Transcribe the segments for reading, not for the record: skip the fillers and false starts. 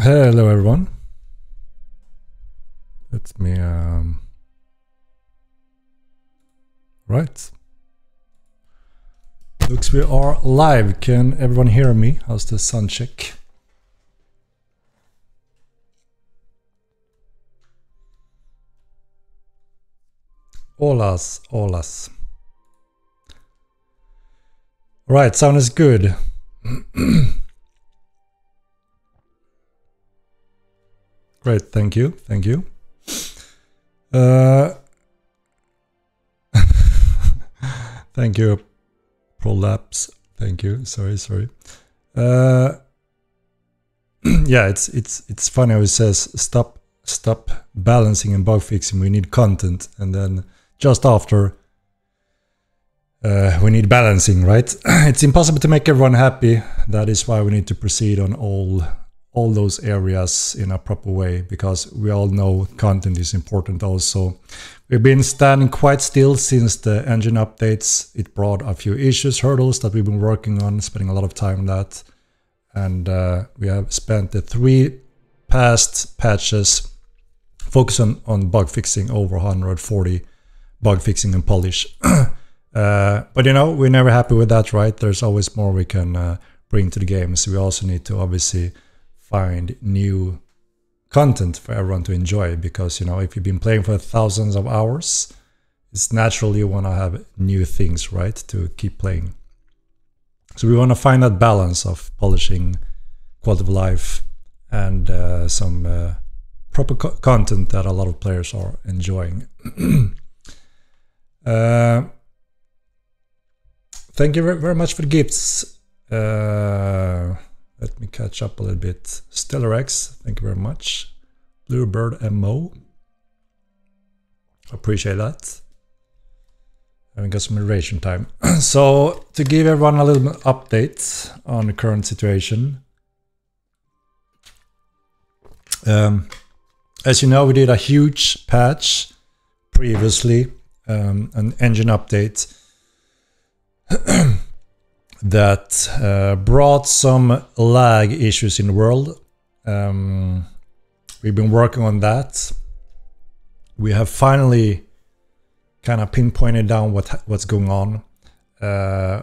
Hello everyone. Let me right. Looks we are live. Can everyone hear me? How's the sound check? Holas, holas. Right, sound is good. Great, thank you, thank you. Thank you, Prolapse. Thank you. Sorry. Yeah, it's funny how it says stop balancing and bug fixing. We need content, and then just after we need balancing, right? It's impossible to make everyone happy. That is why we need to proceed on all those areas in a proper way, because we all know content is important also. We've been standing quite still since the engine updates. It brought a few issues, hurdles that we've been working on, spending a lot of time on that. And we have spent the 3 past patches focusing on bug fixing, over 140 bug fixing and polish. But you know, we're never happy with that, right? There's always more we can bring to the game. So we also need to obviously find new content for everyone to enjoy, because you know, if you've been playing for thousands of hours, it's natural you want to have new things, right, to keep playing. So we want to find that balance of polishing, quality of life, and some proper content that a lot of players are enjoying. Thank you very much for the gifts. Let me catch up a little bit. Stellar X, thank you very much. Bluebird MO. Appreciate that. Having got some moderation time. So, to give everyone a little update on the current situation. As you know, we did a huge patch previously, an engine update that brought some lag issues in the world. We've been working on that. We have finally kind of pinpointed down what's going on.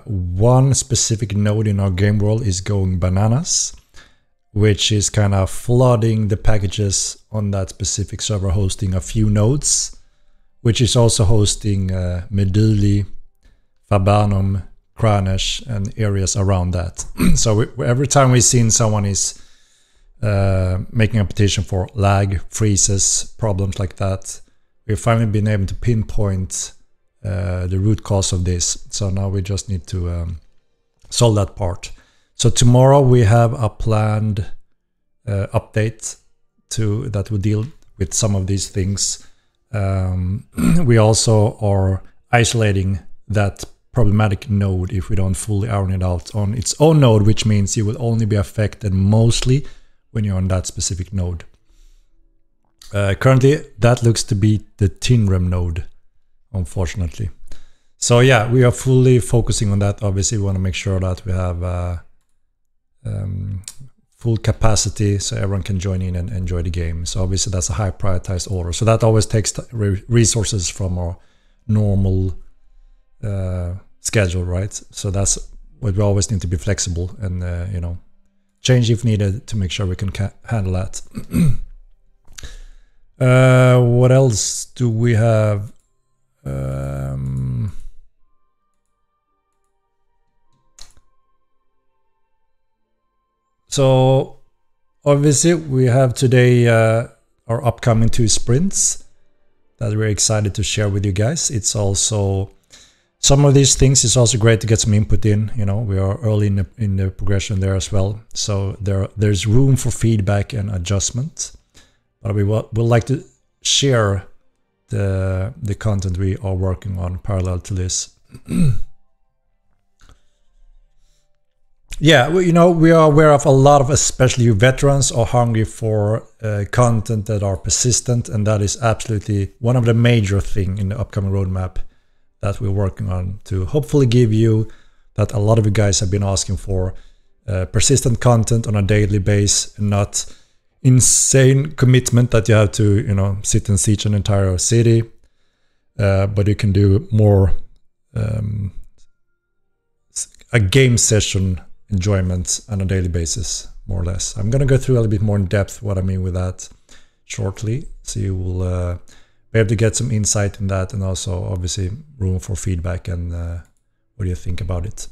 One specific node in our game world is going bananas, which is kind of flooding the packages on that specific server, hosting a few nodes, which is also hosting Meduli, Fabanum, Kranesh, and areas around that. So every time we've seen someone is making a petition for lag, freezes, problems like that, we've finally been able to pinpoint the root cause of this. So now we just need to solve that part. So tomorrow we have a planned update that will deal with some of these things. We also are isolating that problematic node if we don't fully iron it out on its own node, which means you will only be affected mostly when you're on that specific node. Currently, that looks to be the Tinrem node, unfortunately. So yeah, we are fully focusing on that. Obviously, we want to make sure that we have full capacity so everyone can join in and enjoy the game. So obviously, that's a high prioritized order. So that always takes resources from our normal schedule, right? So that's what we always need to be flexible and you know, change if needed to make sure we can handle that. What else do we have? So obviously we have today our upcoming 2 sprints that we're excited to share with you guys. It's also some of these things is also great to get some input in. You know, we are early in the progression there as well, so there's room for feedback and adjustment. But we would like to share the content we are working on parallel to this. Yeah, you know, we are aware of a lot of, especially you veterans, are hungry for content that are persistent, and that is absolutely one of the major thing in the upcoming roadmap that we're working on to hopefully give you that a lot of you guys have been asking for, persistent content on a daily basis, and not insane commitment that you have to, you know, sit and siege an entire city, but you can do more a game session enjoyment on a daily basis, more or less. I'm gonna go through a little bit more in depth what I mean with that shortly, so you will be able to get some insight in that, and also obviously room for feedback and what do you think about it.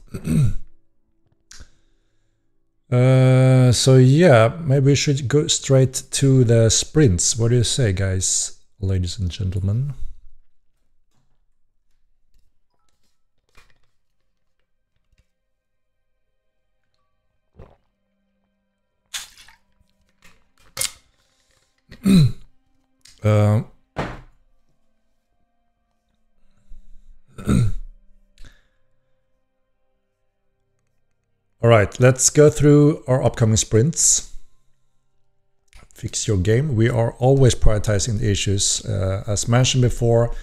So yeah, maybe we should go straight to the sprints. What do you say, guys, ladies and gentlemen? All right, let's go through our upcoming sprints. Fix your game. We are always prioritizing the issues, as mentioned before.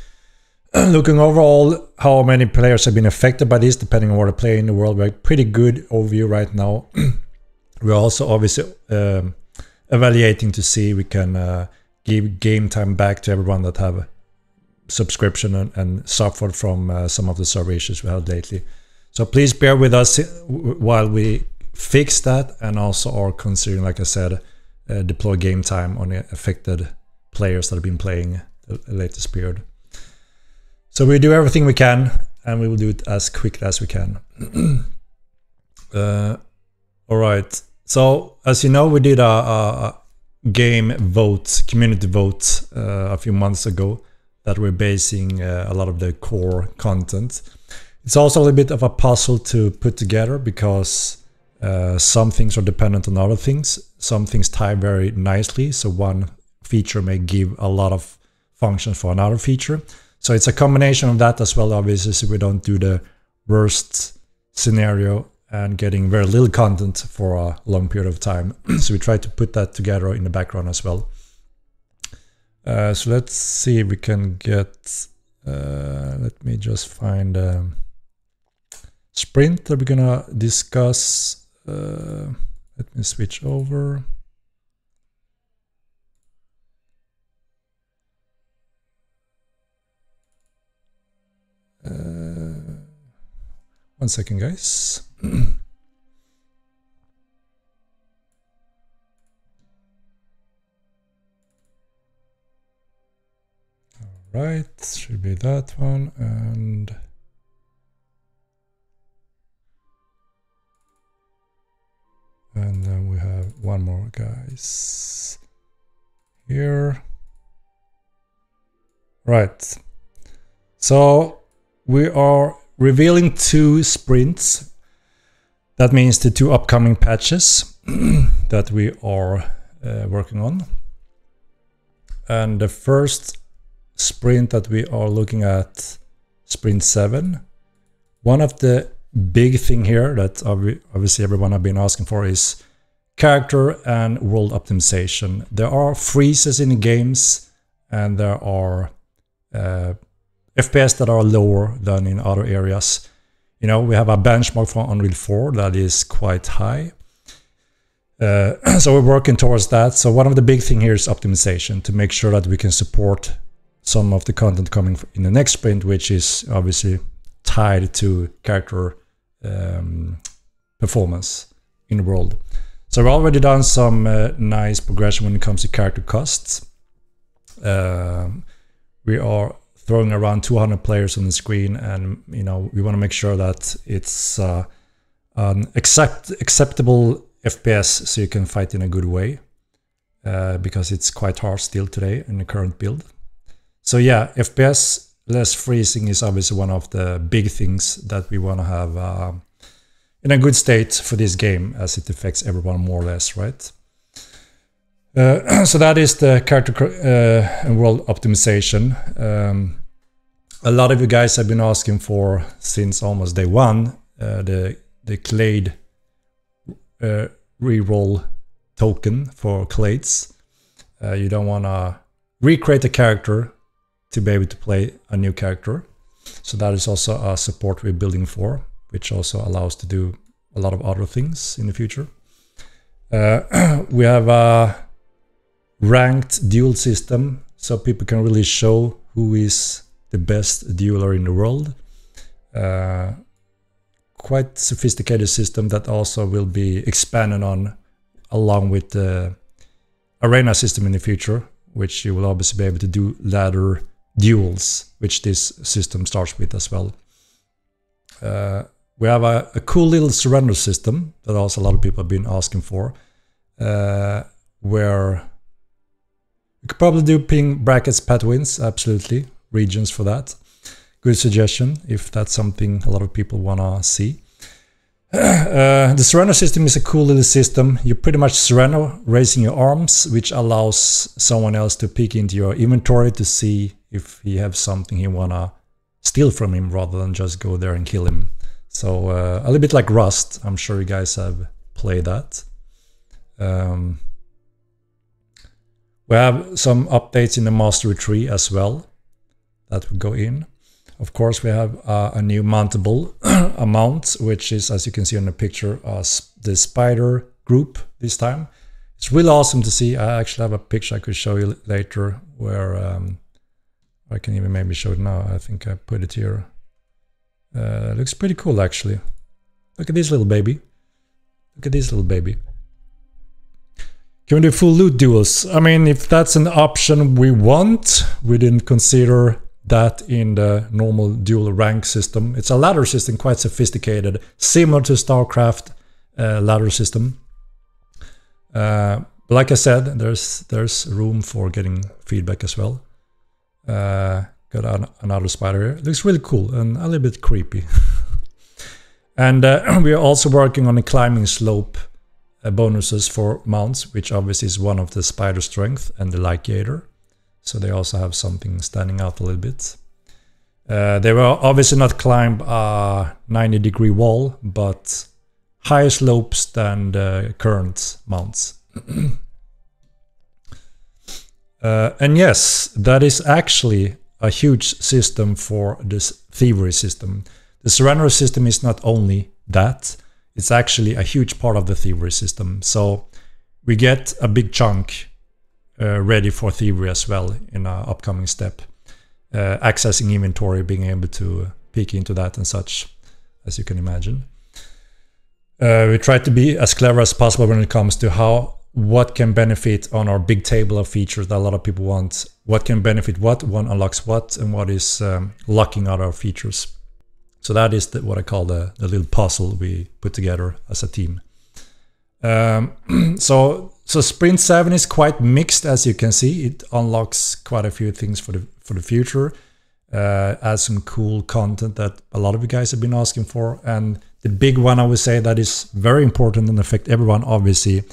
Looking overall how many players have been affected by this, depending on where they play in the world. We're pretty good overview right now. We're also obviously evaluating to see we can give game time back to everyone that have subscription and suffered from some of the server issues we had lately. So please bear with us while we fix that, and also are considering, like I said, deploy game time on the affected players that have been playing the latest period. So we do everything we can, and we will do it as quick as we can. All right. So as you know, we did a game vote, community vote a few months ago that we're basing a lot of the core content. It's also a little bit of a puzzle to put together, because some things are dependent on other things. Some things tie very nicely, so one feature may give a lot of functions for another feature. So it's a combination of that as well, obviously, so we don't do the worst scenario and getting very little content for a long period of time. So we try to put that together in the background as well. So let's see if we can get... let me just find... sprint that we're gonna discuss. Let me switch over. One second, guys. All right, should be that one, and then we have one more, guys, here. Right. So we are revealing 2 sprints. That means the 2 upcoming patches that we are working on. And the first sprint that we are looking at, sprint 7. One of the big thing here that obviously everyone have been asking for is character and world optimization. There are freezes in the games, and there are FPS that are lower than in other areas. You know, we have a benchmark for Unreal 4 that is quite high. So we're working towards that. So one of the big thing here is optimization, to make sure that we can support some of the content coming in the next sprint, which is obviously tied to character performance in the world. So we've already done some nice progression when it comes to character costs. We are throwing around 200 players on the screen, and you know, we want to make sure that it's an acceptable FPS, so you can fight in a good way, because it's quite hard still today in the current build. So yeah, FPS less freezing is obviously one of the big things that we want to have in a good state for this game, as it affects everyone more or less, right? So that is the character and world optimization. A lot of you guys have been asking for, since almost day one, the Clade reroll token for clades. You don't want to recreate a character to be able to play a new character. So that is also a support we're building for, which also allows to do a lot of other things in the future. We have ranked duel system, so people can really show who is the best dueler in the world. Quite sophisticated system that also will be expanded on along with the arena system in the future, which you will obviously be able to do ladder duels, which this system starts with as well. We have a cool little surrender system that also a lot of people have been asking for, where you could probably do ping brackets pathwins, absolutely, regions for that. Good suggestion if that's something a lot of people want to see. The surrender system is a cool little system. You pretty much surrender raising your arms, which allows someone else to peek into your inventory to see if he has something he want to steal from him rather than just go there and kill him. So a little bit like Rust. I'm sure you guys have played that. We have some updates in the mastery tree as well that will go in. Of course, we have a new mountable mount, which is, as you can see on the picture, the spider group this time. It's really awesome to see. I actually have a picture I could show you later where I can even maybe show it now. I think I put it here. It looks pretty cool, actually. Look at this little baby. Look at this little baby. Can we do full loot duels? I mean, if that's an option we want, we didn't consider that in the normal dual rank system. It's a ladder system, quite sophisticated, similar to StarCraft ladder system. But like I said, there's room for getting feedback as well. Got another spider here. It looks really cool and a little bit creepy. And we are also working on the climbing slope bonuses for mounts, which obviously is one of the spider strength and the light gator. So they also have something standing out a little bit. They will obviously not climb a 90-degree wall, but higher slopes than the current mounts. And yes, that is actually a huge system for this thievery system. The surrender system is not only that, it's actually a huge part of the thievery system. So we get a big chunk ready for thievery as well in an upcoming step. Accessing inventory, being able to peek into that and such, as you can imagine. We try to be as clever as possible when it comes to what can benefit on our big table of features that a lot of people want. What can benefit what, one unlocks what, and what is locking out our features. So that is what I call the little puzzle we put together as a team. So Sprint 7 is quite mixed, as you can see. It unlocks quite a few things for the future. Adds some cool content that a lot of you guys have been asking for. And the big one, I would say, that is very important and affect everyone, obviously.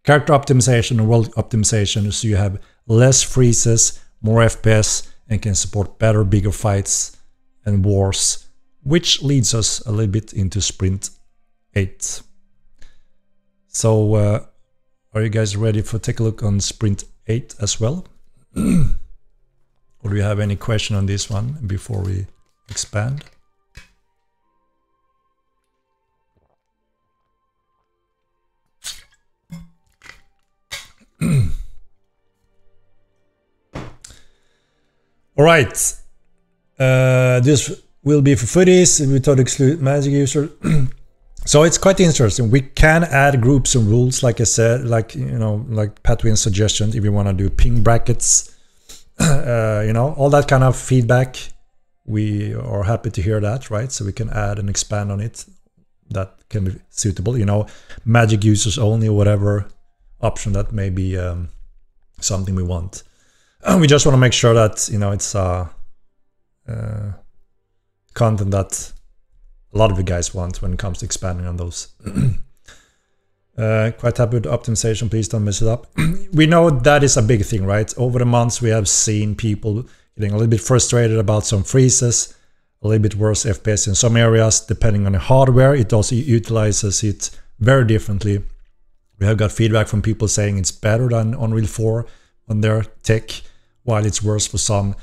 Character optimization and world optimization, so you have less freezes, more FPS, and can support better, bigger fights and wars, which leads us a little bit into Sprint 8. So, are you guys ready for take a look on Sprint 8 as well? Or do you have any question on this one before we expand? All right. This will be for footies. We thought exclude magic user. So it's quite interesting. We can add groups and rules, like I said, like Patwin's suggestions, if you want to do ping brackets, all that kind of feedback. We are happy to hear that, right? So we can add and expand on it. That can be suitable, magic users only, or whatever option that may be something we want. We just want to make sure that, it's content that a lot of you guys want when it comes to expanding on those. Quite happy with optimization, please don't mess it up. We know that is a big thing, right? Over the months we have seen people getting a little bit frustrated about some freezes, a little bit worse FPS in some areas, depending on the hardware. It also utilizes it very differently. We have got feedback from people saying it's better than Unreal 4 on their tech, while it's worse for some.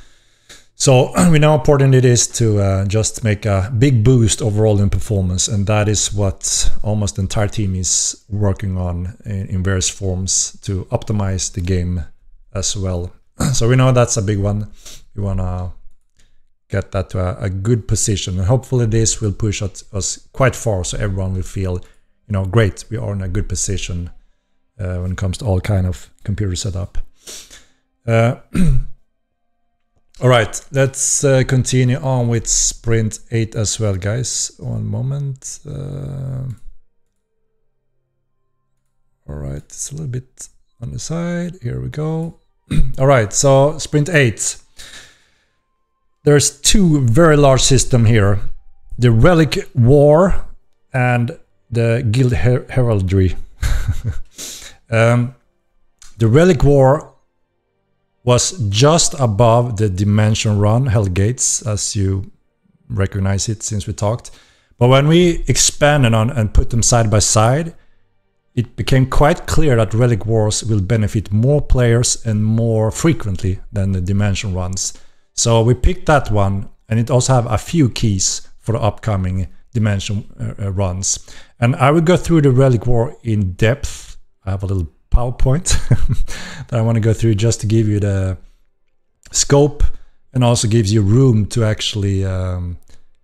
So we know how important it is to just make a big boost overall in performance, and that is what almost the entire team is working on in various forms to optimize the game as well. So we know that's a big one. We want to get that to a good position, and hopefully this will push us quite far, so everyone will feel, you know, great, we are in a good position when it comes to all kind of computer setup. All right, let's continue on with sprint 8 as well, guys. One moment. All right, it's a little bit on the side. Here we go. All right, so sprint 8. There's two very large systems here. The Relic War and the Guild Heraldry. The Relic War was just above the Dimension Run, Hellgates, as you recognize it since we talked. But when we expanded on and put them side by side, it became quite clear that Relic Wars will benefit more players and more frequently than the Dimension Runs. So we picked that one, and it also have a few keys for the upcoming Dimension runs. And I will go through the Relic War in depth. I have a little PowerPoint that I want to go through just to give you the scope, and also gives you room to actually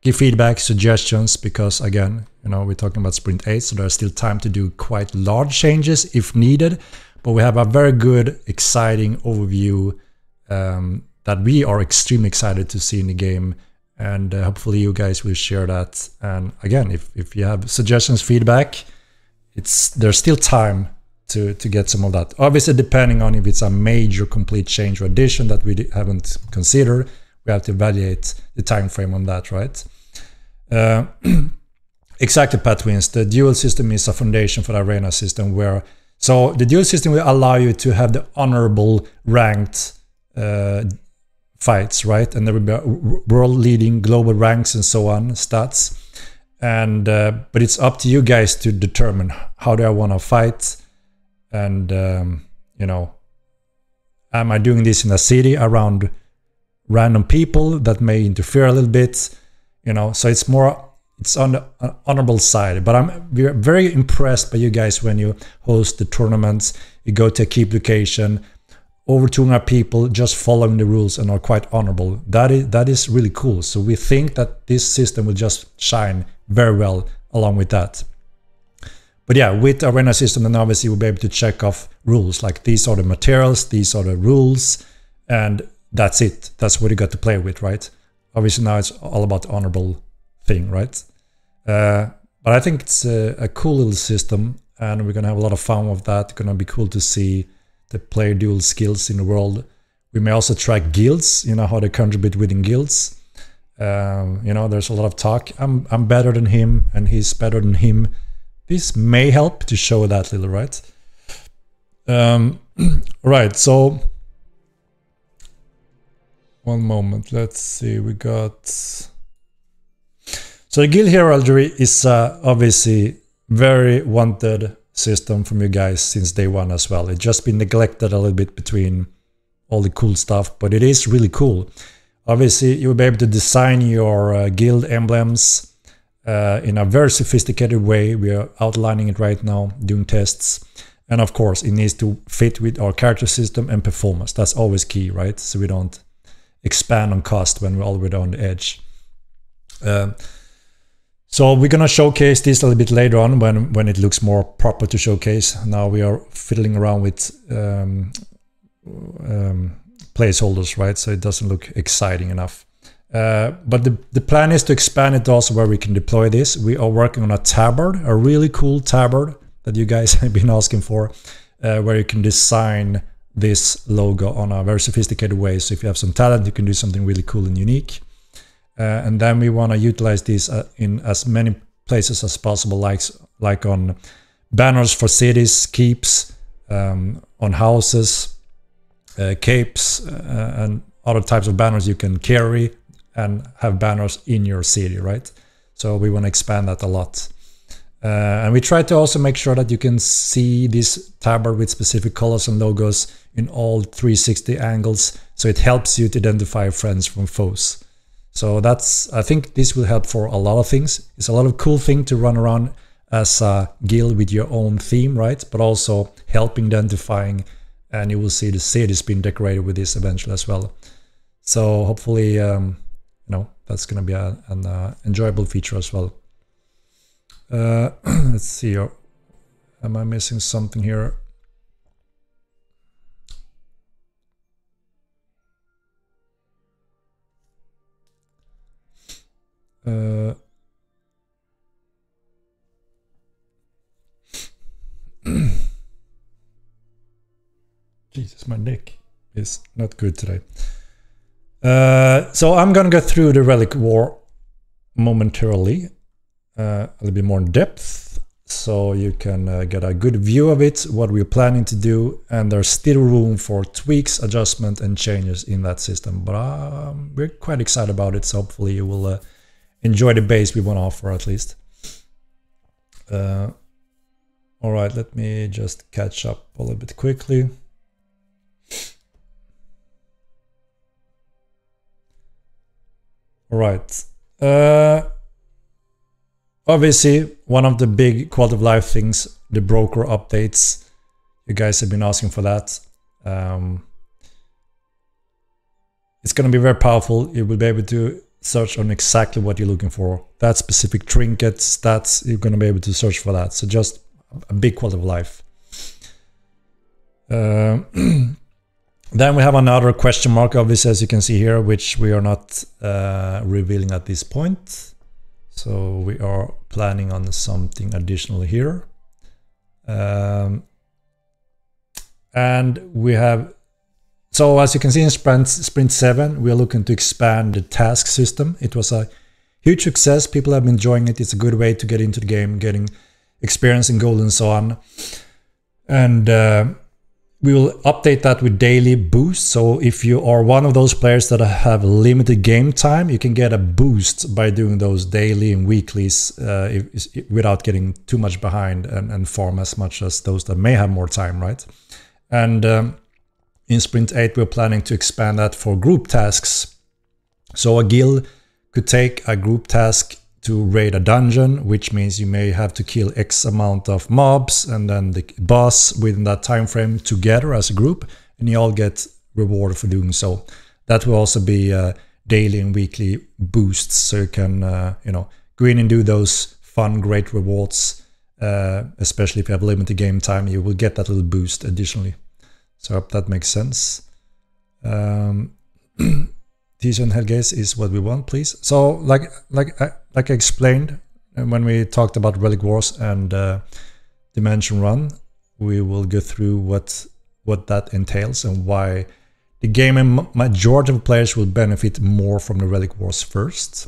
give feedback, suggestions, because again, you know, we're talking about sprint 8, so there's still time to do quite large changes if needed, but we have a very good, exciting overview that we are extremely excited to see in the game, and hopefully you guys will share that. And again, if you have suggestions, feedback, there's still time to get some of that. Obviously, depending on if it's a major complete change or addition that we haven't considered, we have to evaluate the time frame on that, right? Exactly, Patwins. The dual system is a foundation for the arena system, where so the dual system will allow you to have the honorable ranked fights, right? And there will be world-leading global ranks and so on, stats. And but it's up to you guys to determine how do I want to fight. And you know, am I doing this in a city around random people that may interfere a little bit, you know? So it's on the honorable side. But we're very impressed by you guys when you host the tournaments. You go to a keep location, over 200 people just following the rules and are quite honorable. That is really cool. So we think that this system will just shine very well along with that. But yeah, with arena system, then obviously we'll be able to check off rules, like these are the materials, these are the rules, and that's it. That's what you got to play with, right? Obviously now it's all about the honorable thing, right? But I think it's a cool little system, and we're gonna have a lot of fun with that. It's gonna be cool to see the player dual skills in the world. We may also track guilds, you know, how they contribute within guilds. You know, there's a lot of talk. I'm better than him, and he's better than him. This may help to show that little, right? Right, so one moment, let's see, we got... So the Guild Heraldry is obviously very wanted system from you guys since day one as well. It's just been neglected a little bit between all the cool stuff, but it is really cool. Obviously, you'll be able to design your guild emblems in a very sophisticated way. We are outlining it right now, doing tests. And of course, it needs to fit with our character system and performance. That's always key, right? So we don't expand on cost when we're already on the edge. So we're gonna showcase this a little bit later on when it looks more proper to showcase. Now we are fiddling around with placeholders, right? So it doesn't look exciting enough. But the plan is to expand it also where we can deploy this. We are working on a tabard, a really cool tabard that you guys have been asking for, where you can design this logo on a very sophisticated way. So if you have some talent, you can do something really cool and unique. And then we want to utilize this in as many places as possible, like on banners for cities, keeps, on houses, capes, and other types of banners you can carry and have banners in your city, right? So we want to expand that a lot. And we try to also make sure that you can see this tabard with specific colors and logos in all 360 angles, so it helps you to identify friends from foes. So I think this will help for a lot of things. It's a lot of cool thing to run around as a guild with your own theme, right? But also helping identifying and you will see the cities being decorated with this eventually as well. So hopefully, you know, that's going to be an enjoyable feature as well. Let's see here. Am I missing something here? Jesus, my neck is not good today. So I'm gonna go through the Relic War momentarily, a little bit more in depth, so you can get a good view of it, what we're planning to do, and there's still room for tweaks, adjustment, and changes in that system. But we're quite excited about it, so hopefully you will enjoy the base we want to offer at least. All right, let me just catch up a little bit quickly. All right. Obviously, one of the big quality of life things, the broker updates. You guys have been asking for that. It's going to be very powerful. You will be able to search on exactly what you're looking for. That specific trinket, stats, you're going to be able to search for that. So just a big quality of life. Then we have another question mark, obviously, as you can see here, which we are not revealing at this point. So we are planning on something additional here. And we have, so as you can see in Sprint 7, we are looking to expand the task system. It was a huge success. People have been enjoying it. It's a good way to get into the game, getting experience in gold and so on. And we will update that with daily boosts. So if you are one of those players that have limited game time, you can get a boost by doing those daily and weeklies without getting too much behind and farm as much as those that may have more time, right? And in Sprint 8, we're planning to expand that for group tasks. So a guild could take a group task to raid a dungeon, which means you may have to kill X amount of mobs and then the boss within that time frame together as a group, and you all get rewarded for doing so. That will also be daily and weekly boosts, so you can you know, go in and do those fun, great rewards. Especially if you have limited game time, you will get that little boost additionally. So I hope that makes sense. TC and Hellgaze is what we want, please. So like I explained when we talked about Relic Wars and Dimension Run, we will go through what that entails and why the game and majority of players will benefit more from the Relic Wars first.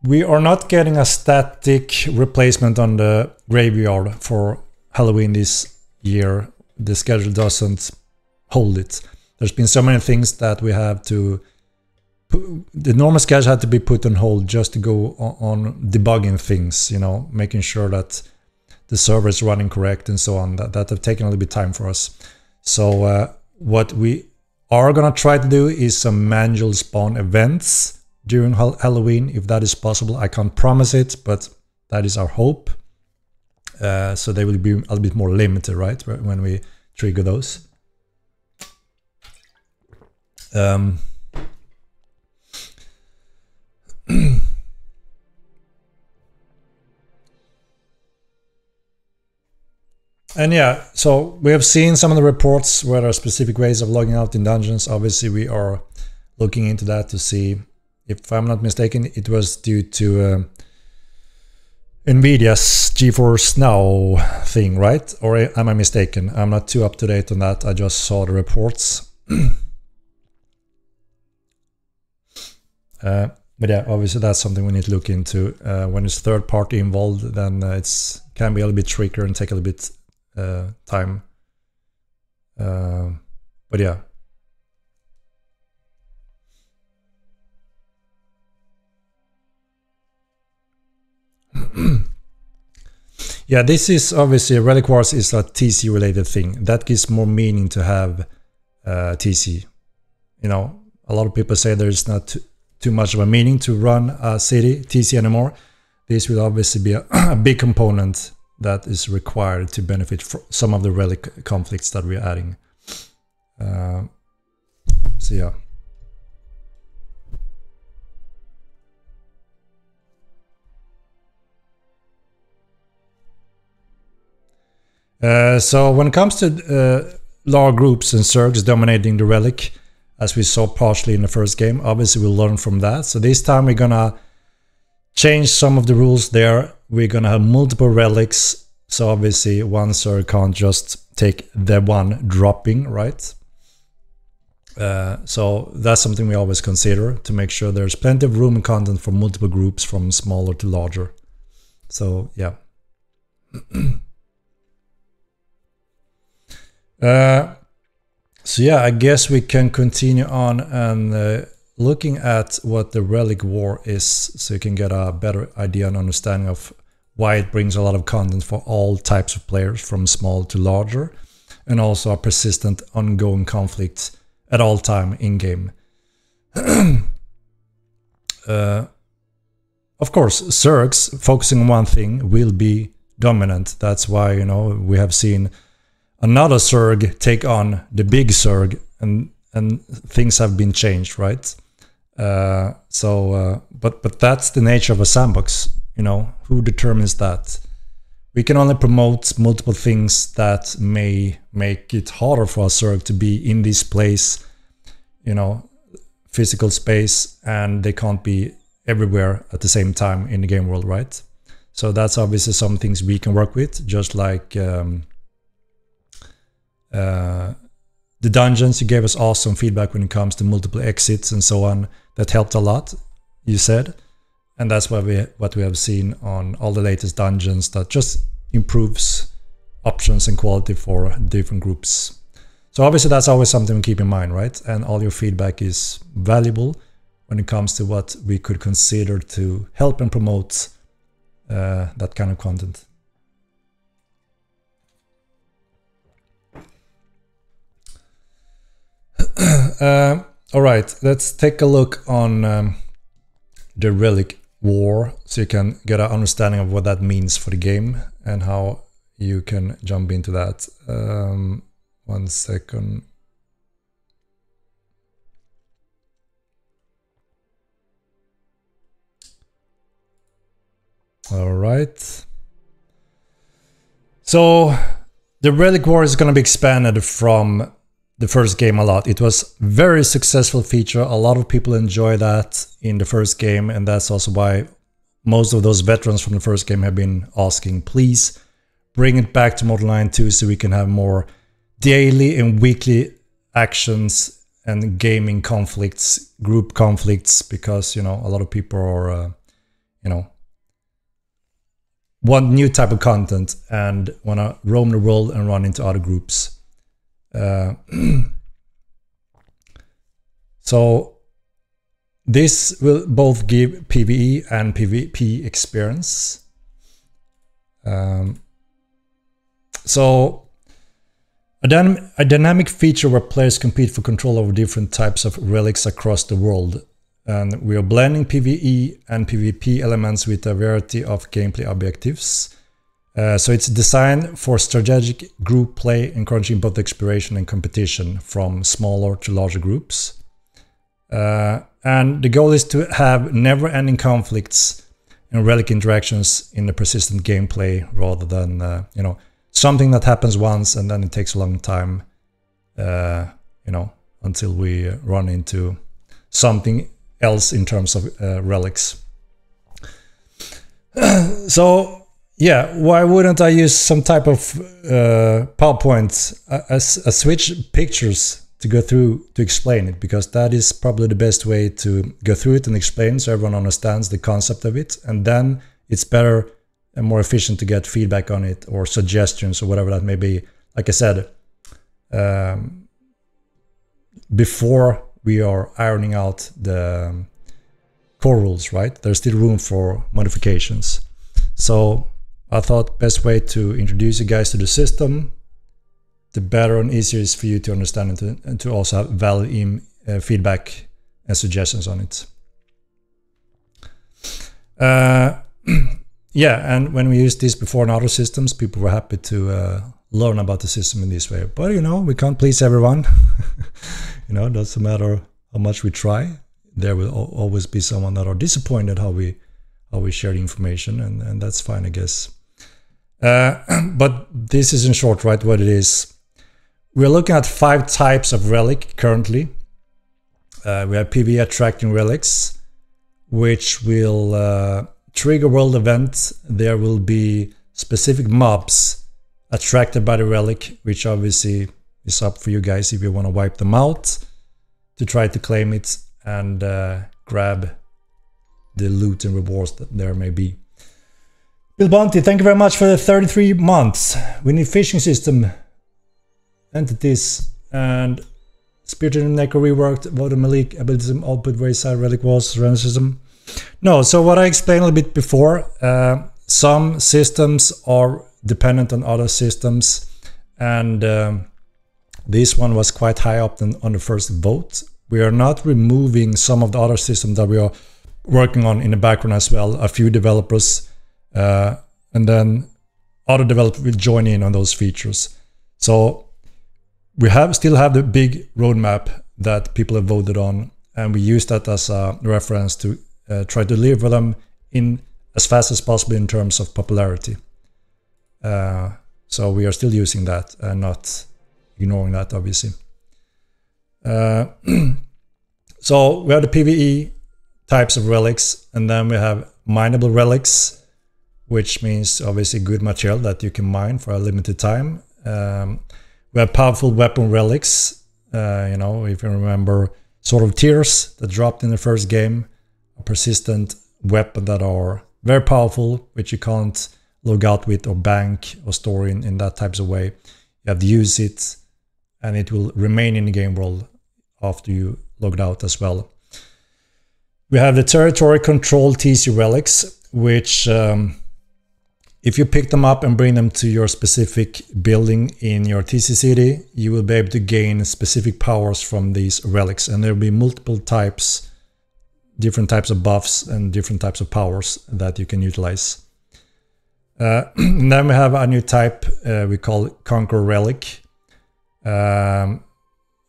We are not getting a static replacement on the graveyard for Halloween this year. The schedule doesn't hold it. There's been so many things that we have to the normal schedule had to be put on hold just to go on debugging things, you know, making sure that the server is running correct and so on. That have taken a little bit of time for us. So what we are gonna try to do is some manual spawn events during Halloween, if that is possible. I can't promise it, but that is our hope. So they will be a little bit more limited, right, when we trigger those. And yeah, so we have seen some of the reports where there are specific ways of logging out in dungeons. Obviously, we are looking into that to see. If I'm not mistaken, it was due to NVIDIA's GeForce Now thing, right? Or am I mistaken? I'm not too up to date on that. I just saw the reports. But yeah, obviously that's something we need to look into. When it's third party involved, then it's can be a little bit trickier and take a little bit time. But yeah. Yeah, this is obviously Relic Wars is a TC related thing. That gives more meaning to have TC. You know, a lot of people say there's not too much of a meaning to run a city TC anymore. this will obviously be a big component that is required to benefit from some of the relic conflicts that we're adding. So yeah. So when it comes to large groups and Zergs dominating the relic, as we saw partially in the first game, obviously we'll learn from that. So this time we're gonna change some of the rules there. We're gonna have multiple relics, so obviously one Zerg can't just take the one dropping, right? So that's something we always consider to make sure there's plenty of room and content for multiple groups from smaller to larger. So yeah. So yeah, I guess we can continue on and looking at what the Relic War is, so you can get a better idea and understanding of why it brings a lot of content for all types of players, from small to larger, and also a persistent ongoing conflict at all time in game. Of course, Zergs focusing on one thing will be dominant. That's why, you know, we have seen another Zerg take on the big Zerg, and things have been changed, right? But that's the nature of a sandbox, you know. Who determines that? We can only promote multiple things that may make it harder for a Zerg to be in this place, you know, physical space, and they can't be everywhere at the same time in the game world, right? So that's obviously some things we can work with, just like the dungeons. You gave us awesome feedback when it comes to multiple exits and so on. That helped a lot, you said, and that's what we have seen on all the latest dungeons, that just improves options and quality for different groups. So obviously that's always something to keep in mind, right? And all your feedback is valuable when it comes to what we could consider to help and promote that kind of content. All right, let's take a look on the Relic War, so you can get an understanding of what that means for the game and how you can jump into that. 1 second. All right. So the Relic War is going to be expanded from the first game a lot. It was very successful feature. A lot of people enjoy that in the first game, and that's also why most of those veterans from the first game have been asking, please bring it back to Model 9 2, so we can have more daily and weekly actions and gaming conflicts, group conflicts, because, you know, a lot of people are, you know, want new type of content and want to roam the world and run into other groups. So this will both give PvE and PvP experience. So a dynamic feature where players compete for control over different types of relics across the world. And we are blending PvE and PvP elements with a variety of gameplay objectives. So it's designed for strategic group play, encouraging both exploration and competition from smaller to larger groups. And the goal is to have never-ending conflicts and relic interactions in the persistent gameplay, rather than you know, something that happens once and then it takes a long time, you know, until we run into something else in terms of relics. So yeah, why wouldn't I use some type of PowerPoint, a switch pictures to go through to explain it? Because that is probably the best way to go through it and explain, so everyone understands the concept of it, and then it's better and more efficient to get feedback on it or suggestions or whatever that may be. Like I said, before we are ironing out the core rules, right? There's still room for modifications. So I thought best way to introduce you guys to the system, the better and easier it is for you to understand it, and to also have valid feedback and suggestions on it. yeah, and when we used this before in other systems, people were happy to learn about the system in this way. But you know, we can't please everyone. You know, it doesn't matter how much we try. There will always be someone that are disappointed how we share the information, and that's fine, I guess. But this is in short, right, what it is. We're looking at 5 types of relic currently. We have PvE attracting relics, which will trigger world event. There will be specific mobs attracted by the relic, which obviously is up for you guys if you want to wipe them out to try to claim it and grab the loot and rewards that there may be. Bill Bounty, thank you very much for the 33 months. We need fishing system entities and Spirited Neko reworked Voter Malik ability output wayside relic walls surrender system. No, so what I explained a little bit before, some systems are dependent on other systems, and this one was quite high up on the first vote. We are not removing some of the other systems that we are working on in the background as well. A few developers, and then other developers will join in on those features. So we still have the big roadmap that people have voted on, and we use that as a reference to try to deliver them in as fast as possible in terms of popularity. So we are still using that and not ignoring that, obviously. So we have the PvE types of relics, and then we have mineable relics, which means obviously good material that you can mine for a limited time. We have powerful weapon relics, you know, if you remember Sword of Tears that dropped in the first game, a persistent weapon that are very powerful, which you can't log out with or bank or store in that types of way. You have to use it, and it will remain in the game world after you logged out as well. We have the territory control TC relics, which if you pick them up and bring them to your specific building in your TC city, you will be able to gain specific powers from these relics, and there will be multiple types, different types of buffs and different types of powers that you can utilize. And then we have a new type we call Conquer Relic. A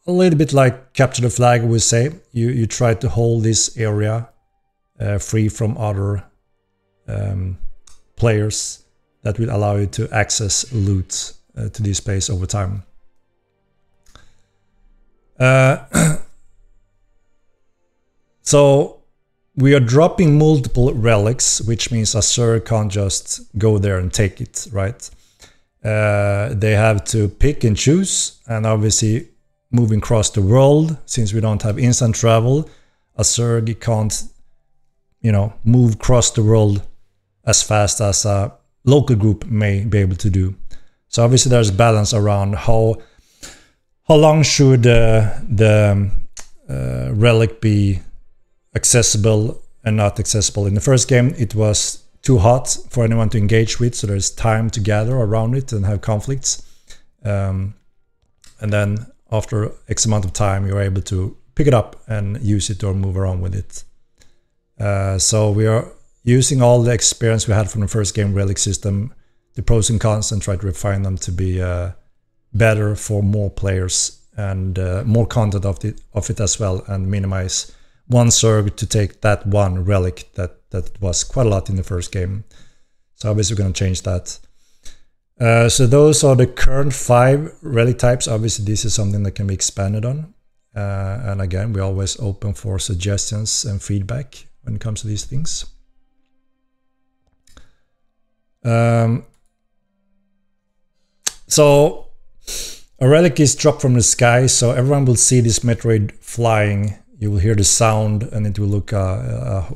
little bit like Capture the Flag, we say. You try to hold this area free from other players that will allow you to access loot to this place over time. So we are dropping multiple relics, which means a server can't just go there and take it, right? They have to pick and choose, and obviously moving across the world, since we don't have instant travel, a server can't, you know, move across the world as fast as a local group may be able to do. So obviously there's balance around how long should the relic be accessible and not accessible. In the first game it was too hot for anyone to engage with, so there's time to gather around it and have conflicts, and then after X amount of time you're able to pick it up and use it or move around with it. So we are using all the experience we had from the first game relic system, the pros and cons, and try to refine them to be better for more players and more content of it as well, and minimize one server to take that one relic that was quite a lot in the first game. So obviously we're going to change that. So those are the current 5 relic types. Obviously this is something that can be expanded on. And again, we're always open for suggestions and feedback when it comes to these things. So a relic is dropped from the sky, so everyone will see this meteoroid flying. You will hear the sound, and it will look a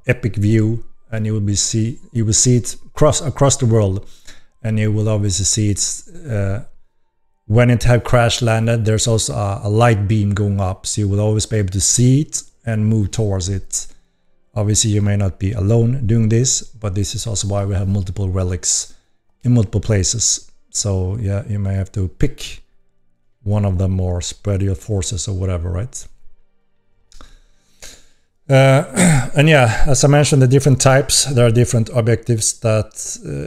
epic view, and you will see it across the world, and you will obviously see it when it have crash landed. There's also a light beam going up, so you will always be able to see it and move towards it. Obviously you may not be alone doing this, but this is also why we have multiple relics in multiple places. So yeah, you may have to pick one of them or spread your forces or whatever, right? And yeah, as I mentioned, the different types, there are different objectives. That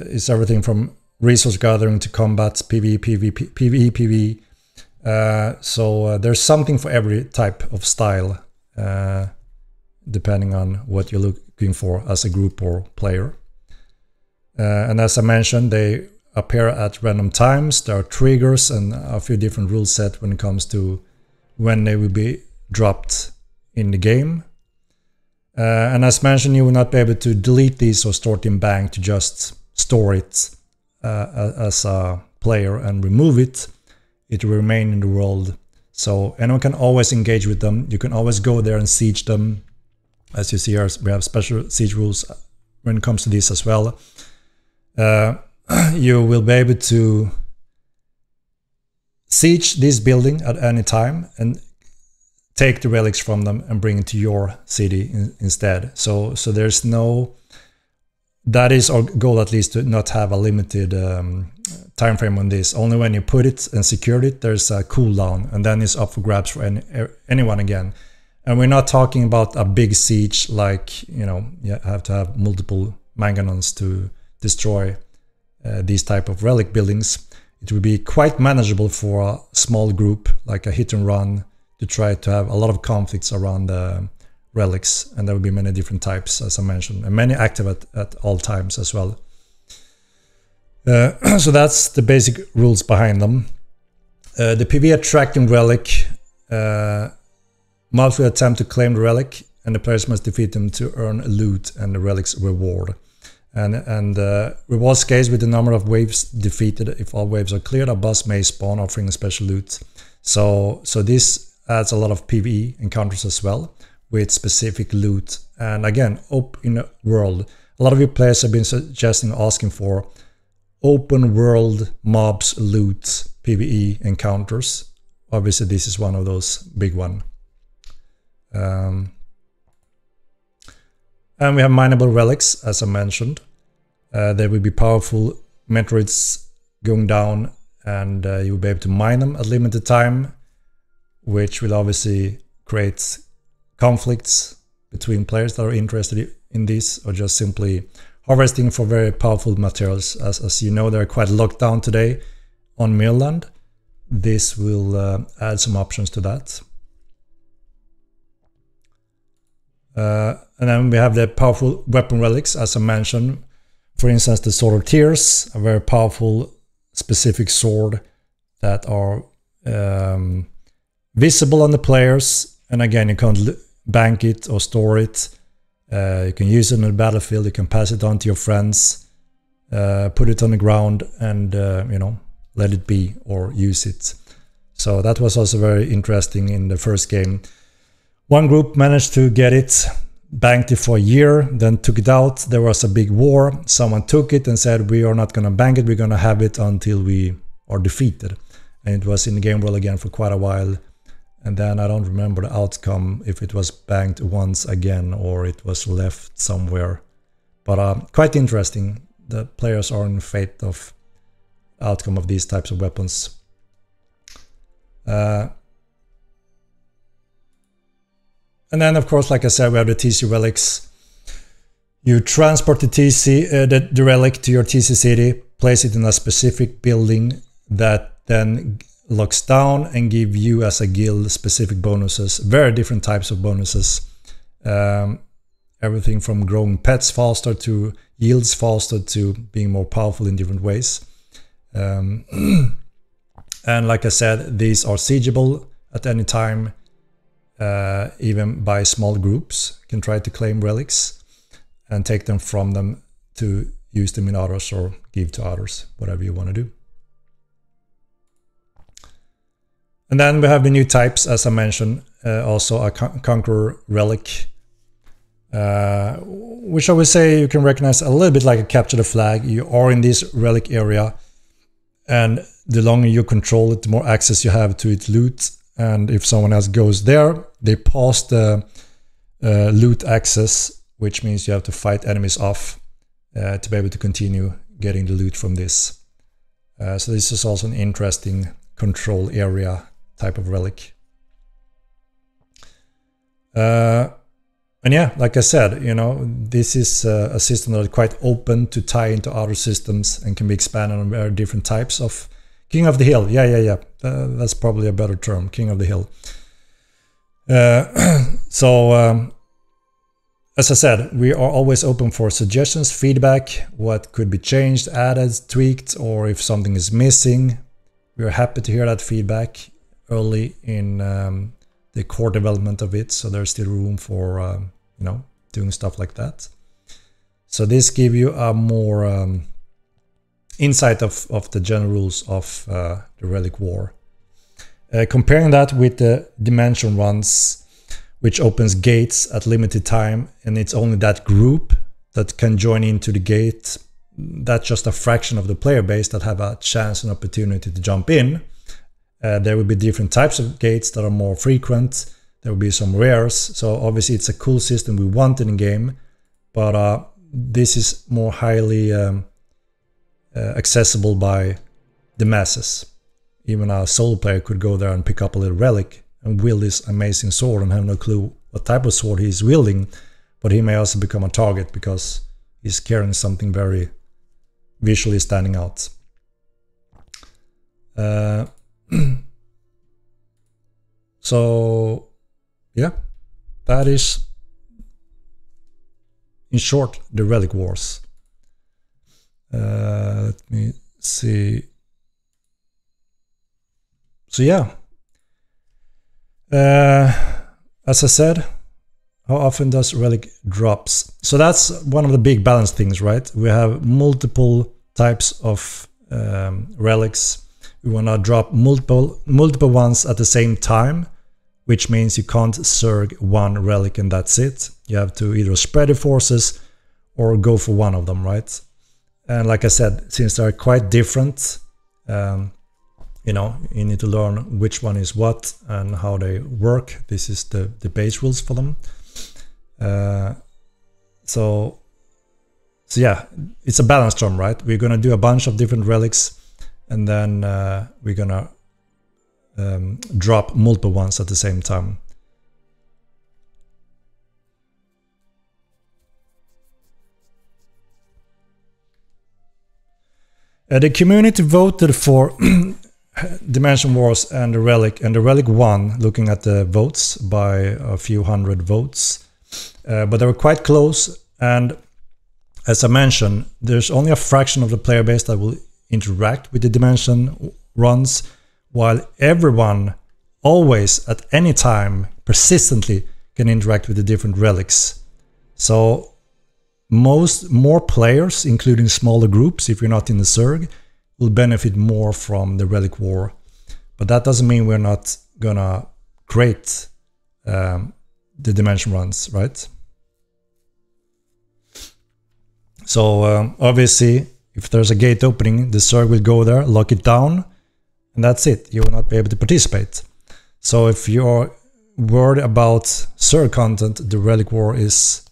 is everything from resource gathering to combat, PvE, PvP, PvE, PvE. So there's something for every type of style, depending on what you're looking for as a group or player. And as I mentioned, they appear at random times. There are triggers and a few different rule set when it comes to when they will be dropped in the game. And as mentioned, you will not be able to delete these or store it in bank to just store it as a player and remove it. It will remain in the world. So anyone can always engage with them. You can always go there and siege them. As you see here, we have special siege rules when it comes to this as well. You will be able to siege this building at any time and take the relics from them and bring it to your city instead. So there's no, that is our goal at least, to not have a limited time frame on this. Only when you put it and secured it, there's a cooldown, and then it's up for grabs for anyone again. And we're not talking about a big siege like, you know, you have to have multiple manganons to destroy these type of relic buildings. It will be quite manageable for a small group, like a hit and run, to try to have a lot of conflicts around the relics, and there will be many different types, as I mentioned, and many active at all times as well. So that's the basic rules behind them. The PvE attracting relic, mobs will attempt to claim the relic, and the players must defeat them to earn loot and the relic's reward. And reward scales with the number of waves defeated. If all waves are cleared, a boss may spawn offering a special loot. So this adds a lot of PvE encounters as well, with specific loot. And again, open world. A lot of you players have been suggesting, asking for open world mobs, loot, PvE encounters. Obviously, this is one of those big one. And we have mineable relics, as I mentioned. There will be powerful meteorites going down, and you will be able to mine them at limited time, which will obviously create conflicts between players that are interested in this, or just simply harvesting for very powerful materials. As you know, they're quite locked down today on Mirland. This will add some options to that. And then we have the powerful weapon relics, as I mentioned. For instance, the Sword of Tears, a very powerful specific sword that are visible on the players. And again, you can't bank it or store it. You can use it on the battlefield. You can pass it on to your friends, put it on the ground, and you know, let it be or use it. So that was also very interesting in the first game. One group managed to get it, banked it for a year, then took it out. There was a big war. Someone took it and said, we are not going to bank it, we're going to have it until we are defeated. And it was in the game world again for quite a while. And then I don't remember the outcome, if it was banked once again or it was left somewhere. But quite interesting. The players are in fate of outcome of these types of weapons. And then, of course, like I said, we have the TC relics. You transport the TC, the relic to your TC city, place it in a specific building that then locks down and give you as a guild specific bonuses, very different types of bonuses. Everything from growing pets faster to yields faster to being more powerful in different ways. And like I said, these are siegeable at any time. Even by small groups can try to claim relics and take them from them to use them in others or give to others, whatever you want to do. And then we have the new types, as I mentioned, also a Conqueror relic, which I would say you can recognize a little bit like a capture the flag. You are in this relic area, and the longer you control it, the more access you have to its loot. And if someone else goes there, they pause the loot access, which means you have to fight enemies off to be able to continue getting the loot from this. So this is also an interesting control area type of relic. And And yeah, like I said, you know, this is a system that is quite open to tie into other systems and can be expanded on very different types of King of the Hill. Yeah. That's probably a better term, King of the Hill. As I said, we are always open for suggestions, feedback, what could be changed, added, tweaked, or if something is missing. We are happy to hear that feedback early in the core development of it, so there's still room for you know, doing stuff like that. So this gives you a more insight of the general rules of the Relic War. Comparing that with the Dimension runs, which opens gates at limited time, and it's only that group that can join into the gate. That's just a fraction of the player base that have a chance and opportunity to jump in. There will be different types of gates that are more frequent. There will be some rares. So obviously it's a cool system we want in the game, but this is more highly accessible by the masses. Even a solo player could go there and pick up a little relic and wield this amazing sword and have no clue what type of sword he's wielding, but he may also become a target because he's carrying something very visually standing out. So yeah, that is in short the Relic Wars. Let me see. So yeah, as I said, how often does relic drops? So that's one of the big balance things, right? We have multiple types of relics. We want to drop multiple ones at the same time, which means you can't surg one relic and that's it. You have to either spread the forces or go for one of them, right? And like I said, since they're quite different, you know, you need to learn which one is what and how they work. This is the base rules for them. So yeah, it's a balance term, right? We're gonna do a bunch of different relics, and then we're gonna drop multiple ones at the same time. The community voted for Dimension Wars and the Relic won, looking at the votes by a few hundred votes. But they were quite close, and as I mentioned, there's only a fraction of the player base that will interact with the Dimension runs, while everyone always, at any time, persistently can interact with the different relics. So more players, including smaller groups, if you're not in the Zerg, will benefit more from the Relic War. But that doesn't mean we're not gonna create the Dimension runs, right? So obviously, if there's a gate opening, the Zerg will go there, lock it down, and that's it. You will not be able to participate. So if you're worried about Zerg content, the Relic War is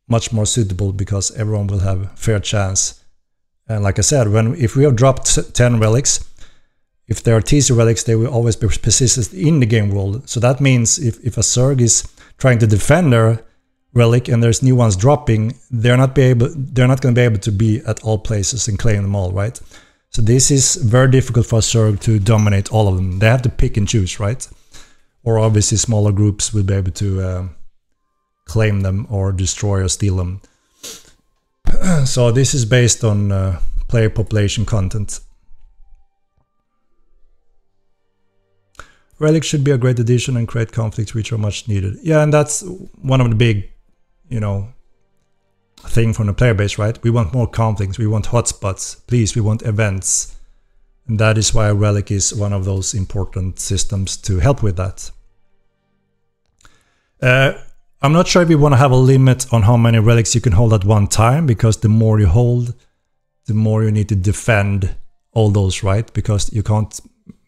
much more suitable because everyone will have a fair chance. And like I said, if we have dropped 10 relics, if there are TC relics, they will always be persistent in the game world. So that means if a Zerg is trying to defend their relic and there's new ones dropping, they're not going to be able to be at all places and claim them all, right? So this is very difficult for a Zerg to dominate all of them. They have to pick and choose, right? Or obviously smaller groups will be able to claim them or destroy or steal them. So this is based on player population content. Relics should be a great addition and create conflicts which are much needed. Yeah, and that's one of the big, you know, thing from the player base, right? We want more conflicts, we want hotspots, please, we want events. And that is why Relic is one of those important systems to help with that. I'm not sure if you want to have a limit on how many relics you can hold at one time, because the more you hold, the more you need to defend all those, right? Because you can't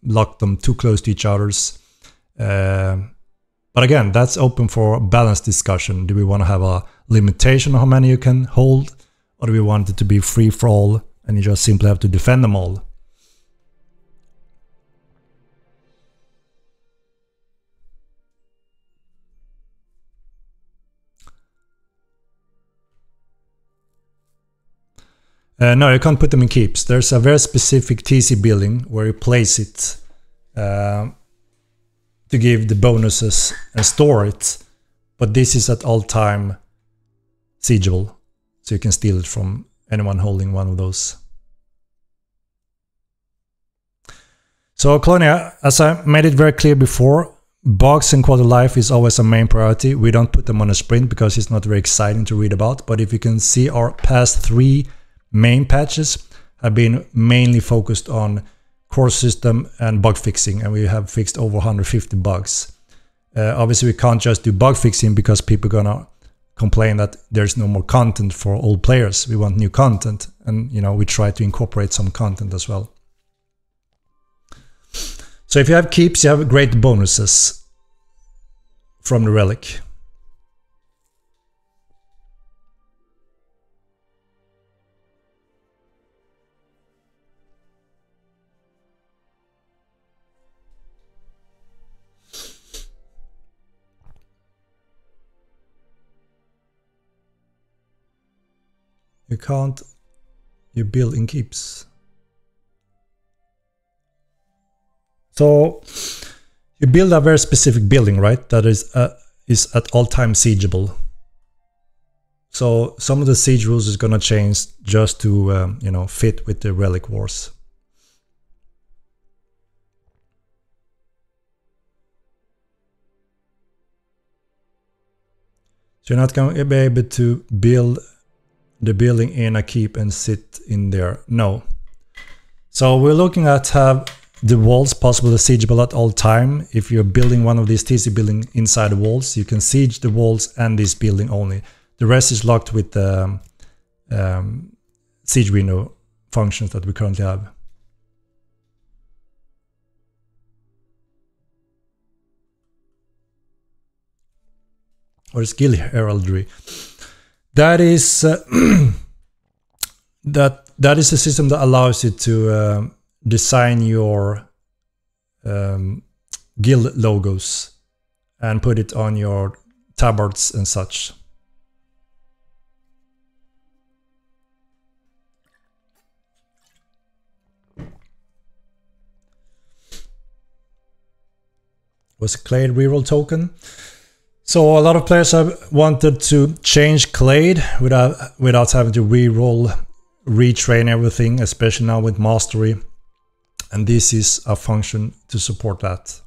lock them too close to each other's. But again, that's open for balanced discussion. Do we want to have a limitation on how many you can hold? Or do we want it to be free for all and you just simply have to defend them all? No, you can't put them in keeps. There's a very specific TC building where you place it to give the bonuses and store it. But this is at all time siegeable, so you can steal it from anyone holding one of those. So Colonia, as I made it very clear before, bugs and quality of life is always a main priority. We don't put them on a sprint because it's not very exciting to read about. But if you can see, our past 3 main patches have been mainly focused on core system and bug fixing, and we have fixed over 150 bugs. Obviously, we can't just do bug fixing because people are gonna complain that there's no more content for old players. We want new content, and you know, we try to incorporate some content as well. So if you have keeps, you have great bonuses from the relic. You can't, you build in keeps. So you build a very specific building, right? That is at all time siegeable. So some of the siege rules is gonna change just to you know, fit with the relic wars. So you're not going to be able to build the building in a keep and sit in there. No. So we're looking at have the walls possible siegeable at all time. If you're building one of these TC building inside the walls, you can siege the walls and this building only. The rest is locked with the siege window functions that we currently have. Or skill heraldry. That is that is a system that allows you to design your guild logos and put it on your tabards and such. Was Clade reroll token? So a lot of players have wanted to change Clade without having to reroll, retrain everything, especially now with Mastery. And this is a function to support that.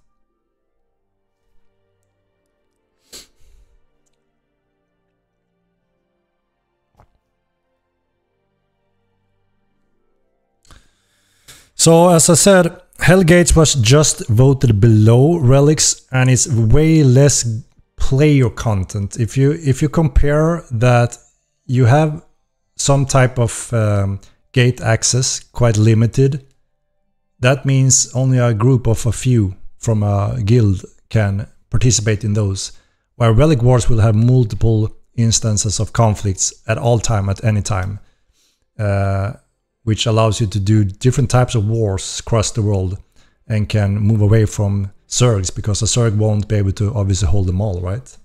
So as I said, Hellgates was just voted below Relics, and it's way less player content. If you compare that, you have some type of gate access, quite limited. That means only a group of a few from a guild can participate in those, while Relic Wars will have multiple instances of conflicts at all time, at any time, which allows you to do different types of wars across the world and can move away from Zergs, because a Zerg won't be able to obviously hold them all, right?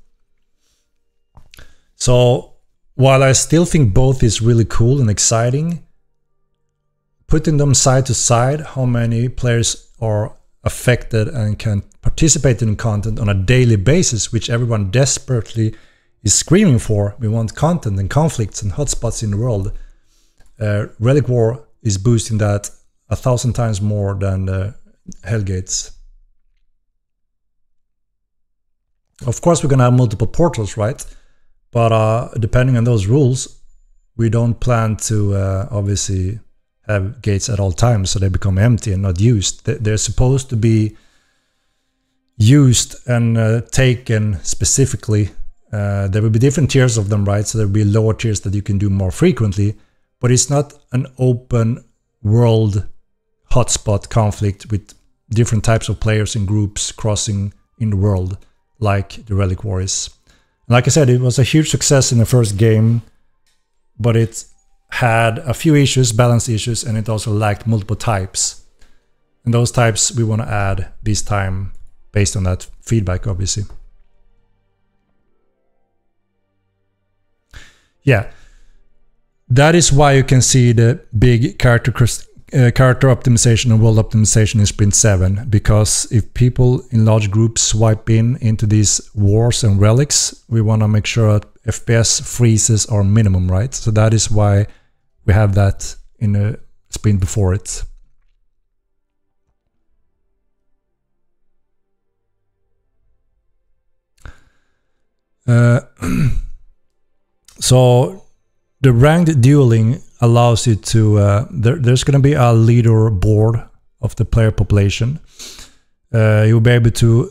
So while I still think both is really cool and exciting, putting them side to side, how many players are affected and can participate in content on a daily basis, which everyone desperately is screaming for. We want content and conflicts and hotspots in the world. Relic War is boosting that 1,000 times more than Hellgates. Of course, we're gonna have multiple portals, right? But depending on those rules, we don't plan to obviously have gates at all times, so they become empty and not used. They're supposed to be used and taken specifically. There will be different tiers of them, right? So there will be lower tiers that you can do more frequently, but it's not an open world hotspot conflict with different types of players and groups crossing in the world like the Relic War is. Like I said, it was a huge success in the first game, but it had a few issues, balance issues, and it also lacked multiple types. And those types we want to add this time based on that feedback, obviously. Yeah. That is why you can see the big character optimization and world optimization in Sprint 7, because if people in large groups swipe into these wars and relics, we want to make sure that FPS freezes are minimum, right? So that is why we have that in a sprint before it. So the ranked dueling allows you to, there's going to be a leader board of the player population. You'll be able to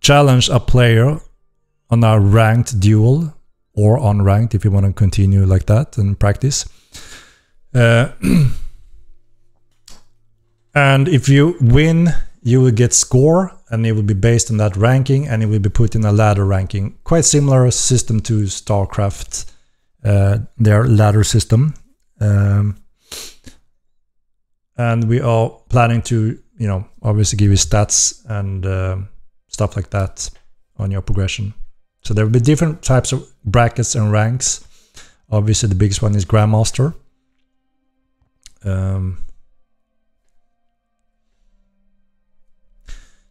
challenge a player on a ranked duel or unranked if you want to continue like that and practice. And if you win, you will get score, and it will be based on that ranking, and it will be put in a ladder ranking. Quite similar system to StarCraft, their ladder system. And we are planning to, you know, obviously give you stats and stuff like that on your progression. So there will be different types of brackets and ranks. Obviously the biggest one is Grandmaster.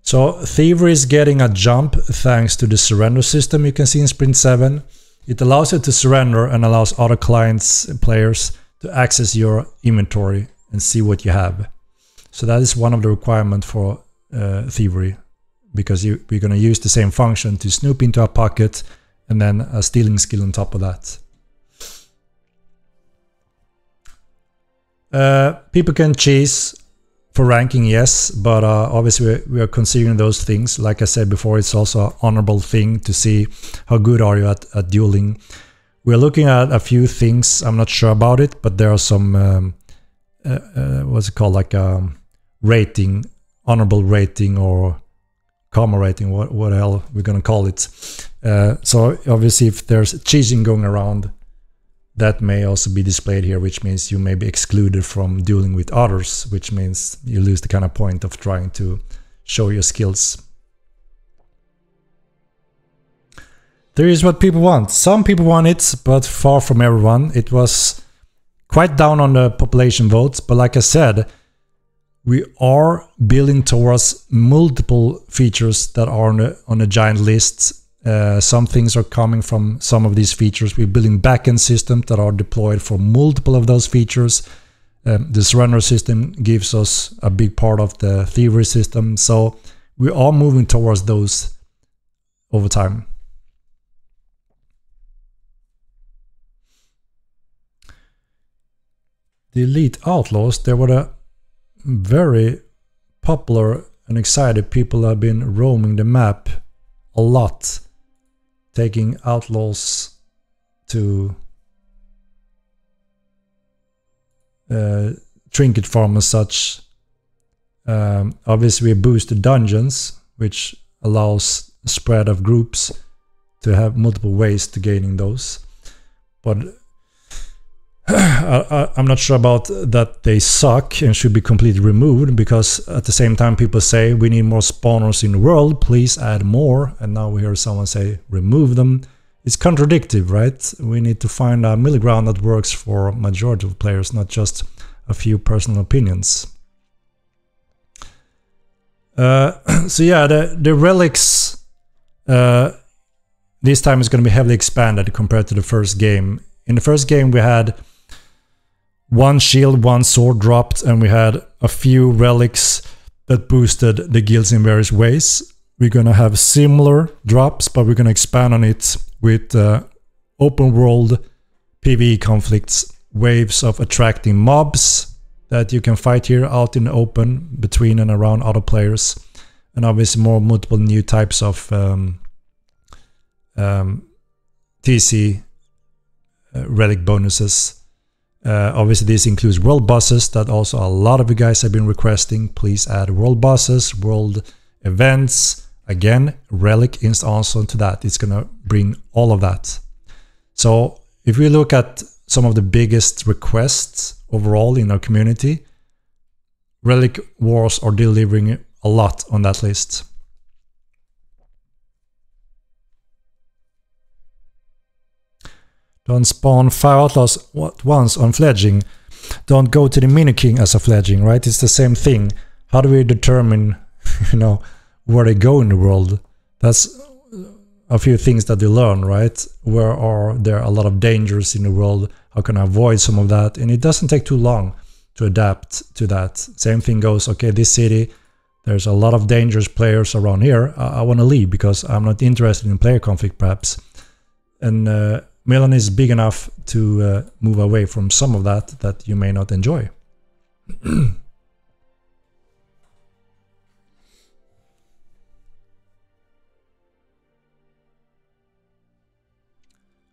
So Thievery is getting a jump thanks to the surrender system you can see in Sprint 7. It allows you to surrender and allows other clients and players to access your inventory and see what you have. So that is one of the requirements for Thievery, because we're going to use the same function to snoop into a pocket and then a stealing skill on top of that. People can chase for ranking, yes, but obviously we are considering those things. Like I said before, it's also an honorable thing to see how good are you at dueling. We're looking at a few things. I'm not sure about it, but there are some what's it called, like rating, honorable rating or karma rating, what the hell we're gonna call it. So obviously if there's cheating going around, that may also be displayed here, which means you may be excluded from dueling with others, which means you lose the kind of point of trying to show your skills. There is what people want. Some people want it, but far from everyone. It was quite down on the population votes, but like I said, we are building towards multiple features that are on a giant list. Some things are coming from some of these features. We're building backend systems that are deployed for multiple of those features. The surrender system gives us a big part of the Thievery system. So we are moving towards those over time. The Elite Outlaws, they were the very popular and excited people have been roaming the map a lot, taking outlaws to trinket farm and such. Obviously we boosted dungeons, which allows spread of groups to have multiple ways to gaining those, but I'm not sure about that they suck and should be completely removed, because at the same time people say we need more spawners in the world, please add more, and now we hear someone say remove them. It's contradictory, right? We need to find a middle ground that works for majority of players, not just a few personal opinions. So yeah, the relics this time is going to be heavily expanded compared to the first game. In the first game we had one shield, one sword dropped, and we had a few relics that boosted the guilds in various ways. We're gonna have similar drops, but we're gonna expand on it with open world PvE conflicts, waves of attracting mobs that you can fight here out in the open between and around other players, and obviously multiple new types of TC relic bonuses. Obviously this includes world bosses that also a lot of you guys have been requesting. Please add world bosses, world events. Again, relic is also to that. It's gonna bring all of that. So if we look at some of the biggest requests overall in our community, relic wars are delivering a lot on that list. Don't spawn 5 outlaws at once on fledging. Don't go to the mini king as a fledging, right? It's the same thing. How do we determine, you know, where they go in the world? That's a few things that we learn, right? Where are there a lot of dangers in the world? How can I avoid some of that? And it doesn't take too long to adapt to that. Same thing goes, okay, this city, there's a lot of dangerous players around here. I want to leave because I'm not interested in player conflict, perhaps. And Milan is big enough to move away from some of that you may not enjoy.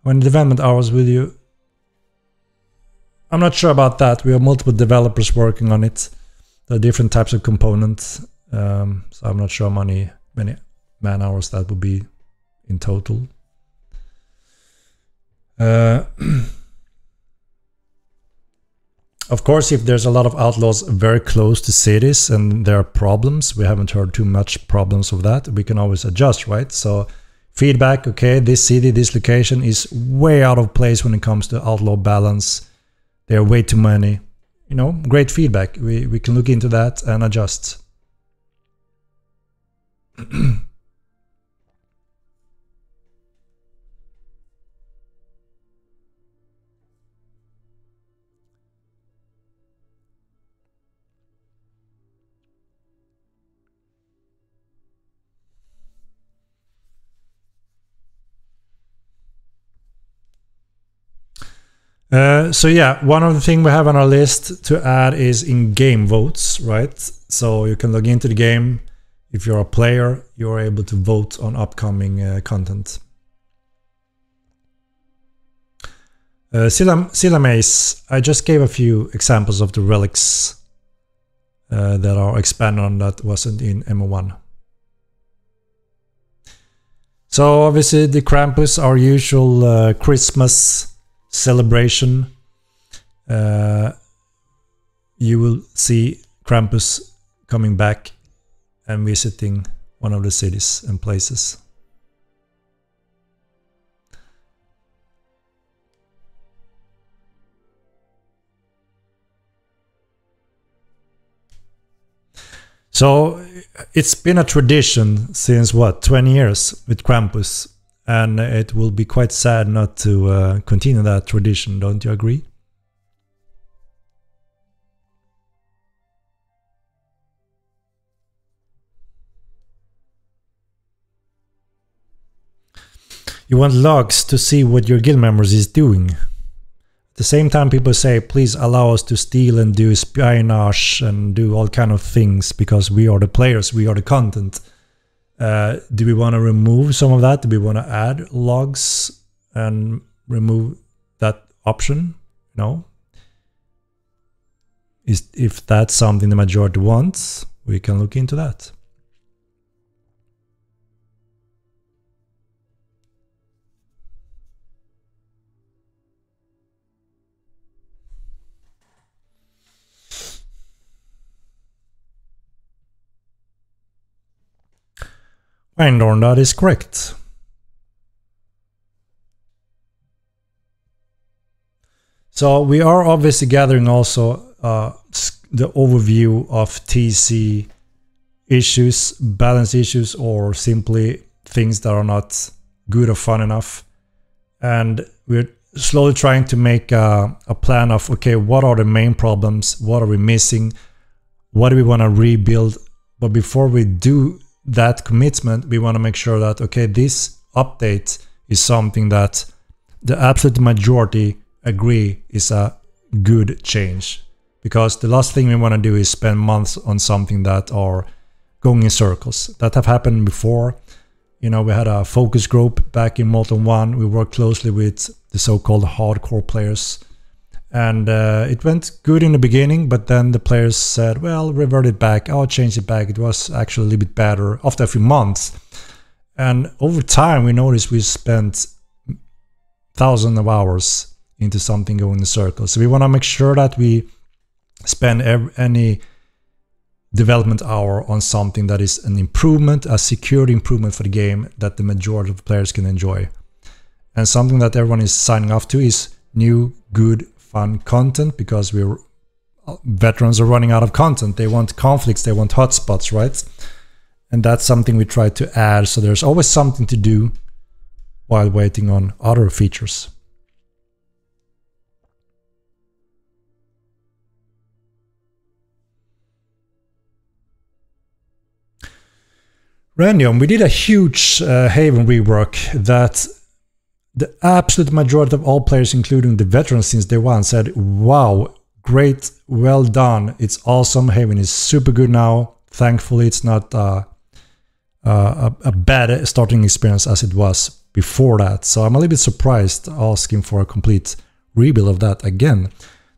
When development hours will you? I'm not sure about that. We have multiple developers working on it. There are different types of components. So I'm not sure how many man hours that would be in total. Of course, if there's a lot of outlaws very close to cities and there are problems, we haven't heard too much problems of that, we can always adjust, right? So feedback, okay, this city, this location is way out of place when it comes to outlaw balance. There are way too many. You know, great feedback. We can look into that and adjust. So yeah, one of the things we have on our list to add is in-game votes, right? So you can log into the game. If you're a player, you're able to vote on upcoming content. Silla Maze, I just gave a few examples of the relics that are expanded on that wasn't in MO1. So obviously the Krampus, our usual Christmas celebration. You will see Krampus coming back and visiting one of the cities and places. So it's been a tradition since what, 20 years with Krampus. And it will be quite sad not to continue that tradition, don't you agree? You want logs to see what your guild members is doing. At the same time, people say, please allow us to steal and do espionage and do all kind of things because we are the players, we are the content. Do we want to remove some of that? Do we want to add logs and remove that option? No. If that's something the majority wants, we can look into that. Windorn, that is correct. So we are obviously gathering also the overview of TC issues, balance issues, or simply things that are not good or fun enough. And we're slowly trying to make a plan of, okay, what are the main problems? What are we missing? What do we want to rebuild? But before we do that commitment, we want to make sure that, okay, this update is something that the absolute majority agree is a good change. Because the last thing we want to do is spend months on something that are going in circles. That have happened before. You know, we had a focus group back in Molten 1. We worked closely with the so-called hardcore players. And it went good in the beginning, but then the players said, well, revert it back. I'll change it back. It was actually a little bit better after a few months. And over time, we noticed we spent thousands of hours into something going in circles. So we want to make sure that we spend any development hour on something that is an improvement, a secured improvement for the game that the majority of players can enjoy. And something that everyone is signing up to is new, good, fun content, because veterans are running out of content. They want conflicts, they want hotspots, right? And that's something we try to add, so there's always something to do while waiting on other features. Randium, we did a huge Haven rework that the absolute majority of all players, including the veterans since day one, said, wow, great, well done, it's awesome, Haven is super good now. Thankfully, it's not a bad starting experience as it was before that. So I'm a little bit surprised asking for a complete rebuild of that again.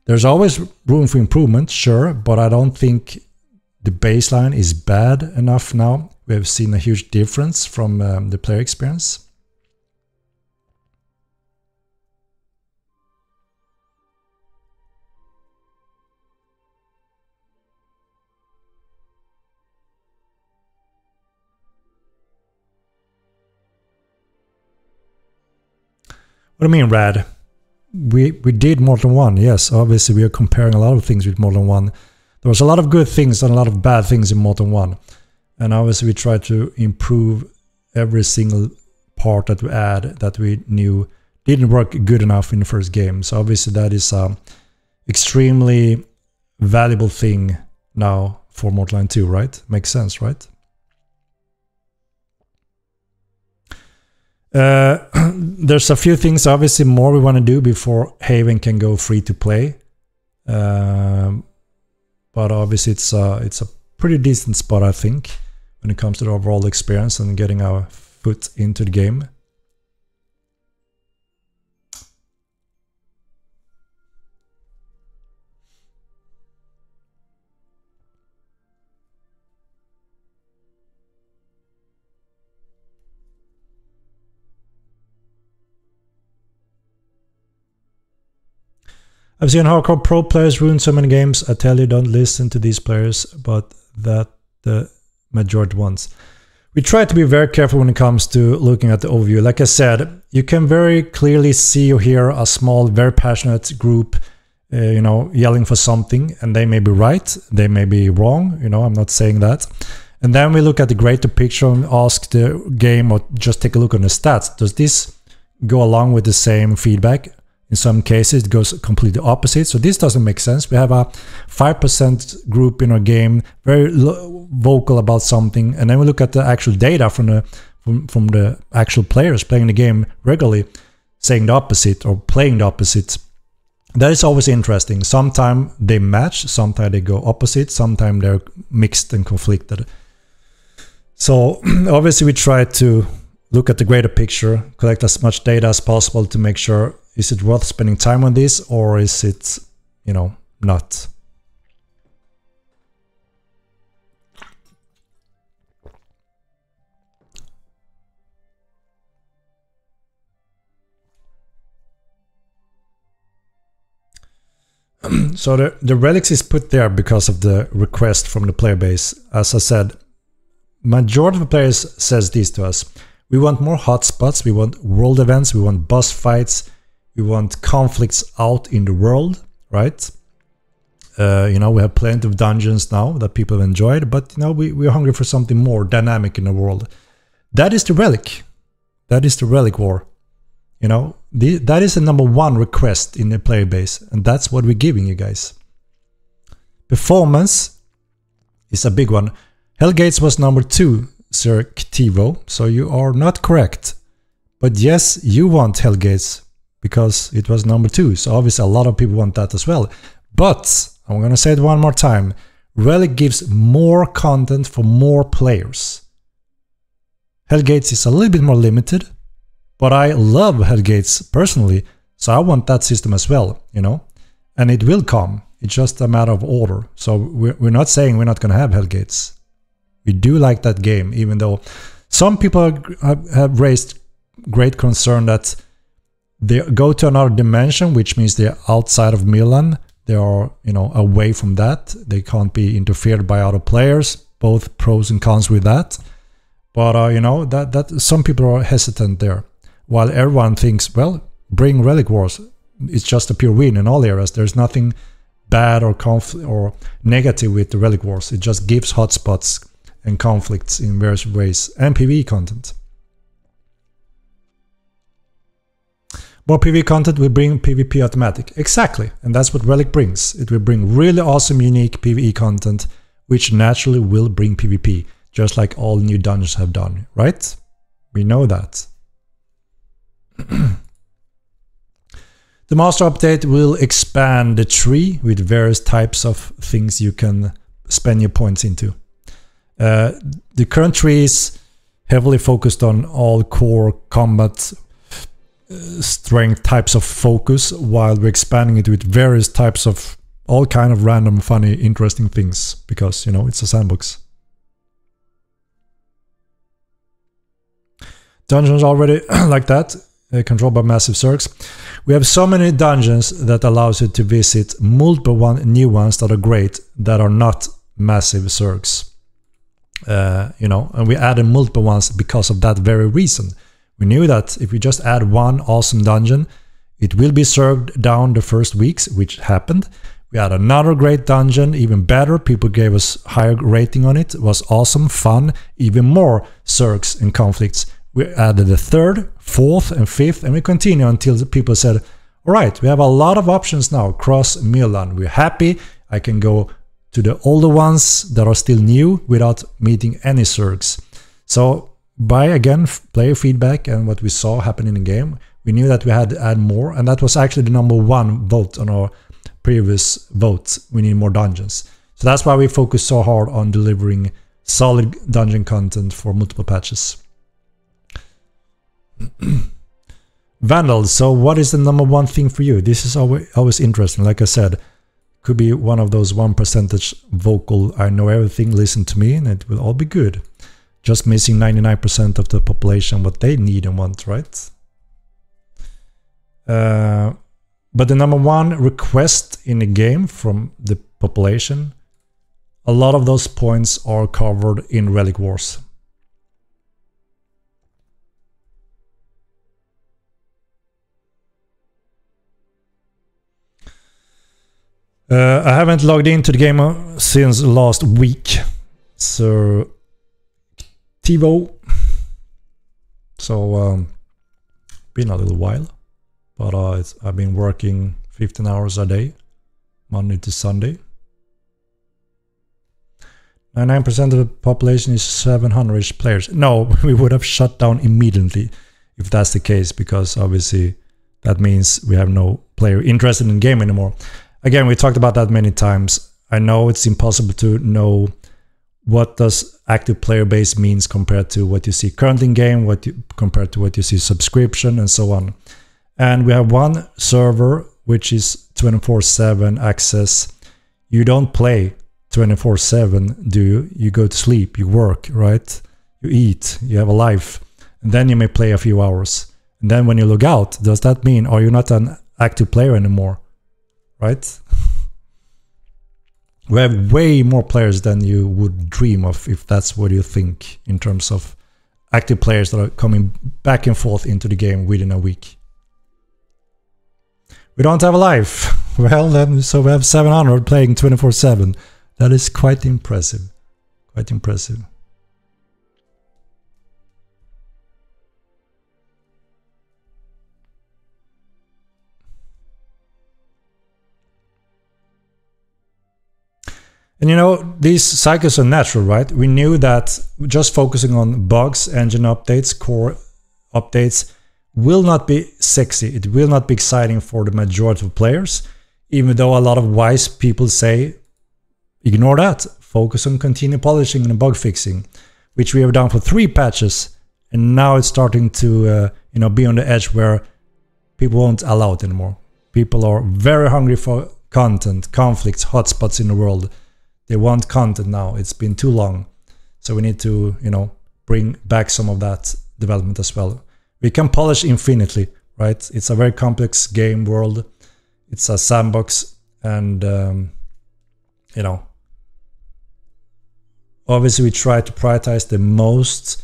There's always room for improvement, sure, but I don't think the baseline is bad enough now. We have seen a huge difference from the player experience. What do you mean, Rad? We did more than one, yes. Obviously, we are comparing a lot of things with more than one. There was a lot of good things and a lot of bad things in more than one. And obviously, we try to improve every single part that we add that we knew didn't work good enough in the first game. So obviously, that is an extremely valuable thing now for Mortal 2, right? Makes sense, right? There's a few things, obviously, more we want to do before Haven can go free to play. But obviously, it's a pretty decent spot, I think, when it comes to the overall experience and getting our foot into the game. I've seen hardcore pro players ruin so many games. I tell you, don't listen to these players, but that the majority ones. We try to be very careful when it comes to looking at the overview. Like I said, you can very clearly see or hear a small, very passionate group, you know, yelling for something, and they may be right, they may be wrong. You know, I'm not saying that. And then we look at the greater picture and ask the game, or just take a look on the stats. Does this go along with the same feedback? In some cases, it goes completely opposite. So this doesn't make sense. We have a 5% group in our game, very vocal about something. And then we look at the actual data from the actual players playing the game regularly, saying the opposite or playing the opposite. That is always interesting. Sometimes they match, sometimes they go opposite, sometimes they're mixed and conflicted. So obviously we try to look at the greater picture, collect as much data as possible to make sure, is it worth spending time on this, or is it, you know, not? So the relics is put there because of the request from the player base. As I said, majority of the players says this to us. We want more hotspots, we want world events, we want boss fights, we want conflicts out in the world, right? You know, we have plenty of dungeons now that people have enjoyed, but you know, we're hungry for something more dynamic in the world. That is the relic. That is the relic war. You know, that is the #1 request in the player base, and that's what we're giving you guys. Performance is a big one. Hellgates was #2, Sir Ktivo, so you are not correct. But yes, you want Hellgates, because it was #2, so obviously a lot of people want that as well. But, I'm going to say it one more time, Relic gives more content for more players. Hellgates is a little bit more limited, but I love Hellgates personally, so I want that system as well, you know? And it will come, it's just a matter of order. So we're not saying we're not going to have Hellgates. We do like that game, even though some people have raised great concern that they go to another dimension, which means they're outside of Milan. They are, you know, away from that. They can't be interfered by other players. Both pros and cons with that. But you know, that some people are hesitant there. while everyone thinks, well, bring Relic Wars, it's just a pure win in all areas. There's nothing bad or negative with the Relic Wars. It just gives hotspots and conflicts in various ways, and PvE content. More PvE content will bring PvP automatic. Exactly, and that's what Relic brings. It will bring really awesome, unique PvE content, which naturally will bring PvP, just like all new dungeons have done, right? We know that. The Master Update will expand the tree with various types of things you can spend your points into. The current tree is heavily focused on all core combat strength types of focus, while we're expanding it with various types of all kind of random, funny, interesting things, because, you know, it's a sandbox. Dungeons already like that, controlled by massive zergs. We have so many dungeons that allows you to visit multiple new ones that are great, that are not massive zergs. You know, and we added multiple ones because of that very reason. We knew that if we just add one awesome dungeon, it will be served down the first weeks, which happened. We had another great dungeon, even better. People gave us higher rating on it. It was awesome, fun, even more zergs and conflicts. We added the third, fourth, and fifth, and we continue until the people said, all right, we have a lot of options now across Milan. We're happy. I can go to the older ones that are still new without meeting any zergs. So by, again, player feedback and what we saw happen in the game, we knew that we had to add more, and that was actually the #1 vote on our previous vote. We need more dungeons. So that's why we focus so hard on delivering solid dungeon content for multiple patches. Vandals, so what is the #1 thing for you? This is always interesting. Like I said, could be one of those 1% vocal, I know everything, listen to me, and it will all be good. Just missing 99% of the population, what they need and want, right? But the #1 request in the game from the population, a lot of those points are covered in Relic Wars. I haven't logged into the game since last week, so TiVo. So been a little while, but I've been working 15 hours a day, Monday to Sunday. 99% of the population is 700-ish players. No, we would have shut down immediately if that's the case, because obviously that means we have no player interested in the game anymore. Again, we talked about that many times. I know it's impossible to know what does active player base means compared to what you see currently in game, compared to what you see subscription and so on. And we have one server which is 24/7 access. You don't play 24/7, do you? You go to sleep, you work, right? You eat, you have a life, and then you may play a few hours. And then when you log out, does that mean are you not an active player anymore? Right? We have way more players than you would dream of if that's what you think in terms of active players that are coming back and forth into the game within a week. We don't have a life. Well, then, so we have 700 playing 24/7. That is quite impressive. Quite impressive. And you know, these cycles are natural, right? We knew that just focusing on bugs, engine updates, core updates will not be sexy. It will not be exciting for the majority of players, even though a lot of wise people say, ignore that, focus on continue polishing and bug fixing, which we have done for 3 patches. And now it's starting to you know, be on the edge where people won't allow it anymore. People are very hungry for content, conflicts, hotspots in the world. They want content now. It's been too long. So we need to, you know, bring back some of that development as well. We can polish infinitely, right? It's a very complex game world. It's a sandbox, and you know, obviously we try to prioritize the most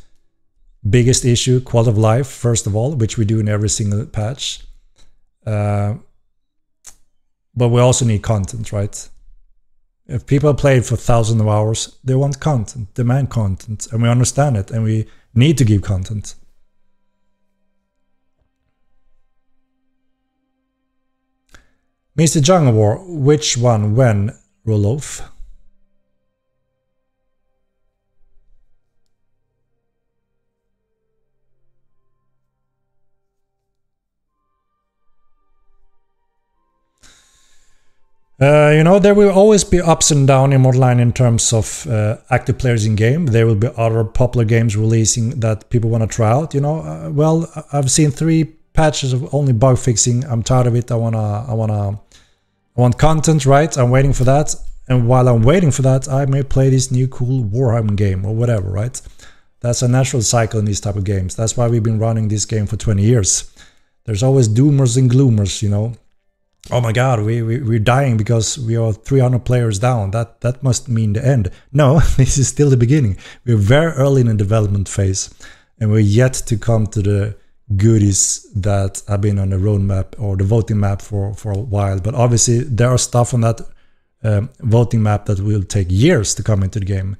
biggest issue, quality of life, first of all, which we do in every single patch. But we also need content, right? If people play for thousands of hours, they want content, demand content, and we understand it, and we need to give content. Mr. Jungle War, which one, when, Roloff? You know, there will always be ups and downs in Online in terms of active players in game. There will be other popular games releasing that people want to try out. You know, well, I've seen 3 patches of only bug fixing. I'm tired of it. I want content, right? I'm waiting for that. And while I'm waiting for that, I may play this new cool Warhammer game or whatever, right? That's a natural cycle in these type of games. That's why we've been running this game for 20 years. There's always doomers and gloomers, you know. Oh my god, we're dying because we are 300 players down. That must mean the end. No, this is still the beginning. We're very early in the development phase, and we're yet to come to the goodies that have been on the roadmap or the voting map for a while. But obviously there are stuff on that voting map that will take years to come into the game.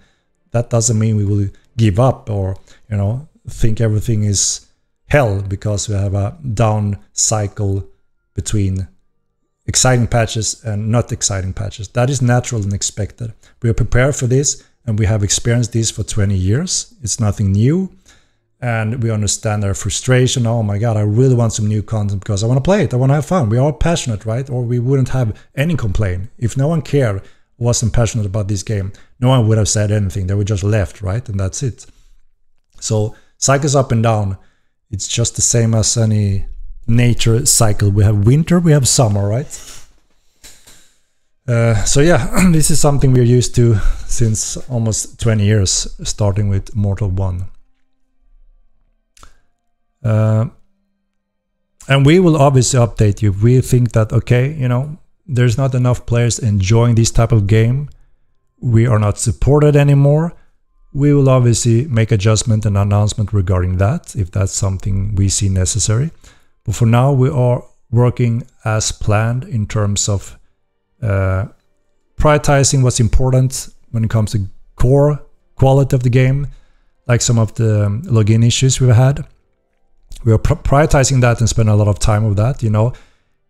That doesn't mean we will give up or, you know, think everything is hell because we have a down cycle between exciting patches and not exciting patches. That is natural and expected. We are prepared for this, and we have experienced this for 20 years. It's nothing new, and we understand our frustration. Oh my god, I really want some new content because I want to play it. I want to have fun. We are passionate, right? Or we wouldn't have any complaint. If no one cared, wasn't passionate about this game, no one would have said anything. They would just left, right? And that's it. So cycles up and down. It's just the same as any nature cycle. We have winter, we have summer, right? So yeah, this is something we're used to since almost 20 years, starting with Mortal 1. And we will obviously update you if we think that, okay, you know, there's not enough players enjoying this type of game, we are not supported anymore. We will obviously make adjustment and announcement regarding that if that's something we see necessary. But for now, we are working as planned in terms of prioritizing what's important when it comes to core quality of the game, like some of the login issues we've had. We are prioritizing that and spend a lot of time with that. You know,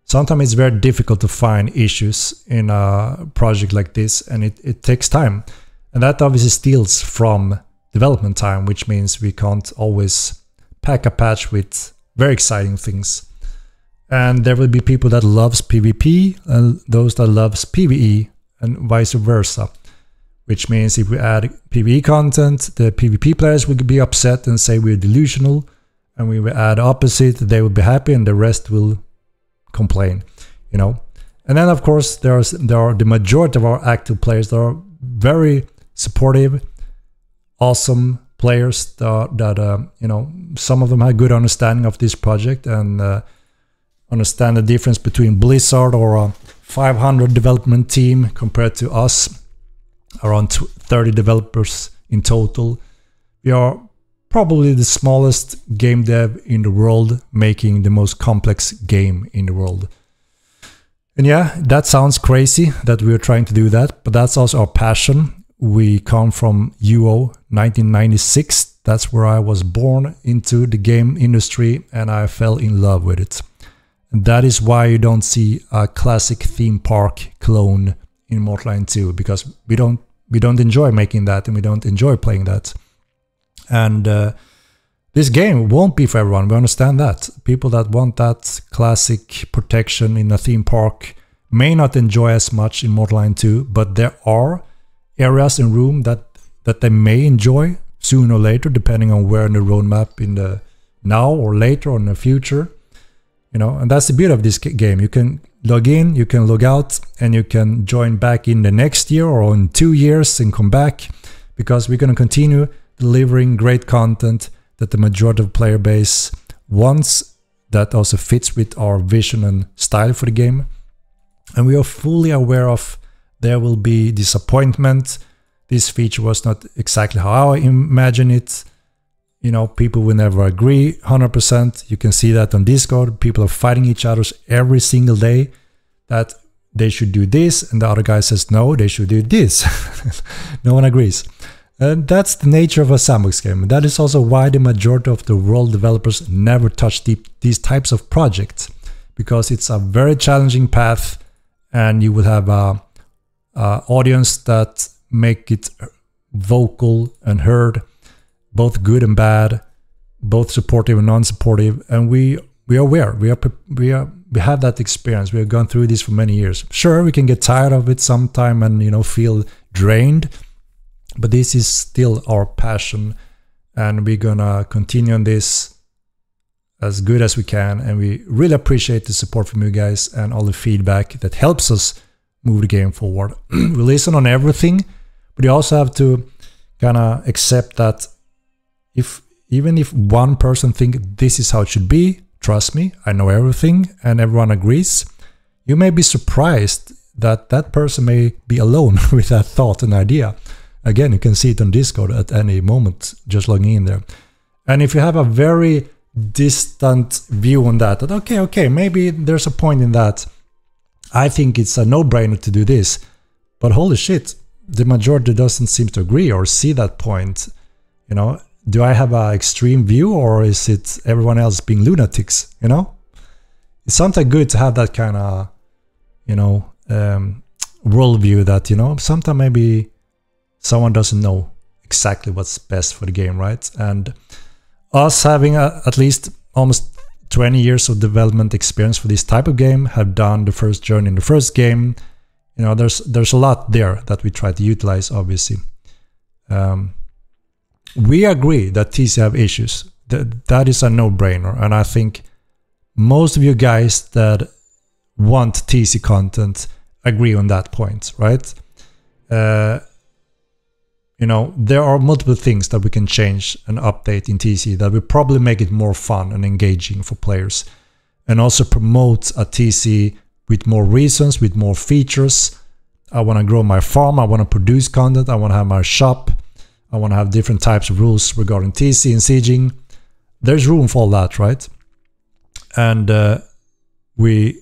sometimes it's very difficult to find issues in a project like this, and it takes time. And that obviously steals from development time, which means we can't always pack a patch with very exciting things. And there will be people that loves PvP and those that loves PvE and vice versa. Which means if we add PvE content, the PvP players will be upset and say we're delusional. And we will add opposite, they will be happy and the rest will complain, you know. And then of course there are the majority of our active players that are very supportive, awesome players that you know, some of them have good understanding of this project and understand the difference between Blizzard or a 500 development team compared to us, around 30 developers in total. We are probably the smallest game dev in the world, making the most complex game in the world. And yeah, that sounds crazy that we're trying to do that, but that's also our passion. We come from UO 1996. That's where I was born into the game industry and I fell in love with it. And that is why you don't see a classic theme park clone in Mortal Kombat 2, because we don't enjoy making that and we don't enjoy playing that. And this game won't be for everyone, we understand that. People that want that classic protection in a theme park may not enjoy as much in Mortal Kombat 2, but there are areas in room that they may enjoy sooner or later, depending on where in the roadmap in the now or later or in the future. You know, and that's the beauty of this game. You can log in, you can log out, and you can join back in the next year or in 2 years and come back, because we're going to continue delivering great content that the majority of player base wants, that also fits with our vision and style for the game. And we are fully aware of there will be disappointment. This feature was not exactly how I imagine it. You know, people will never agree 100%. You can see that on Discord. People are fighting each other every single day that they should do this, and the other guy says no, they should do this. No one agrees. And that's the nature of a sandbox game. That is also why the majority of the world developers never touch these types of projects, because it's a very challenging path, and you will have a audience that make it vocal and heard, both good and bad, both supportive and non-supportive. And we are aware. We have that experience. We have gone through this for many years. Sure, we can get tired of it sometime and, you know, feel drained, but this is still our passion, and we're gonna continue on this as good as we can. And we really appreciate the support from you guys and all the feedback that helps us move the game forward. We listen on everything, but you also have to kind of accept that even if one person thinks this is how it should be, trust me, I know everything, and everyone agrees, you may be surprised that that person may be alone with that thought and idea. Again, you can see it on Discord at any moment, just logging in there. And if you have a very distant view on that okay, maybe there's a point in that, I think it's a no-brainer to do this, but holy shit, the majority doesn't seem to agree or see that point. You know, do I have an extreme view, or is it everyone else being lunatics? You know, it's sometimes good to have that kind of, you know, worldview that, you know, sometimes maybe someone doesn't know exactly what's best for the game, right? And us having at least almost 20 years of development experience for this type of game, have done the first journey in the first game. You know, there's a lot there that we try to utilize, obviously. We agree that TC have issues. That is a no-brainer, and I think most of you guys that want TC content agree on that point, right? You know, there are multiple things that we can change and update in TC that will probably make it more fun and engaging for players, and also promote a TC with more reasons, with more features. I want to grow my farm, I want to produce content, I want to have my shop, I want to have different types of rules regarding TC and sieging. There's room for all that, right? And we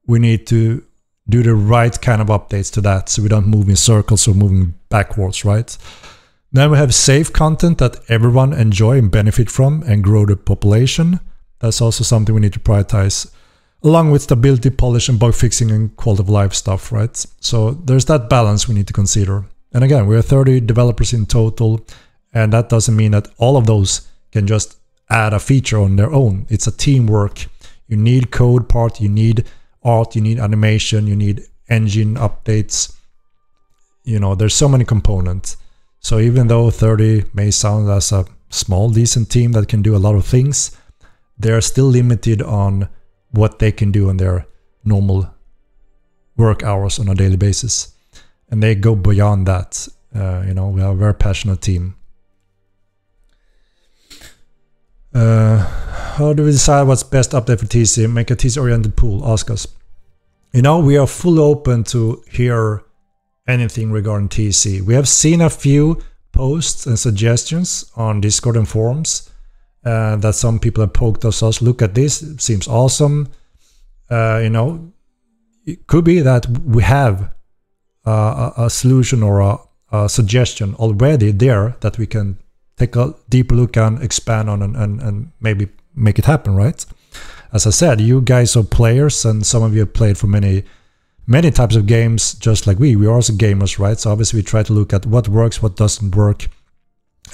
need to do the right kind of updates to that, so we don't move in circles or moving backwards, right? Then we have safe content that everyone enjoy and benefit from, and grow the population. That's also something we need to prioritize, along with stability, polish, and bug fixing and quality of life stuff, right? So there's that balance we need to consider. And again, we are 30 developers in total, and that doesn't mean that all of those can just add a feature on their own. It's a teamwork. You need code part, you need art, you need animation, you need engine updates. You know, there's so many components. So even though 30 may sound as a small, decent team that can do a lot of things, they're still limited on what they can do on their normal work hours on a daily basis. And they go beyond that. You know, we have a very passionate team. How do we decide what's best update for TC? Make a TC-oriented pool, ask us. You know, we are fully open to hear anything regarding TC. We have seen a few posts and suggestions on Discord and forums that some people have poked us. Look at this, it seems awesome. You know, it could be that we have a solution or a suggestion already there that we can take a deeper look and expand on and maybe make it happen, right? As I said, you guys are players, and some of you have played for many types of games, just like we are also gamers, right? So obviously we try to look at what works, what doesn't work.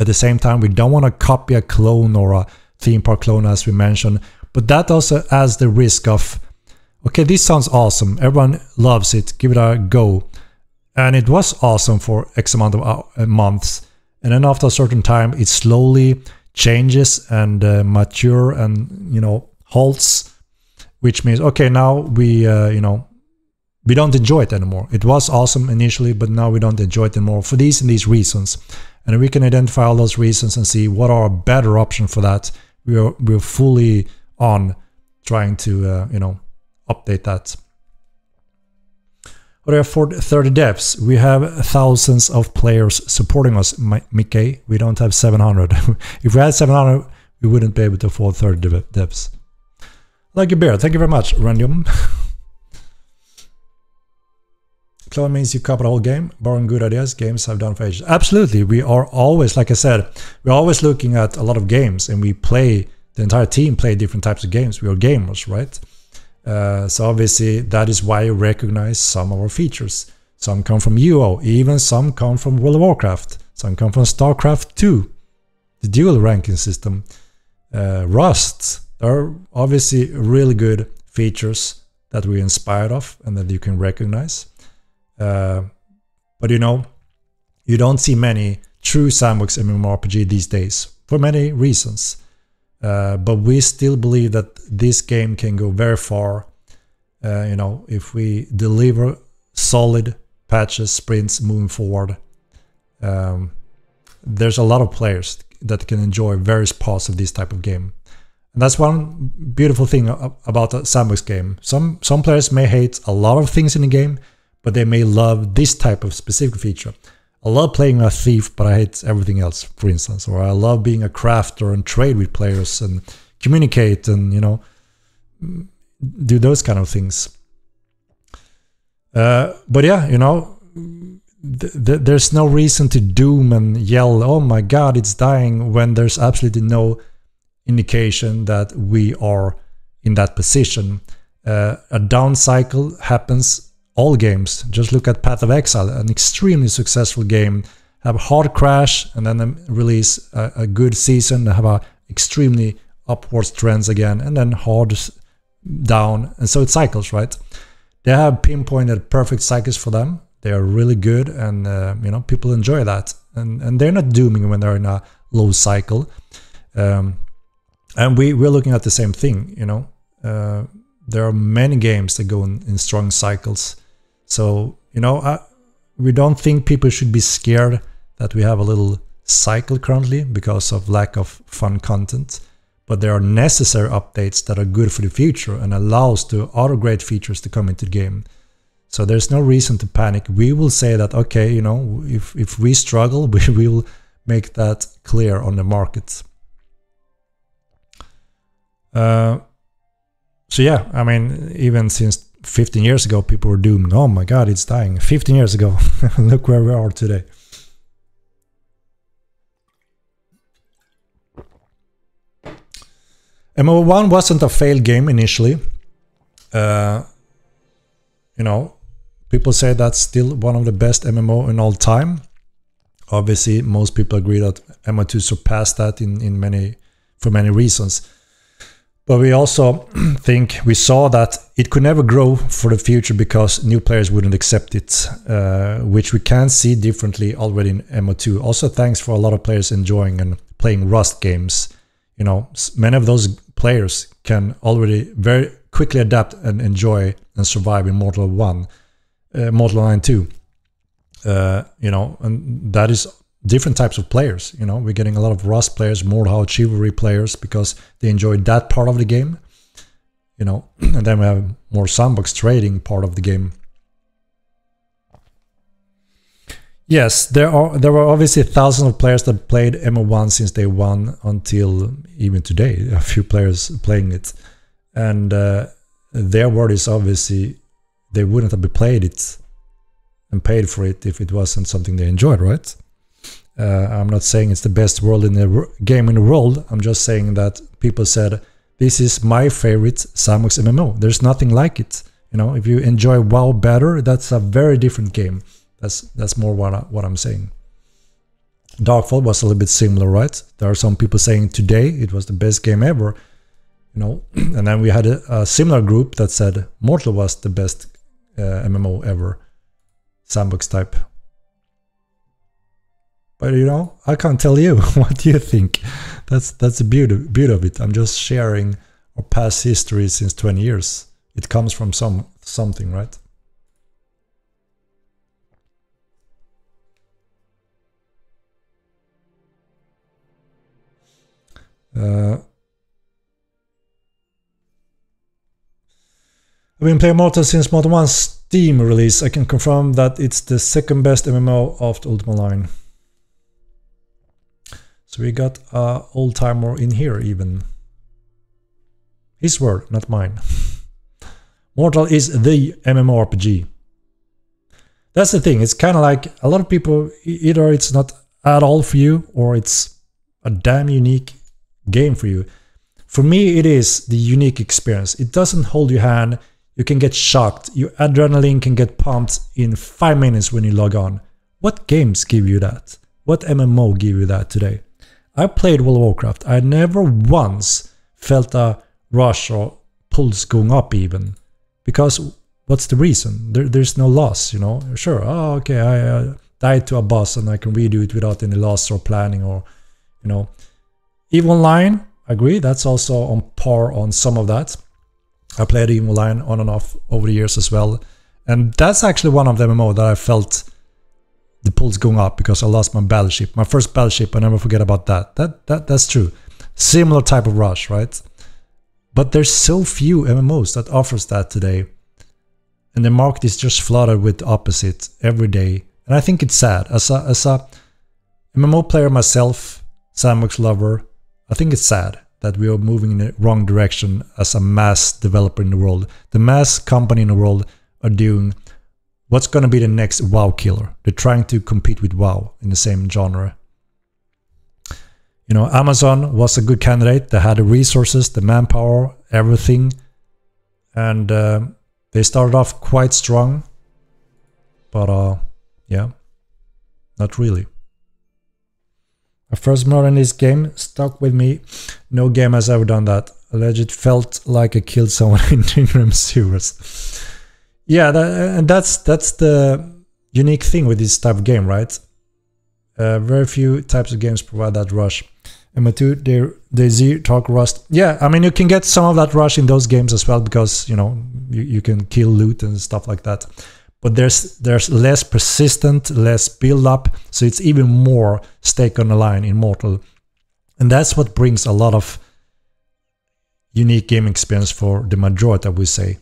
At the same time, we don't want to copy a clone or a theme park clone, as we mentioned, but that also has the risk of, okay, this sounds awesome, everyone loves it, give it a go. And it was awesome for X amount of months, and then after a certain time it slowly changes and mature and, you know, halts, which means, okay, now we you know, we don't enjoy it anymore. It was awesome initially, but now we don't enjoy it anymore for these and these reasons. And we can identify all those reasons and see what are a better option for that. We're fully on trying to you know, update that. Oh, there are 30 devs. We have thousands of players supporting us, Mickey. We don't have 700. If we had 700, we wouldn't be able to afford 30 devs. Like a bear. Thank you very much, Random. Clone means you cover the whole game, borrowing good ideas, games I've done for ages. Absolutely, we are always, like I said, we're always looking at a lot of games, and we play, the entire team play different types of games. We are gamers, right? So obviously that is why you recognize some of our features. Some come from UO, even some come from World of Warcraft, some come from StarCraft 2, the dual ranking system, Rust. There are obviously really good features that we're inspired of and that you can recognize. But you know, you don't see many true sandbox MMORPG these days for many reasons. But we still believe that this game can go very far, you know, if we deliver solid patches, sprints moving forward. There's a lot of players that can enjoy various parts of this type of game. And that's one beautiful thing about a sandbox game. Some players may hate a lot of things in the game, but they may love this type of specific feature. I love playing a thief, but I hate everything else, for instance. Or I love being a crafter and trade with players and communicate and, you know, do those kind of things. But yeah, you know, there's no reason to doom and yell, oh my god, it's dying, when there's absolutely no indication that we are in that position. A down cycle happens all games. Just look at Path of Exile, an extremely successful game. Have a hard crash and then release a good season, have a extremely upwards trends again, and then hard down, and so it cycles, right? They have pinpointed perfect cycles for them. They are really good, and you know, people enjoy that, and they're not dooming when they're in a low cycle. And we're looking at the same thing, you know. There are many games that go in strong cycles. So, you know, we don't think people should be scared that we have a little cycle currently because of lack of fun content. But there are necessary updates that are good for the future and allows the other great features to come into the game. So there's no reason to panic. We will say that, okay, you know, if we struggle, we will make that clear on the market. So yeah, I mean, even since 15 years ago, people were dooming, oh my god, it's dying. 15 years ago, look where we are today. MMO1 wasn't a failed game initially. You know, people say that's still one of the best MMO in all time. Obviously, most people agree that MMO2 surpassed that for many reasons. But we also think we saw that it could never grow for the future because new players wouldn't accept it, which we can see differently already in MMO2. Also, thanks for a lot of players enjoying and playing Rust games. You know, many of those players can already very quickly adapt and enjoy and survive in Mortal 9 2. You know, and that is different types of players. You know, we're getting a lot of Rust players, Mordhau Chivalry players, because they enjoy that part of the game. You know, and then we have more sandbox trading part of the game. Yes, there were obviously thousands of players that played MMO1 since day one until even today. A few players playing it, and their word is obviously they wouldn't have played it and paid for it if it wasn't something they enjoyed, right? I'm not saying it's the best world in the game in the world. I'm just saying that people said, this is my favorite sandbox MMO. There's nothing like it. You know, if you enjoy WoW better, that's a very different game. That's more what I'm saying. Darkfall was a little bit similar, right? There are some people saying today it was the best game ever. You know, and then we had a similar group that said Mortal was the best MMO ever, sandbox type. But you know, I can't tell you. What do you think? That's the beauty of it. I'm just sharing our past history since 20 years. It comes from something, right? I've been playing Mortal since Mortal 1 Steam release. I can confirm that it's the second best MMO of the Ultima line. So we got a old-timer in here even. His word, not mine. Mortal is the MMORPG. That's the thing, it's kind of like a lot of people, either it's not at all for you or it's a damn unique game for you. For me, it is the unique experience. It doesn't hold your hand, you can get shocked, your adrenaline can get pumped in 5 minutes when you log on. What games give you that? What MMO give you that today? I played World of Warcraft, I never once felt a rush or pulse going up even. Because what's the reason? There's no loss, you know? Sure, oh okay, I died to a boss and I can redo it without any loss or planning or, you know. EVE Online, I agree, that's also on par on some of that. I played EVE Online on and off over the years as well. And that's actually one of the MMO that I felt the pulse going up because I lost my battleship. My first battleship, I never forget about that. That's true. Similar type of rush, right? But there's so few MMOs that offers that today. And the market is just flooded with the opposite every day. And I think it's sad. As a MMO player myself, sandbox lover, I think it's sad that we are moving in the wrong direction as a mass developer in the world. The mass company in the world are doing what's going to be the next WoW killer. They're trying to compete with WoW in the same genre. You know, Amazon was a good candidate. They had the resources, the manpower, everything. And they started off quite strong. But yeah, not really. My first mod in this game stuck with me. No game has ever done that. Alleged felt like I killed someone in Ingram sewers. Yeah, and that's the unique thing with this type of game, right? Very few types of games provide that rush. MA2, DayZ, Talk, Rust. Yeah, I mean, you can get some of that rush in those games as well because, you know, you can kill loot and stuff like that. But there's less persistent, less build up, so it's even more stake on the line in Mortal. And that's what brings a lot of unique game experience for the majority, I would say.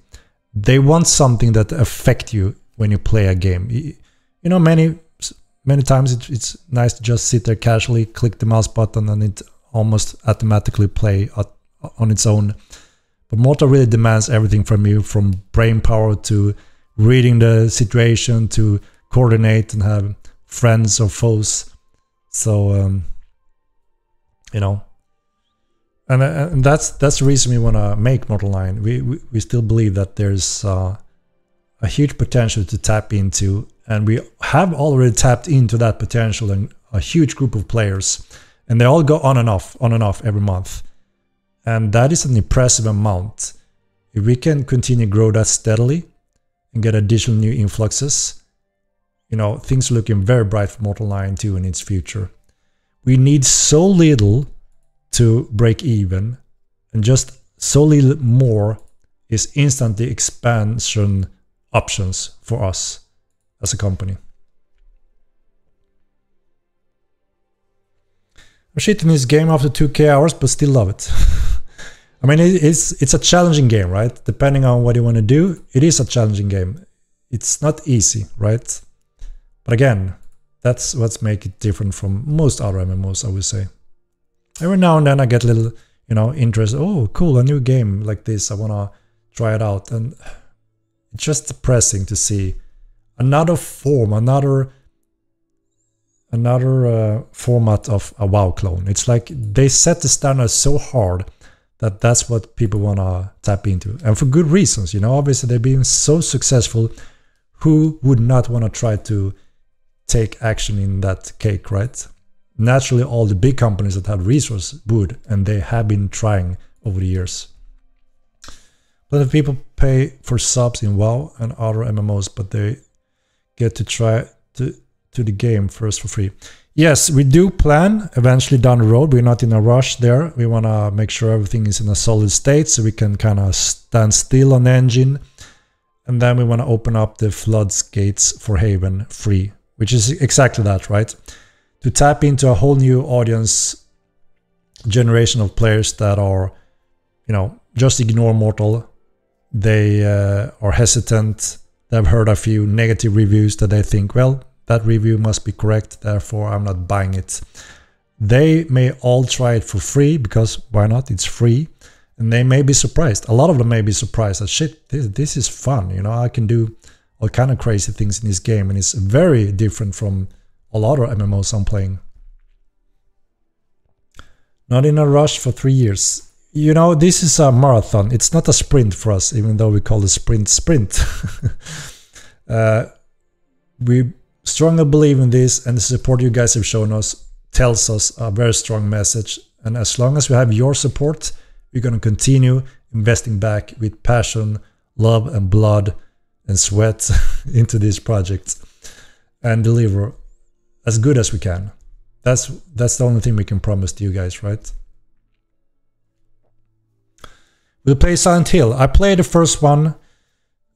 They want something that affects you when you play a game. You know, many times it's nice to just sit there casually, click the mouse button, and it almost automatically play on its own. But Mortal really demands everything from you, from brain power to reading the situation to coordinate and have friends or foes. So, you know, and that's the reason we want to make Mortal 9. We still believe that there's a huge potential to tap into, and we have already tapped into that potential and a huge group of players, and they all go on and off every month, and that is an impressive amount. If we can continue to grow that steadily and get additional new influxes, you know, things are looking very bright for Mortal 9 too in its future. We need so little to break even, and just so little more is instantly expansion options for us as a company. I'm shitting this game after 2k hours, but still love it. I mean, it's a challenging game, right? Depending on what you want to do, it is a challenging game. It's not easy, right? But again, that's what's make it different from most other MMOs, I would say. Every now and then I get a little, you know, interest. Oh, cool, a new game like this. I want to try it out. And it's just depressing to see another form, another format of a WoW clone. It's like they set the standard so hard that that's what people want to tap into. And for good reasons, you know. Obviously, they've been so successful. Who would not want to try to take action in that cake, right? Naturally, all the big companies that have resources would, and they have been trying over the years. Plenty of people pay for subs in WoW and other MMOs, but they get to try to the game first for free. Yes, we do plan eventually down the road. We're not in a rush there. We want to make sure everything is in a solid state so we can kind of stand still on the engine. And then we want to open up the floodgates for Haven free, which is exactly that, right? To tap into a whole new audience generation of players that are, you know, just ignore Mortal. They are hesitant. they've heard a few negative reviews that they think, well, that review must be correct, therefore I'm not buying it. They may all try it for free, because why not? It's free. And they may be surprised. A lot of them may be surprised that, shit, this is fun. You know, I can do all kind of crazy things in this game. And it's very different from a lot of MMOs I'm playing. Not in a rush for 3 years. You know, this is a marathon. It's not a sprint for us, even though we call the sprint. We strongly believe in this, and the support you guys have shown us tells us a very strong message. And as long as we have your support, we're going to continue investing back with passion, love, and blood and sweat into these projects and deliver as good as we can. That's the only thing we can promise to you guys, right? We'll play Silent Hill. I played the first one.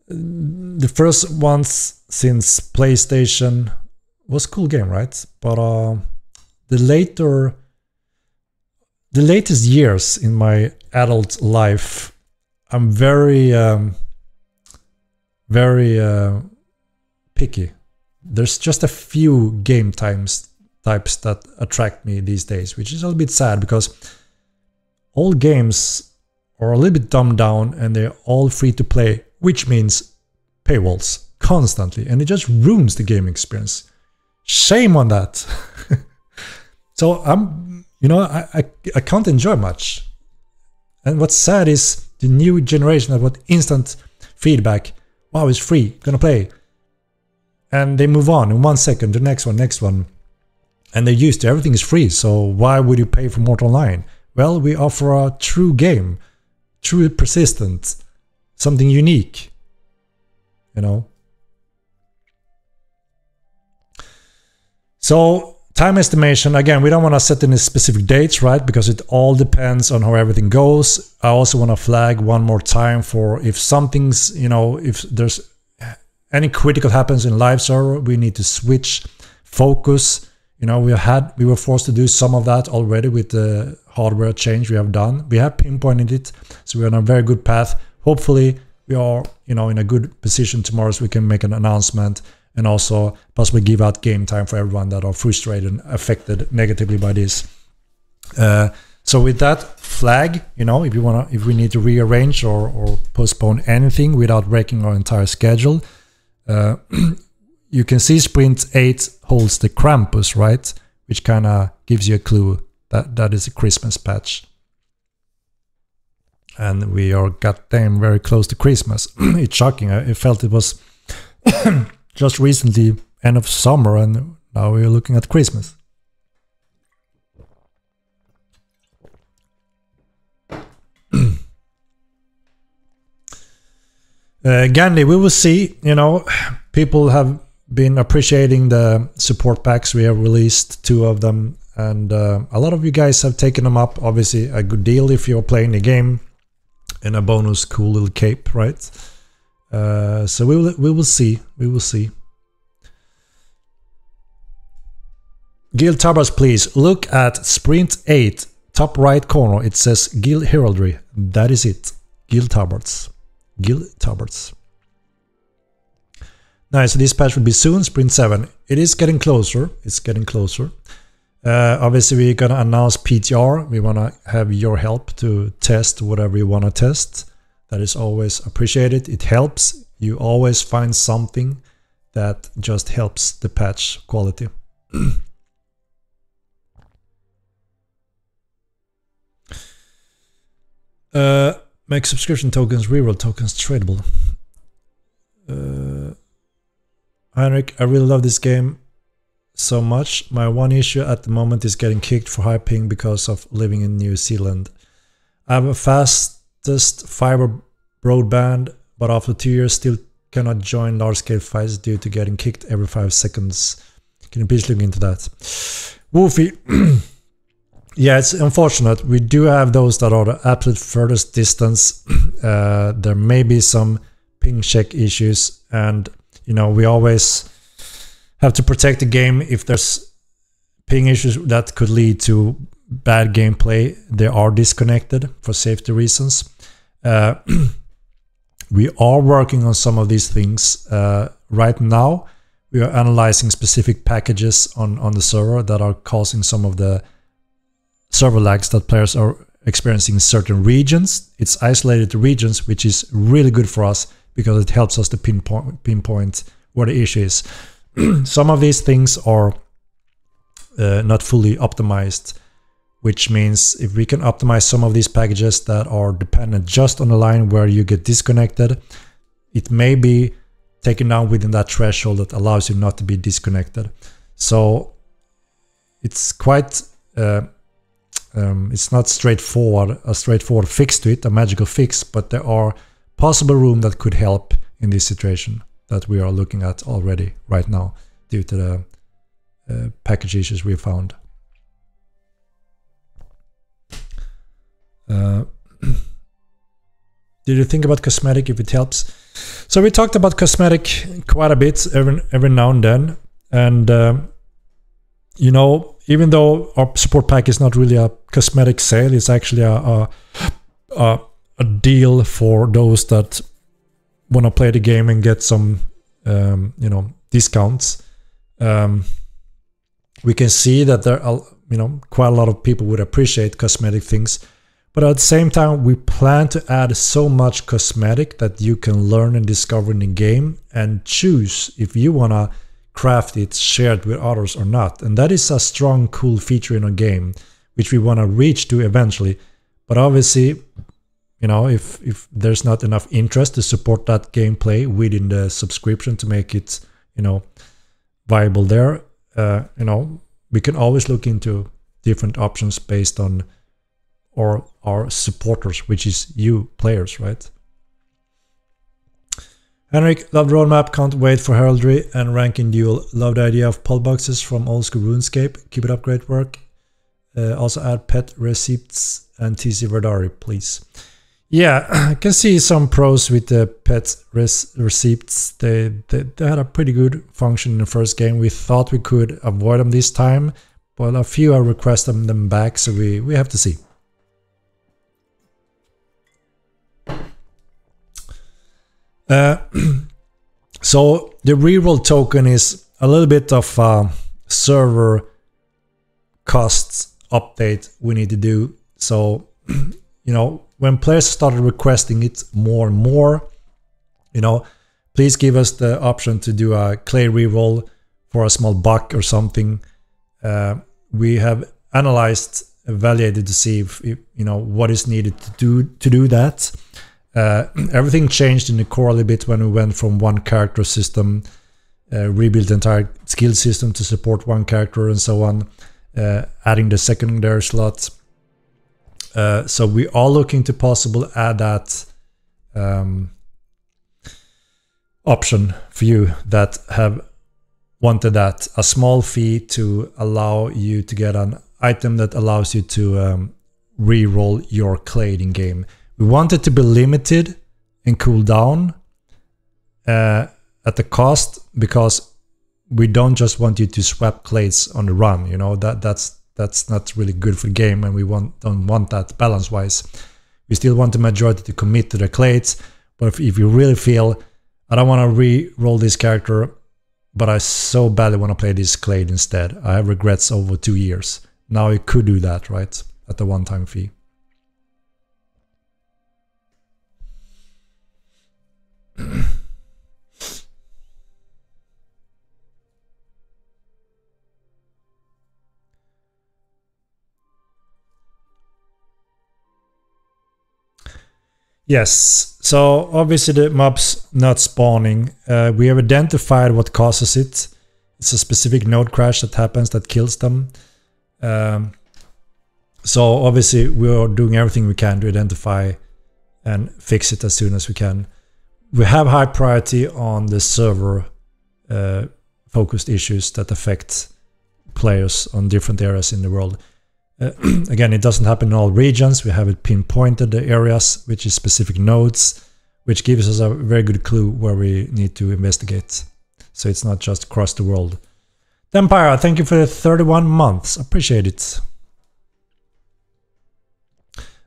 The first ones since PlayStation was a cool game, right? But the latest years in my adult life, I'm very picky. There's just a few game types that attract me these days, which is a little bit sad, because all games are a little bit dumbed down and they're all free to play, which means paywalls constantly, and it just ruins the game experience. Shame on that. So I can't enjoy much. And what's sad is the new generation that want instant feedback. Wow, it's free, gonna play. And they move on in 1 second, the next one. And they're used to everything is free, so why would you pay for more online? Well, we offer a true game, true persistent, something unique, you know. So time estimation, again, we don't want to set any specific dates, right? Because it all depends on how everything goes. I also want to flag one more time for if something's, you know, if there's any critical happens in live server, we need to switch focus. You know, we were forced to do some of that already with the hardware change we have done. We have pinpointed it, so we're on a very good path. Hopefully we are, you know, in a good position tomorrow, so we can make an announcement and also possibly give out game time for everyone that are frustrated and affected negatively by this. So with that flag, you know, if we need to rearrange or postpone anything without breaking our entire schedule, you can see Sprint 8 holds the Krampus, right? Which kind of gives you a clue that that is a Christmas patch. And we are goddamn very close to Christmas. It's shocking. I felt it was just recently end of summer, and now we're looking at Christmas. Gandhi, we will see. You know, people have been appreciating the support packs. We have released 2 of them, and a lot of you guys have taken them up. Obviously a good deal if you're playing the game, and a bonus cool little cape, right? So we will see. Guild Tarbars, please look at Sprint 8 top right corner. It says Guild Heraldry. That is it. Guild Tarbars. Nice, so this patch will be soon, Sprint 7. It is getting closer. It's getting closer. Obviously, we're gonna announce PTR. We wanna have your help to test whatever you wanna test. That is always appreciated. It helps. You always find something that just helps the patch quality. Make subscription tokens, reroll tokens tradable. Henrik, I really love this game so much. My one issue at the moment is getting kicked for high ping because of living in New Zealand. I have a fastest fiber broadband, but after 2 years still cannot join large scale fights due to getting kicked every 5 seconds. Can you please look into that? Woofy. Yeah, it's unfortunate. We do have those that are the absolute furthest distance. There may be some ping check issues, and you know, we always have to protect the game if there's ping issues that could lead to bad gameplay. They are disconnected for safety reasons. We are working on some of these things right now. We are analyzing specific packages on the server that are causing some of the server lags that players are experiencing in certain regions. It's isolated to regions, which is really good for us because it helps us to pinpoint where the issue is. Some of these things are not fully optimized, which means if we can optimize some of these packages that are dependent just on the line where you get disconnected, it may be taken down within that threshold that allows you not to be disconnected. So it's quite it's not a straightforward fix to it, a magical fix, but there are possible room that could help in this situation that we are looking at already right now due to the package issues we found. Did you think about cosmetic, if it helps? So we talked about cosmetic quite a bit every now and then, and you know, even though our support pack is not really a cosmetic sale, it's actually a deal for those that want to play the game and get some you know, discounts. We can see that there are, you know, quite a lot of people would appreciate cosmetic things, but at the same time we plan to add so much cosmetic that you can learn and discover in the game and choose if you want to craft it, shared with others or not. And that is a strong, cool feature in a game which we want to reach to eventually. But obviously, you know, if there's not enough interest to support that gameplay within the subscription to make it, you know, viable there, you know, we can always look into different options based on our supporters, which is you players, right? Henrik, love the roadmap, can't wait for heraldry and ranking duel. Love the idea of pull boxes from old school RuneScape. Keep it up, great work. Also add pet receipts and TC Verdari, please. Yeah, I can see some pros with the pet receipts. They had a pretty good function in the first game. We thought we could avoid them this time, but a few are requesting them back, so we have to see. So the reroll token is a little bit of a server costs update we need to do. So, you know, when players started requesting it more and more, you know, please give us the option to do a clay reroll for a small buck or something. We have analyzed, evaluated to see if you know what is needed to do that. Everything changed in the core a little bit when we went from one character system, rebuilt the entire skill system to support one character and so on, adding the secondary slot. So we are looking to possibly add that option for you that have wanted that, a small fee to allow you to get an item that allows you to re-roll your clade in game. We want it to be limited and cool down at the cost, because we don't just want you to swap clades on the run. You know, that's not really good for the game, and we don't want that balance-wise. We still want the majority to commit to the clades, but if you really feel, I don't want to re-roll this character, but I so badly want to play this clade instead. I have regrets over 2 years. Now you could do that, right? At the one-time fee. Yes, so obviously the mobs not spawning. We have identified what causes it. It's a specific node crash that happens that kills them. So obviously we are doing everything we can to identify and fix it as soon as we can. We have high priority on the server focused issues that affect players on different areas in the world. Again, it doesn't happen in all regions. We have it pinpointed, the areas, which is specific nodes, which gives us a very good clue where we need to investigate. So it's not just across the world. Empire, thank you for the 31 months. Appreciate it.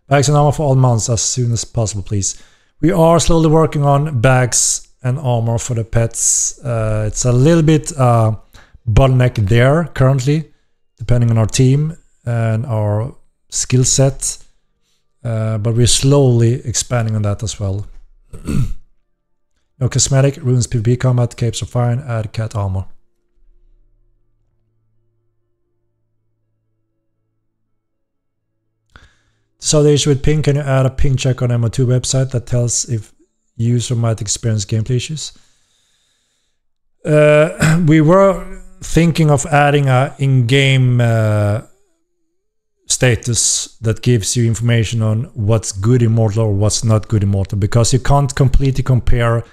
Bags and armor for all months as soon as possible, please. We are slowly working on bags and armor for the pets. It's a little bit bottleneck there currently, depending on our team and our skill set. But we're slowly expanding on that as well. No cosmetic, runes PvP combat, capes are fine, add cat armor. So the issue with ping, can you add a ping check on MO2 website that tells if user might experience gameplay issues? We were thinking of adding a in-game status that gives you information on what's good immortal or what's not good immortal, because you can't completely compare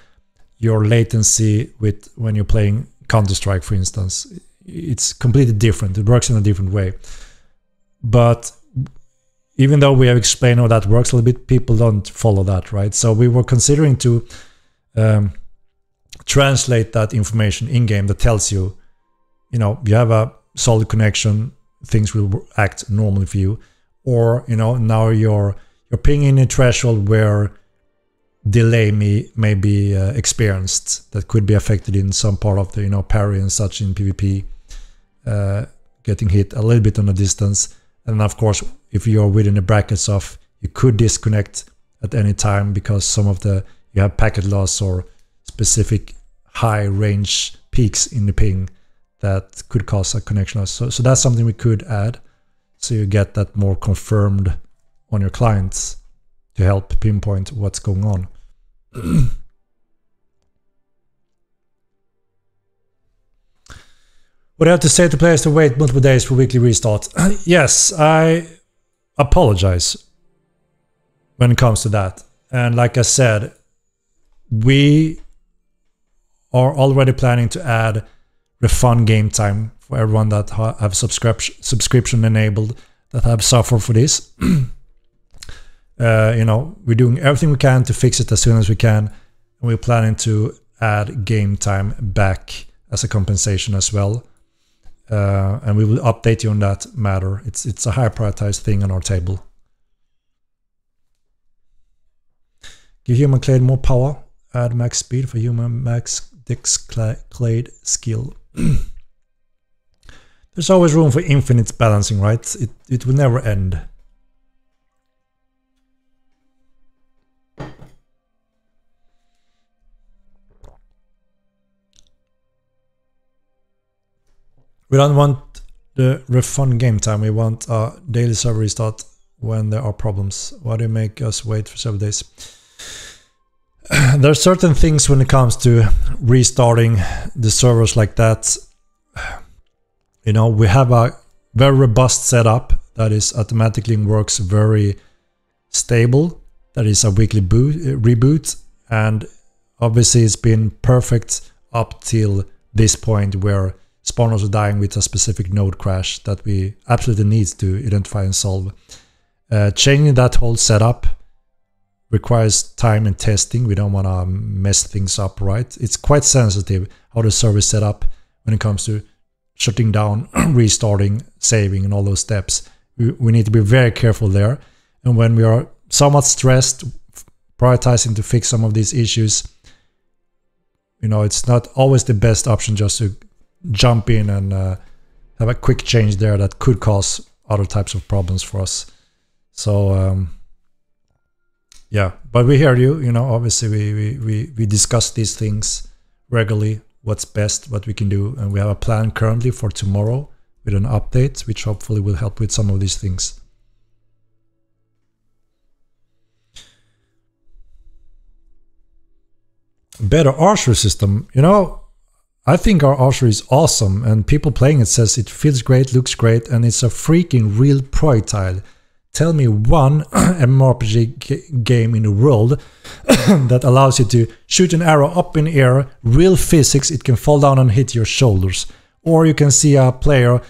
your latency with when you're playing Counter-Strike, for instance. It's completely different. It works in a different way. But even though we have explained how that works a little bit, people don't follow that, right? So we were considering to translate that information in-game that tells you, you know, you have a solid connection, things will act normally for you, or, you know, now you're pinging a threshold where delay may be experienced that could be affected in some part of the, you know, parry and such in PvP, getting hit a little bit on a distance. And of course, if you're within the brackets of, you could disconnect at any time because some of the, you have packet loss or specific high range peaks in the ping that could cause a connection loss. So that's something we could add, so you get that more confirmed on your clients to help pinpoint what's going on. What do you have to say to players to wait multiple days for weekly restart? Yes, I apologize when it comes to that. And like I said, we are already planning to add refund game time for everyone that have subscription enabled that have suffered for this. You know, we're doing everything we can to fix it as soon as we can. And we're planning to add game time back as a compensation as well. And we will update you on that matter. It's a high prioritized thing on our table. Give human clade more power. Add max speed for human max dex clade skill. There's always room for infinite balancing, right? It will never end. We don't want the refund game time. We want a daily server restart when there are problems. Why do you make us wait for several days? There are certain things when it comes to restarting the servers like that. You know, we have a very robust setup that is automatically works very stable. That is a weekly reboot, and obviously it's been perfect up till this point where spawners are dying with a specific node crash that we absolutely need to identify and solve. Changing that whole setup requires time and testing. We don't want to mess things up, right? It's quite sensitive how the server is set up when it comes to shutting down, restarting, saving, and all those steps. We need to be very careful there. And when we are somewhat stressed, prioritizing to fix some of these issues, you know, it's not always the best option just to jump in and have a quick change there that could cause other types of problems for us. So yeah, but we hear you. You know, obviously we discuss these things regularly, what's best, what we can do, and we have a plan currently for tomorrow with an update which hopefully will help with some of these things. Better archery system, you know, I think our archery is awesome, and people playing it says it feels great, looks great, and it's a freaking real projectile. Tell me one MMORPG game in the world that allows you to shoot an arrow up in the air, real physics, it can fall down and hit your shoulders. Or you can see a player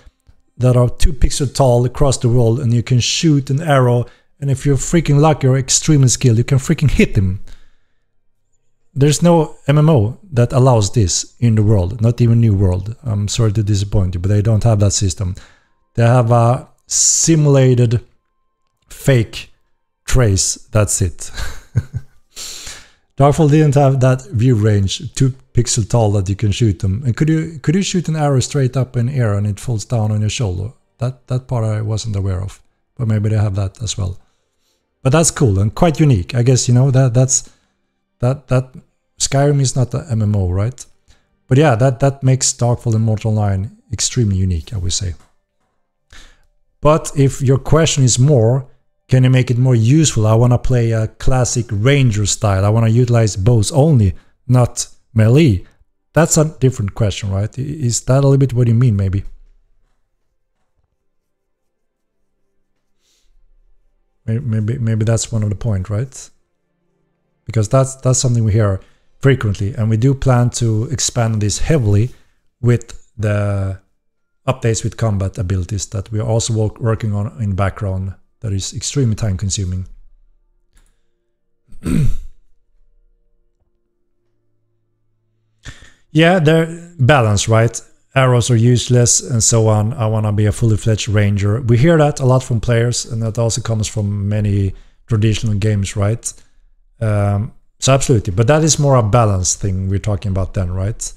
that are 2 pixels tall across the world, and you can shoot an arrow, and if you're freaking lucky or extremely skilled, you can freaking hit him. There's no MMO that allows this in the world, not even New World. I'm sorry to disappoint you, but they don't have that system. They have a simulated fake trace, that's it. Darkfall didn't have that view range, 2 pixel tall that you can shoot them. And could you shoot an arrow straight up in air and it falls down on your shoulder? That part I wasn't aware of, but maybe they have that as well. But that's cool and quite unique. I guess, you know, that Skyrim is not an MMO, right? But yeah, that makes Darkfall and Mortal Online extremely unique, I would say. But if your question is more, can you make it more useful? I want to play a classic ranger style. I want to utilize bows only, not melee. That's a different question, right? Is that a little bit what you mean, maybe? Maybe that's one of the points, right? Because that's something we hear frequently, and we do plan to expand this heavily with the updates with combat abilities that we are also working on in background. That is extremely time consuming. Yeah, they're balanced, right? Arrows are useless and so on. I want to be a fully fledged ranger. We hear that a lot from players, and that also comes from many traditional games, right? So absolutely, but that is more a balance thing we're talking about then, right?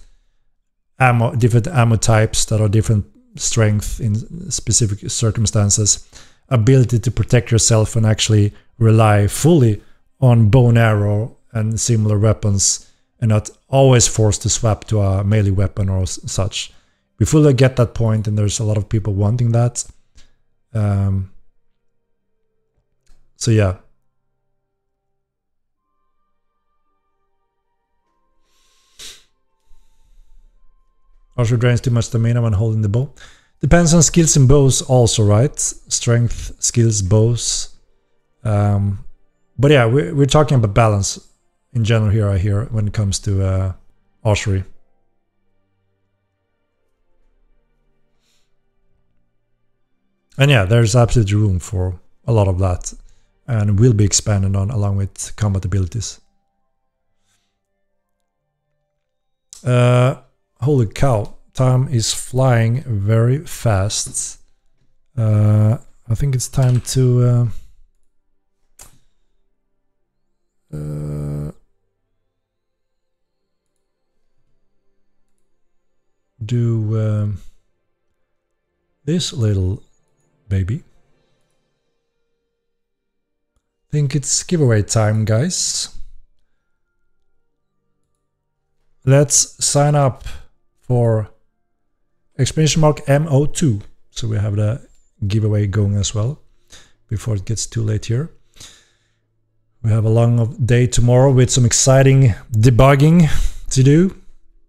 Different ammo types that are different strength in specific circumstances. Ability to protect yourself and actually rely fully on bow and arrow and similar weapons, and not always forced to swap to a melee weapon or such. We fully get that point, and there's a lot of people wanting that. So yeah. Also drains too much stamina when holding the bow. Depends on skills and bows also, right? Strength, skills, bows. But yeah, we're talking about balance in general here, I hear, when it comes to archery. And yeah, there's absolutely room for a lot of that, and will be expanded on along with combat abilities. Holy cow, time is flying very fast. I think it's time to do this little baby. Think it's giveaway time, guys. Let's sign up for !MO2, so we have the giveaway going as well before it gets too late here. We have a long day tomorrow with some exciting debugging to do.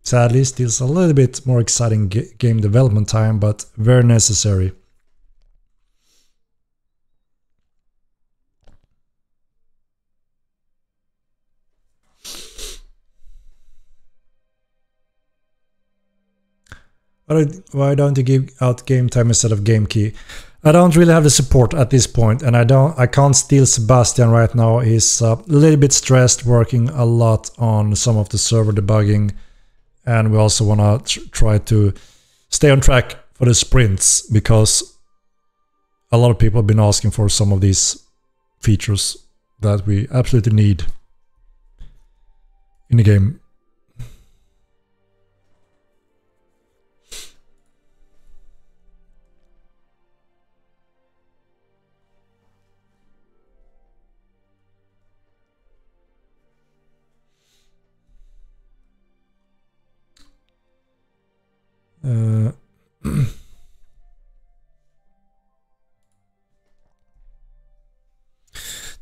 Sadly, still a little bit more exciting game development time, but very necessary. Why don't you give out game time instead of game key? I don't really have the support at this point, and I can't steal Sebastian right now. He's a little bit stressed, working a lot on some of the server debugging, and we also want to try to stay on track for the sprints, because a lot of people have been asking for some of these features that we absolutely need in the game.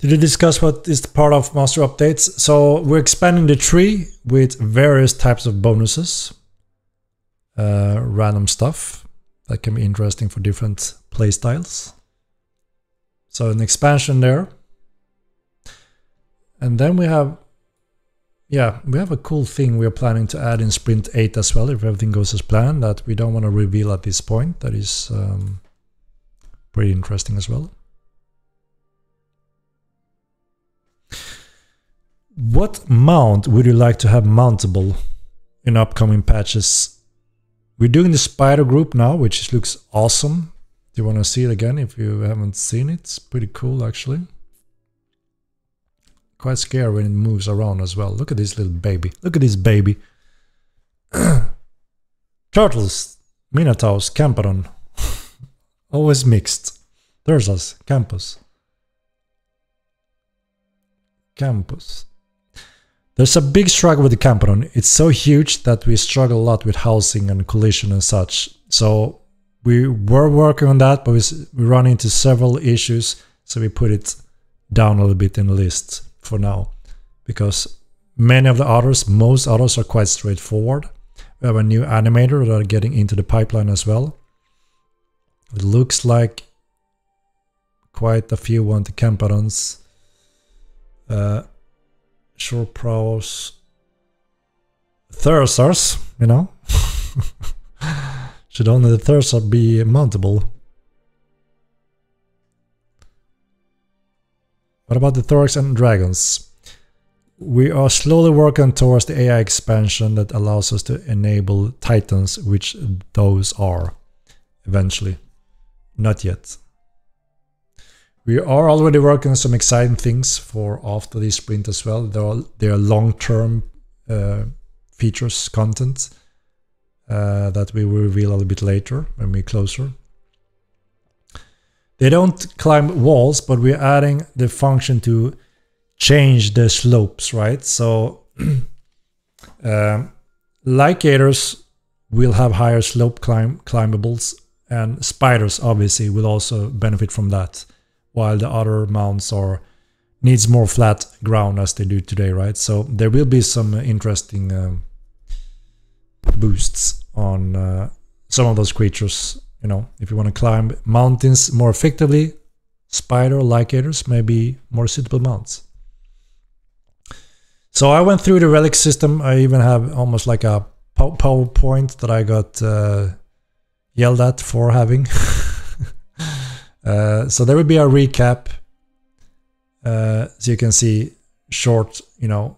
Did you discuss what is the part of master updates? So we're expanding the tree with various types of bonuses, random stuff that can be interesting for different playstyles. So an expansion there, and then we have a cool thing we are planning to add in Sprint 8 as well, if everything goes as planned, that we don't want to reveal at this point. That is pretty interesting as well. What mount would you like to have mountable in upcoming patches? We're doing the spider group now, which looks awesome. Do you want to see it again if you haven't seen it? It's pretty cool, actually. quite scary when it moves around as well. Look at this little baby. Look at this baby. Turtles, Minotaurs, Campodon. Always mixed. There's us, Campus. There's a big struggle with the Campodon. It's so huge that we struggle a lot with housing and collision and such. So we were working on that, but we run into several issues. So we put it down a little bit in the list for now. Because many of the others, most others are quite straightforward. We have a new animator that are getting into the pipeline as well. It looks like quite a few want the Campodons. Shore Pros, Thursars, you know. Should only the Thursar be mountable. What about the Thorax and Dragons? We are slowly working towards the AI expansion that allows us to enable Titans, which those are eventually. Not yet. We are already working on some exciting things for after this sprint as well. There are long-term features, content that we will reveal a little bit later when we're closer. They don't climb walls, but we're adding the function to change the slopes, right? So Lycators will have higher slope climbables, and spiders obviously will also benefit from that, while the other mounts needs more flat ground as they do today, right? So there will be some interesting boosts on some of those creatures. You know, if you want to climb mountains more effectively, spider Lycators may be more suitable mounts. So I went through the relic system. I even have almost like a PowerPoint that I got yelled at for having. So there will be a recap, so you can see short, you know,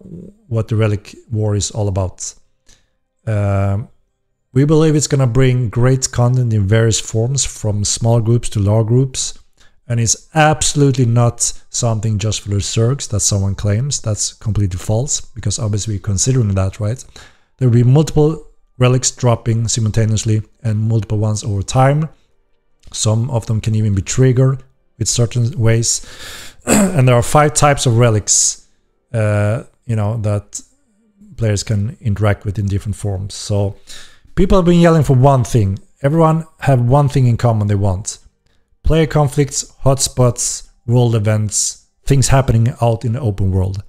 what the relic war is all about. We believe it's gonna bring great content in various forms, from small groups to large groups, and it's absolutely not something just for the Zergs that someone claims. That's completely false, because obviously we're considering that, right? There will be multiple relics dropping simultaneously and multiple ones over time. Some of them can even be triggered with certain ways. And there are 5 types of relics, you know, that players can interact with in different forms. So people have been yelling for one thing. Everyone have one thing in common they want. Player conflicts, hotspots, world events, things happening out in the open world.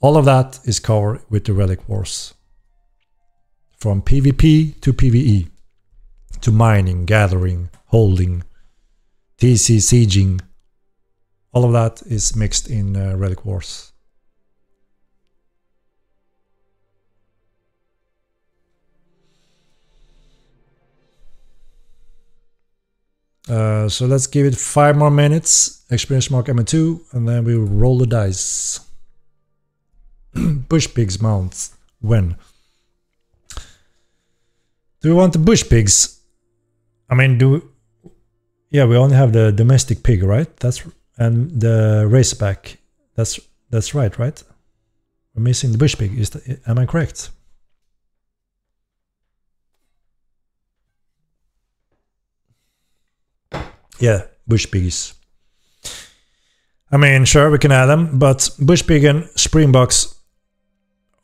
All of that is covered with the Relic Wars. From PvP to PvE, to mining, gathering, holding, TC, sieging. All of that is mixed in Relic Wars. So let's give it 5 more minutes. Experience mark M2, and then we will roll the dice. Bush pigs mounts. When? Do we want the bush pigs? I mean, yeah, we only have the domestic pig, right? And the raceback. That's right? We're missing the bush pig. Am I correct? Yeah, bush piggies. I mean, sure, we can add them, but bush pig and springboks,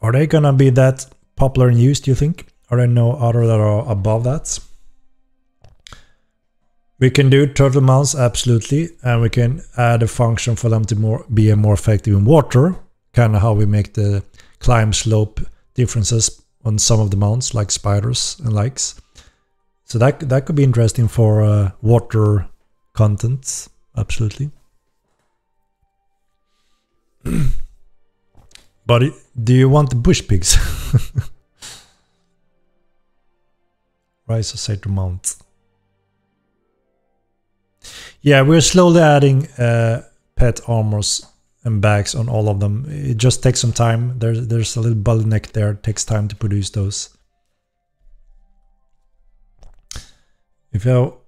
are they gonna be that popular in use, do you think? Are there no other that are above that? We can do turtle mounts, absolutely, and we can add a function for them to be more effective in water, kind of how we make the climb slope differences on some of the mounts, like spiders and likes. So that could be interesting for water content, absolutely. But do you want the bush pigs? Rise of Satyr Mount. Yeah, we're slowly adding pet armors and bags on all of them. It just takes some time. There's a little bottleneck there. It takes time to produce those. If you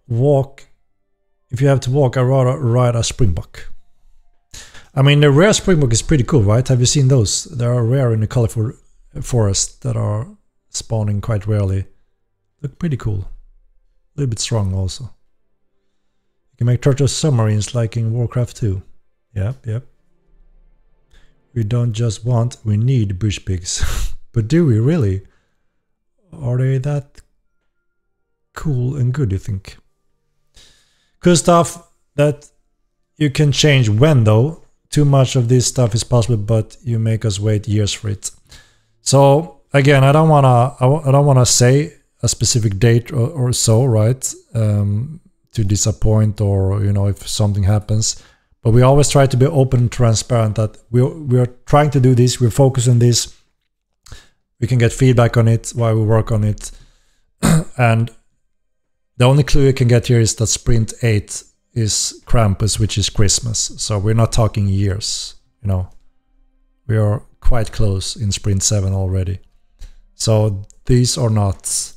have to walk, I'd rather ride a springbok. I mean, the rare springbok is pretty cool, right? Have you seen those? They are rare in the colorful forest that are spawning quite rarely. Look pretty cool. A little bit strong also. You can make turtle submarines like in Warcraft 2. Yep, yep. We don't just want, we need bush pigs. But do we really? Are they that cool and good, you think? Cool stuff that you can change when though. Too much of this stuff is possible, but you make us wait years for it. So again, I don't wanna say a specific date or so, right? To disappoint, or you know, if something happens. But we always try to be open and transparent that we are trying to do this, we're focused on this. We can get feedback on it while we work on it. And the only clue you can get here is that Sprint 8 is Krampus, which is Christmas. So we're not talking years, you know. We are quite close in Sprint 7 already. So these are not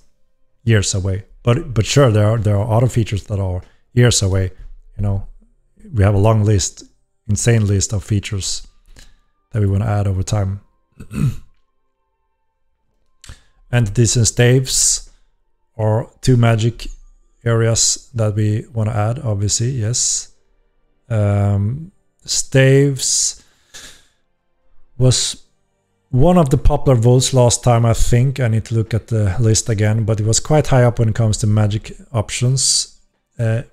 years away. But sure, there are other features that are years away, you know. We have a long list, insane list of features that we want to add over time. Entities and staves are two magic areas that we want to add, obviously, yes. Staves was one of the popular votes last time, I think. I need to look at the list again, but it was quite high up when it comes to magic options.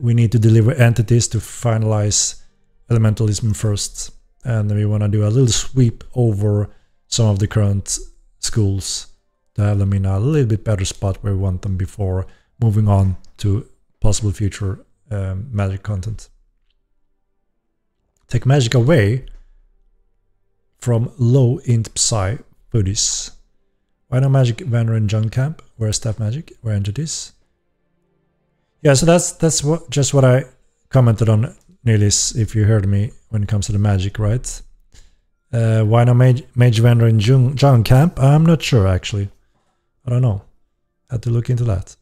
We need to deliver entities to finalize elementalism first. And we want to do a little sweep over some of the current schools to have them in a little bit better spot where we want them before moving on to possible future magic content. Take magic away from low int psi foodies. Why no magic vendor in junk camp? Where staff magic? Where entities? Yeah, so that's just what I commented on, Nilis, if you heard me when it comes to the magic, right? Why no mage vendor in junk camp? I'm not sure actually. I don't know. Have to look into that.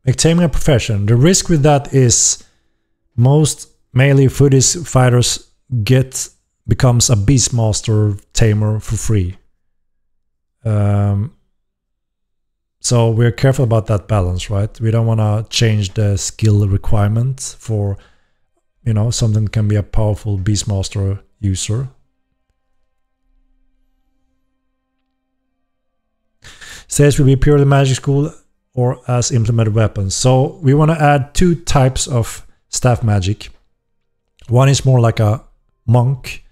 Make taming a profession. The risk with that is most melee foodies fighters becomes a beastmaster tamer for free. So we're careful about that balance, right? We don't want to change the skill requirement for, you know, something that can be a powerful beastmaster user. Says will be purely magic school or as implemented weapons. So we want to add two types of staff magic. One is more like a monk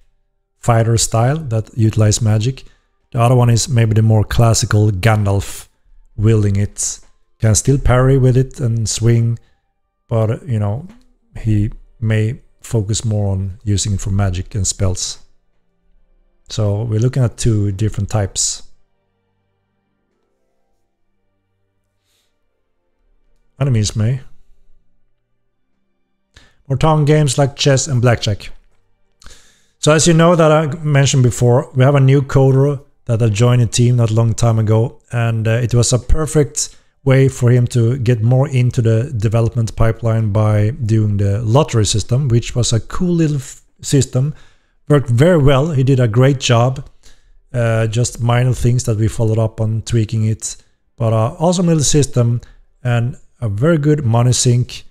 fighter style that utilize magic. The other one is maybe the more classical Gandalf wielding it. Can still parry with it and swing, but you know, he may focus more on using it for magic and spells. So we're looking at two different types. Enemies may. More town games like chess and blackjack. So as you know that I mentioned before, we have a new coder that joined a team not a long time ago, and it was a perfect way for him to get more into the development pipeline by doing the lottery system, which was a cool little system. Worked very well. He did a great job. Just minor things that we followed up on tweaking it, but awesome little system and a very good money sink.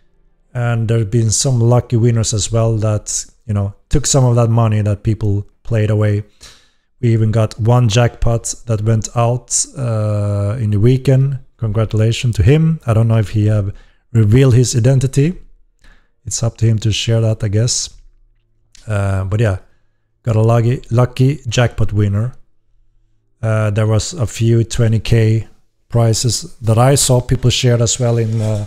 And there have been some lucky winners as well that, you know, took some of that money that people played away. We even got one jackpot that went out in the weekend. Congratulations to him. I don't know if he have revealed his identity. It's up to him to share that, I guess. But yeah, got a lucky jackpot winner. There was a few 20k prizes that I saw people shared as well in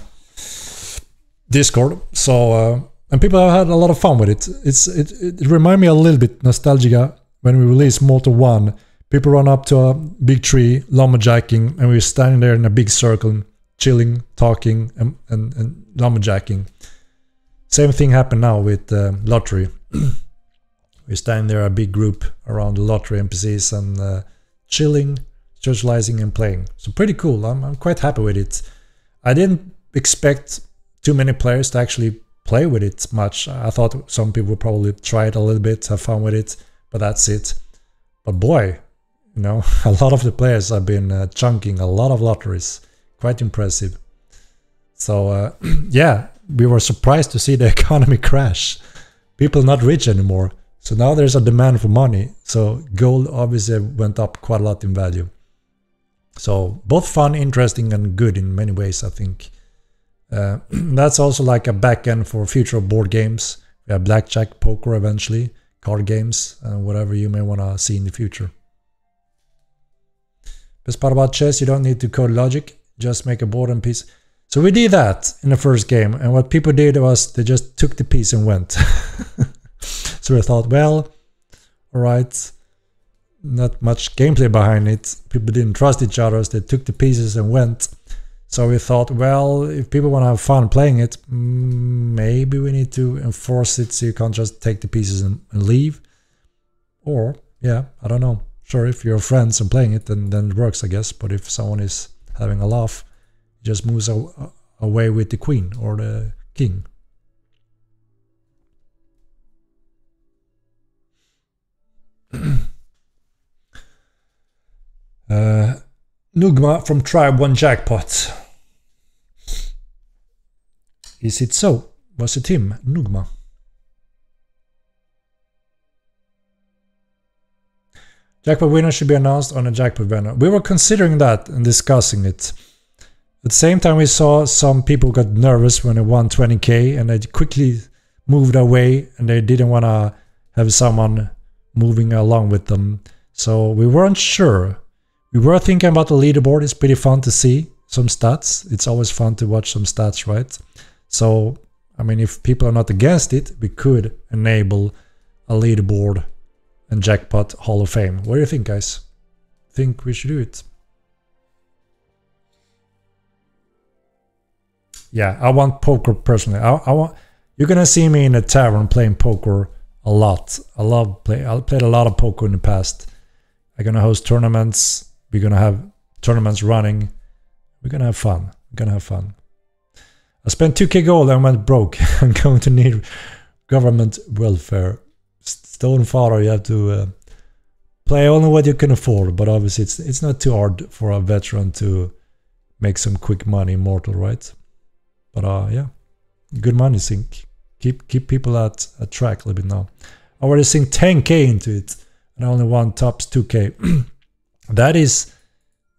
Discord. So and people have had a lot of fun with it. It reminded me a little bit nostalgia when we released Mortal 1. People run up to a big tree, lumberjacking, and we're standing there in a big circle, chilling, talking, and lumberjacking. Same thing happened now with lottery. We're standing there, a big group around the lottery NPCs, and chilling, socializing, and playing. So pretty cool. I'm quite happy with it. I didn't expect too many players to actually play with it much. I thought some people would probably try it a little bit, have fun with it, but that's it. But boy, you know, a lot of the players have been chunking a lot of lotteries. Quite impressive. So yeah, we were surprised to see the economy crash. People not rich anymore. So now there's a demand for money. So gold obviously went up quite a lot in value. So both fun, interesting, and good in many ways, I think. That's also like a back end for future board games. We have blackjack, poker eventually, card games, and whatever you may want to see in the future. Best part about chess, you don't need to code logic, just make a board and piece. So we did that in the first game, and what people did was they just took the piece and went. So we thought, well, alright, not much gameplay behind it. People didn't trust each other, so they took the pieces and went. So we thought, well, if people want to have fun playing it, maybe we need to enforce it so you can't just take the pieces and leave. Or, yeah, I don't know. Sure, if you're friends and playing it, then it works, I guess. But if someone is having a laugh, it just moves away with the queen or the king. Nugma from Tribe won jackpot. Is it so? Was it him, Nugma? Jackpot winner should be announced on a jackpot banner. We were considering that and discussing it. At the same time, we saw some people got nervous when they won 20k and they quickly moved away and they didn't want to have someone moving along with them. So we weren't sure. We were thinking about the leaderboard. It's pretty fun to see some stats. It's always fun to watch some stats, right? So, I mean, if people are not against it, we could enable a leaderboard and jackpot Hall of Fame. What do you think, guys? Think we should do it? Yeah, I want poker personally. I want. You're gonna see me in a tavern playing poker a lot. I played a lot of poker in the past. I'm gonna host tournaments. We're gonna have tournaments running. We're gonna have fun. We're gonna have fun. I spent 2k gold and went broke. I'm going to need government welfare. Stone father, you have to play only what you can afford. But obviously, it's not too hard for a veteran to make some quick money, immortal, right? But yeah, good money sink. Keep people at track a little bit now. I already sink 10k into it, and I only won tops 2k. That is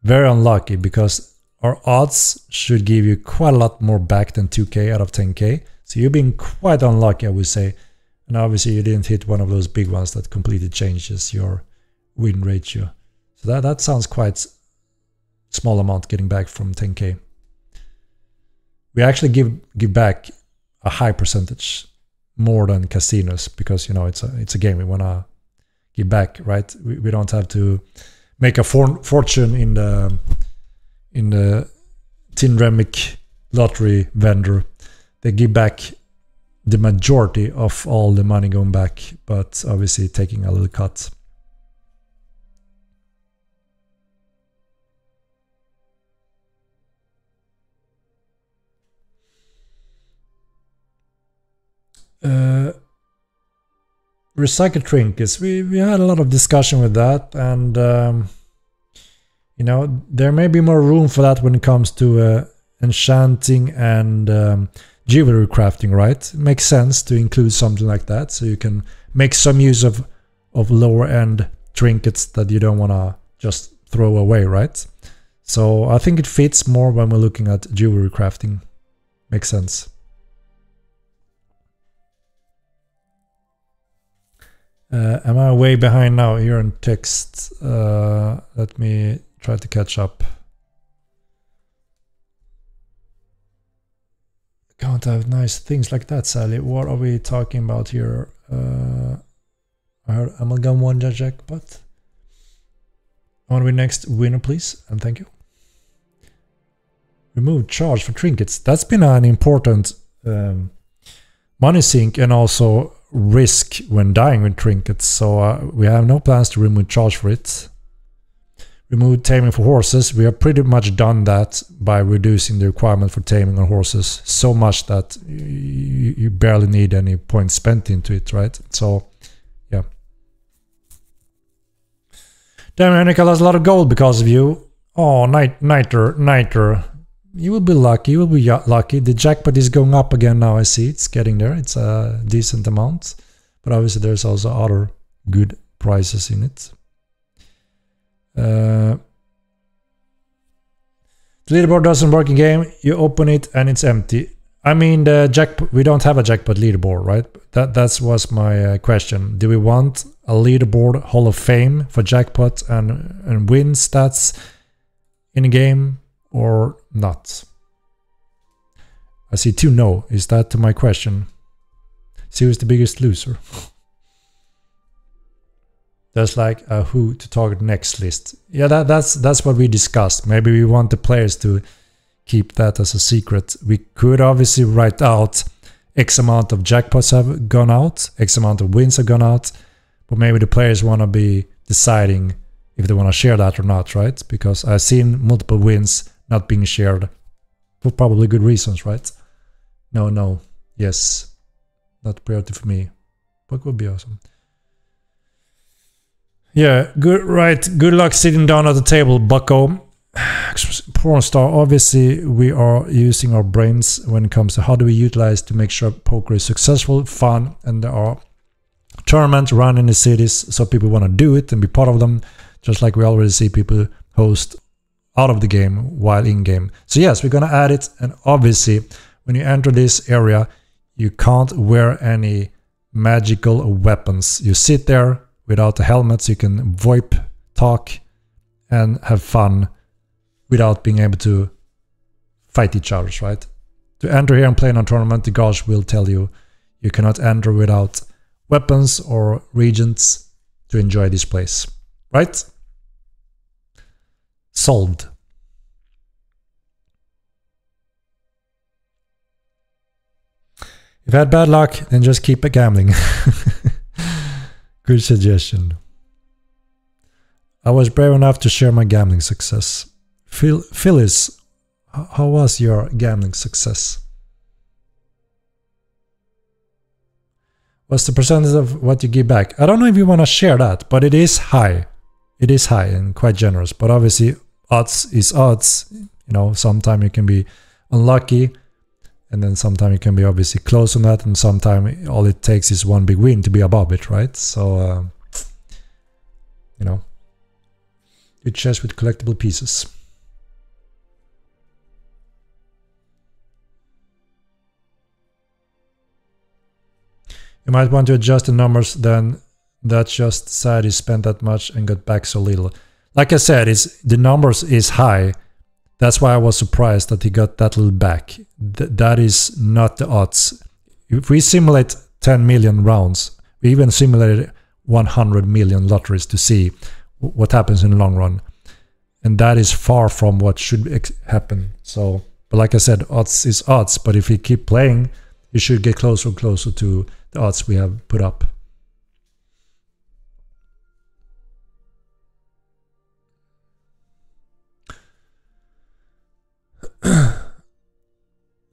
very unlucky because our odds should give you quite a lot more back than 2k out of 10k. So you've been quite unlucky, I would say. And obviously you didn't hit one of those big ones that completely changes your win ratio. So that sounds quite small amount getting back from 10k. We actually give back a high percentage, more than casinos, because you know it's a game. We wanna give back, right? We don't have to make a fortune in the Tin Remic lottery vendor. They give back the majority of all the money going back, but obviously taking a little cut. Recycle trinkets. We had a lot of discussion with that, and you know, there may be more room for that when it comes to enchanting and jewelry crafting, right? It makes sense to include something like that, so you can make some use of lower end trinkets that you don't want to just throw away, right? So I think it fits more when we're looking at jewelry crafting. Makes sense. Am I way behind now here in text? Let me try to catch up. Can't have nice things like that, Sally. What are we talking about here? I heard Amalgam won jackpot. On to the next winner, please, and thank you. Remove charge for trinkets. That's been an important money sink and also risk when dying with trinkets. So we have no plans to remove charge for it. remove taming for horses. We have pretty much done that by reducing the requirement for taming on horses so much that you barely need any points spent into it, right? So, yeah. Damn, Henrik, I lost a lot of gold because of you. Oh, Niter. You will be lucky, you will be lucky. The jackpot is going up again now, I see. It's getting there, it's a decent amount. But obviously there's also other good prizes in it. The leaderboard doesn't work in game. You open it and it's empty. I mean, the jackpot, we don't have a jackpot leaderboard, right? That was my question. Do we want a leaderboard Hall of Fame for jackpot and win stats in a game or not? I see 2 no. Is that to my question? See who's the biggest loser? There's like a who to target next list. Yeah, that's what we discussed. Maybe we want the players to keep that as a secret. We could obviously write out X amount of jackpots have gone out, X amount of wins have gone out, but maybe the players want to be deciding if they want to share that or not, right? Because I've seen multiple wins not being shared for probably good reasons, right? No, yes, not priority for me, but would be awesome. Yeah, good, right. Good luck sitting down at the table, bucko. Porn star, obviously we are using our brains when it comes to how do we utilize to make sure poker is successful, fun, and there are tournaments run in the cities so people want to do it and be part of them, just like we already see people host out of the game while in game. So yes, we're gonna add it, and obviously when you enter this area you can't wear any magical weapons. You sit there without the helmets, you can VoIP, talk, and have fun without being able to fight each other, right? To enter here and play in a tournament, the guards will tell you you cannot enter without weapons or regents to enjoy this place, right? Solved. If you had bad luck, then just keep gambling. Good suggestion. I was brave enough to share my gambling success. Phyllis, how was your gambling success? What's the percentage of what you give back? I don't know if you want to share that, but it is high. It is high and quite generous. But obviously, odds is odds. You know, sometimes you can be unlucky, and then sometimes you can be obviously close on that, and sometimes all it takes is one big win to be above it, right? So, you know, you chess with collectible pieces. You might want to adjust the numbers, then that's just sad he spent that much and got back so little. Like I said, the numbers is high. That's why I was surprised that he got that little back. That is not the odds. If we simulate 10 million rounds, we even simulated 100 million lotteries to see what happens in the long run. And that is far from what should happen. So, but like I said, odds is odds. But if we keep playing, you should get closer and closer to the odds we have put up.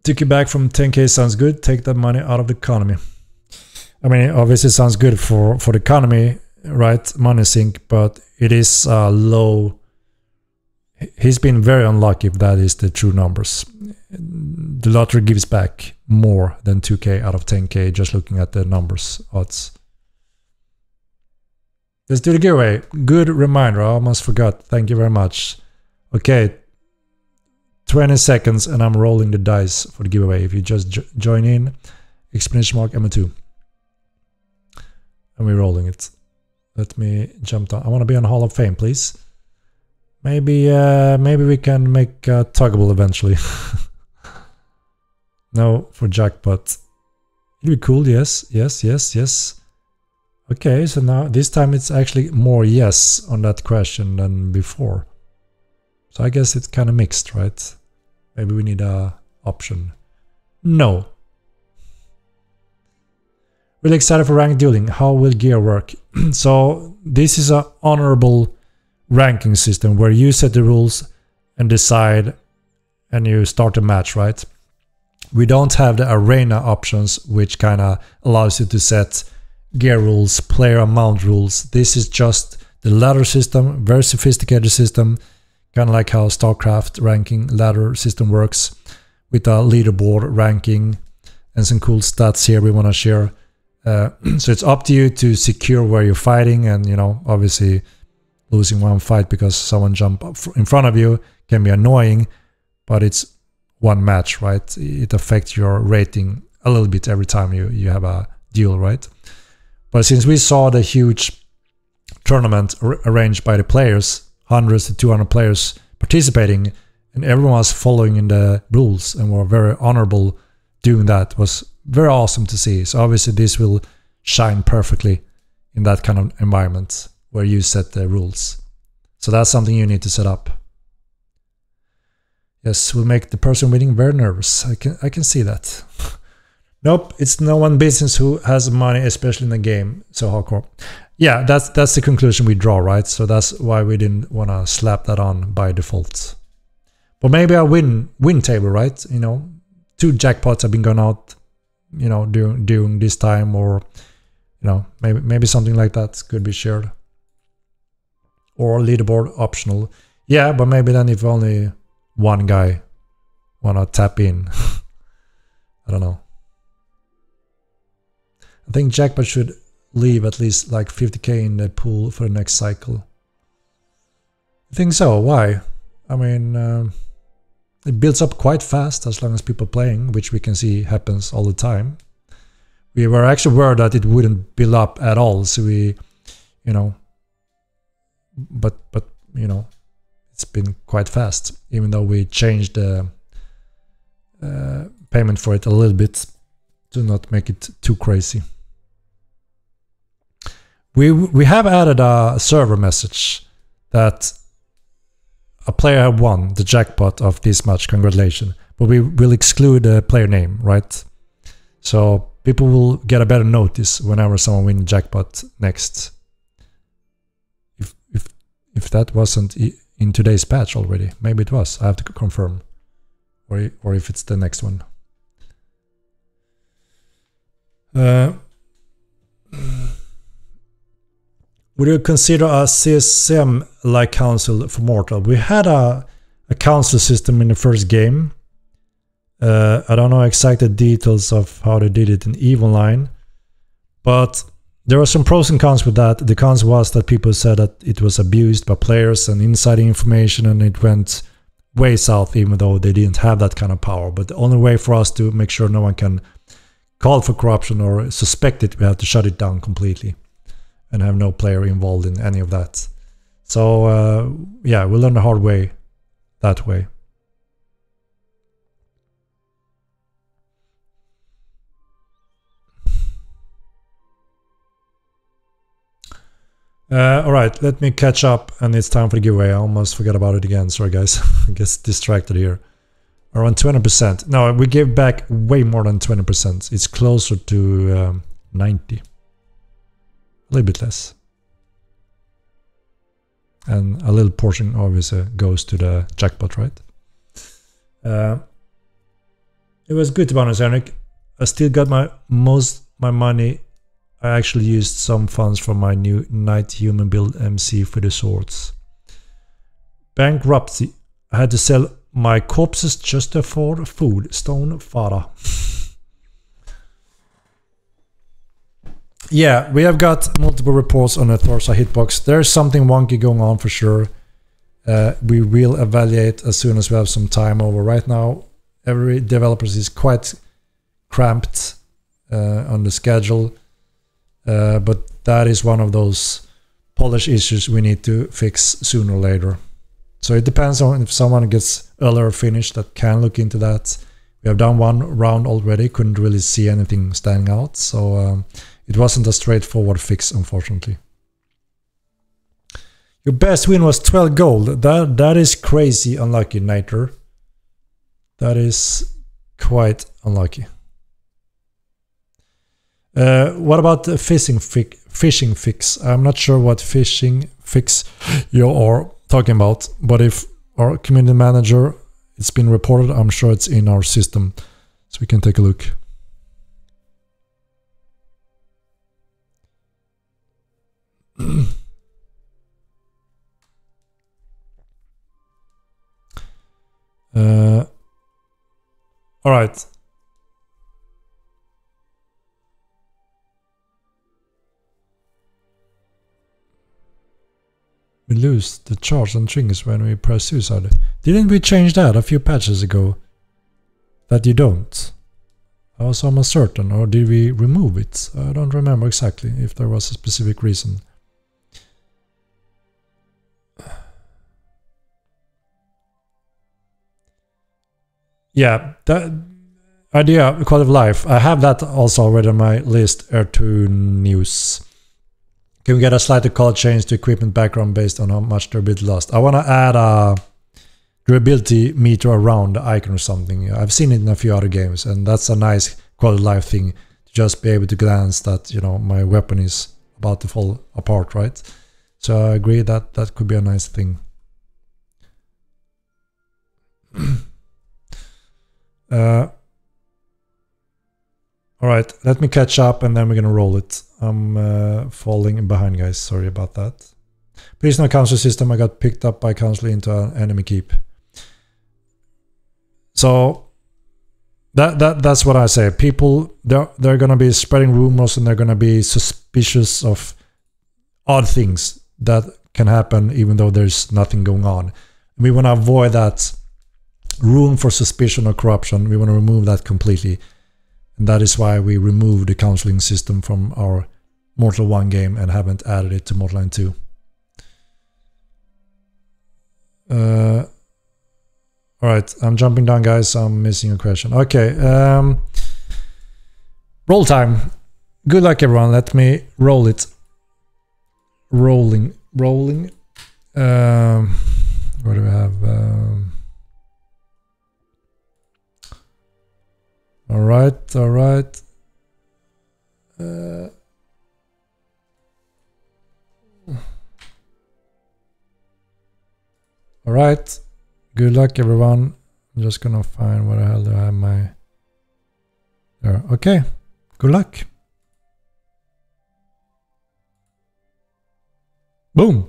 Took you back from 10k sounds good. Take that money out of the economy. I mean, obviously it sounds good for the economy, right? Money sink, but it is low. He's been very unlucky if that is the true numbers. The lottery gives back more than 2k out of 10k just looking at the numbers, odds. Let's do the giveaway. Good reminder, I almost forgot. Thank you very much. Okay, 20 seconds and I'm rolling the dice for the giveaway. If you just join in, explanation mark M2. And we're rolling it. Let me jump down. I want to be on Hall of Fame, please. Maybe we can make Toggable eventually. No, for jackpot. It'd be cool, yes. Okay, so now this time it's actually more yes on that question than before. So I guess it's kind of mixed, right? Maybe we need a option. No. Really excited for ranked dueling. How will gear work? So this is an honorable ranking system where you set the rules and decide and you start a match, right? We don't have the arena options, which kind of allows you to set gear rules, player amount rules. This is just the ladder system, very sophisticated system, kind of like how StarCraft ranking ladder system works, with a leaderboard ranking and some cool stats here we want to share. So it's up to you to secure where you're fighting, and you know, obviously losing one fight because someone jumped up in front of you can be annoying, but it's one match, right? It affects your rating a little bit every time you have a duel, right? But since we saw the huge tournament arranged by the players, hundreds to 200 players participating, and everyone was following in the rules and were very honorable doing that, was very awesome to see. So obviously this will shine perfectly in that kind of environment where you set the rules. So that's something you need to set up. Yes, will make the person winning very nervous. I can see that. Nope, it's no one business who has money, especially in the game. So hardcore. Yeah, that's the conclusion we draw, right? So that's why we didn't want to slap that on by default. But maybe a win table, right? You know, 2 jackpots have been gone out, you know, during this time, or you know, maybe something like that could be shared. Or leaderboard optional. Yeah, but maybe then if only one guy wanna tap in. I don't know. I think jackpot should leave at least like 50k in the pool for the next cycle. I think so. Why? I mean, it builds up quite fast as long as people are playing, which we can see happens all the time. We were actually worried that it wouldn't build up at all, so we, you know, but you know, it's been quite fast, even though we changed the payment for it a little bit to not make it too crazy. We have added a server message that a player won the jackpot of this match, congratulations, but we will exclude the player name, right? So people will get a better notice whenever someone wins jackpot next. If that wasn't in today's patch already, maybe it was. I have to confirm, or if it's the next one. Would you consider a CSM-like council for Mortal? We had a council system in the first game. I don't know exact details of how they did it in EVE Online, but there were some pros and cons with that. The cons was that people said that it was abused by players and insider information, and it went way south even though they didn't have that kind of power. But the only way for us to make sure no one can call for corruption or suspect it, we have to shut it down completely and have no player involved in any of that. So yeah, we learned the hard way that way. Alright, let me catch up, and it's time for the giveaway. I almost forgot about it again, sorry guys. I guess distracted here. Around 20%. No, we gave back way more than 20%. It's closer to 90. A little bit less. And a little portion obviously goes to the jackpot, right? It was good to be honest, Henrik. I still got my money. I actually used some funds from my new Night Human build MC for the swords. Bankruptcy. I had to sell my corpses just to afford food. Stone Fara. Yeah, we have got multiple reports on the Thorsa hitbox. There's something wonky going on for sure. We will evaluate as soon as we have some time over. Right now, every developer is quite cramped on the schedule. But that is one of those polish issues we need to fix sooner or later. So it depends on if someone gets earlier finished that can look into that. We have done one round already, couldn't really see anything standing out, so it wasn't a straightforward fix, unfortunately. Your best win was 12 gold. That is crazy unlucky, Niter. That is quite unlucky. What about the fishing fix? I'm not sure what fishing fix you are talking about. But if our community manager, it's been reported, I'm sure it's in our system, so we can take a look. All right. We lose the charge on triggers when we press suicide. Didn't we change that a few patches ago? That you don't? I was almost certain, or did we remove it? I don't remember exactly if there was a specific reason. Yeah, that idea, quality of life. I have that also already on my list. R2 news. Can we get a slight color change to equipment background based on how much durability lost? I want to add a durability meter around the icon or something. I've seen it in a few other games, and that's a nice quality of life thing to just be able to glance that, you know, my weapon is about to fall apart, right? So I agree that that could be a nice thing. All right, let me catch up and then we're gonna roll it. I'm falling behind, guys. Sorry about that. Please no council system. I got picked up by council into an enemy keep. So that's what I say. People, they're gonna be spreading rumors and they're gonna be suspicious of odd things that can happen even though there's nothing going on. We want to avoid that room for suspicion or corruption. We want to remove that completely. And that is why we removed the counseling system from our Mortal 1 game and haven't added it to Mortal Line 2. Alright, I'm jumping down, guys. I'm missing a question. Okay, roll time. Good luck, everyone. Let me roll it. Rolling. What do we have? All right. All right. Good luck, everyone. I'm just gonna find where the hell do I have my... There. Okay. Good luck. Boom.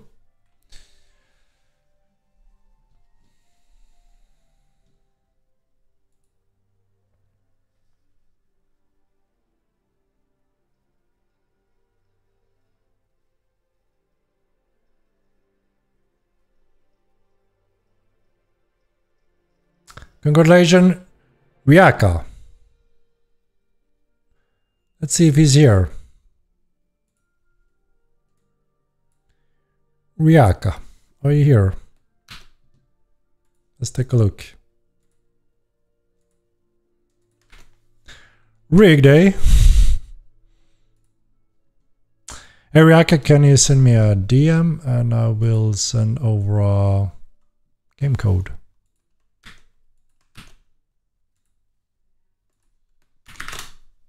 Congratulations, Riaka. Let's see if he's here. Riaka, are you here? Let's take a look. Rig day. Hey Riaka, can you send me a DM and I will send over a game code.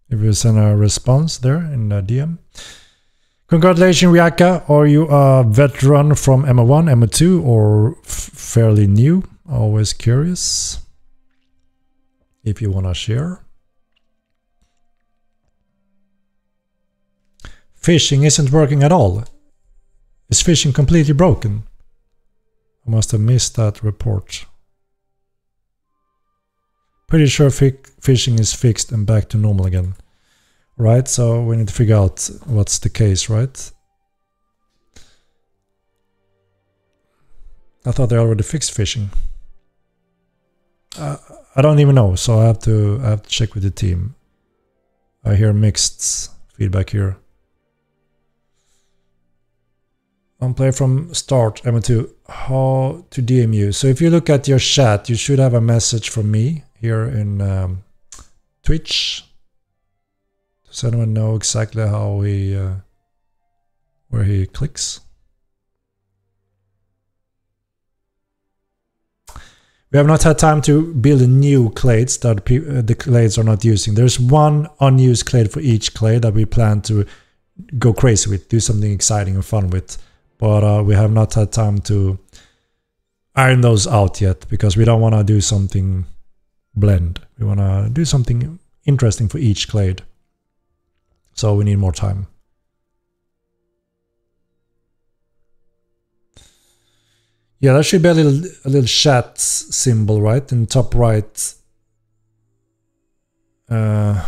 If you send a response there in the DM. Congratulations, Riaka. Are you a veteran from MO1, MO2, or fairly new? Always curious. If you want to share. Fishing isn't working at all. Is fishing completely broken? I must have missed that report. Pretty sure fishing is fixed and back to normal again. Right, so we need to figure out what's the case, right? I thought they already fixed fishing. I don't even know, so I have to check with the team. I hear mixed feedback here. On play from start, MO2, how to DM you. So if you look at your chat, you should have a message from me here in Twitch. Does anyone know exactly how he, where he clicks? We have not had time to build new clades that the clades are not using. There's one unused clade for each clade that we plan to go crazy with, do something exciting and fun with. but we have not had time to iron those out yet because we don't want to do something blend. We want to do something interesting for each clade. So we need more time. Yeah, there should be a little chat symbol, right? In the top right, where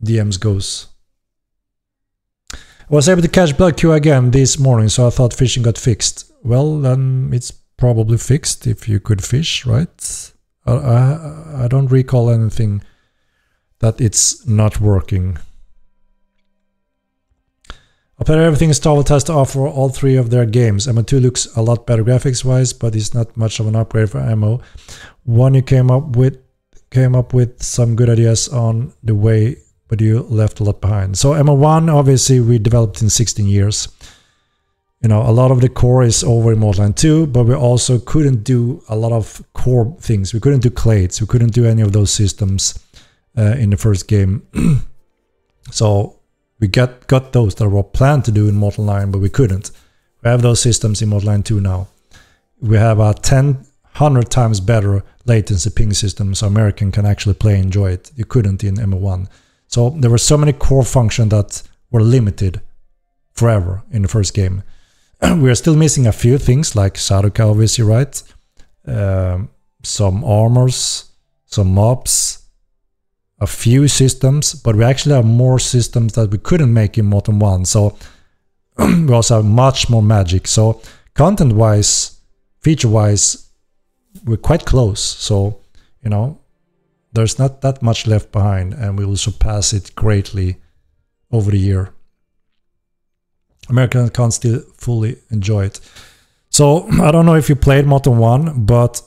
DMs goes. I was able to catch Blood Q again this morning, so I thought fishing got fixed. Well, then it's probably fixed if you could fish, right? I don't recall anything that it's not working. I played everything Star Wars has to offer all 3 of their games. MO2 looks a lot better graphics wise, but it's not much of an upgrade for MO. One you came up with some good ideas on the way, but you left a lot behind. So MO1 obviously we developed in 16 years. You know, a lot of the core is over in Mortal 2, but we also couldn't do a lot of core things. We couldn't do clades, we couldn't do any of those systems in the first game. So we got those that were planned to do in Mortal 9, but we couldn't. We have those systems in Mortal 2 now. We have a 100 times better latency ping system, so American can actually play and enjoy it. You couldn't in MO1. So there were so many core functions that were limited forever in the first game. We are still missing a few things like Saruka, obviously, right? Some armors, some mobs, a few systems, but we actually have more systems that we couldn't make in Mortal 1. So we also have much more magic. So content-wise, feature-wise, we're quite close. So, you know, there's not that much left behind, and we will surpass it greatly over the year. Americans can't still fully enjoy it. So I don't know if you played Mortal 1, but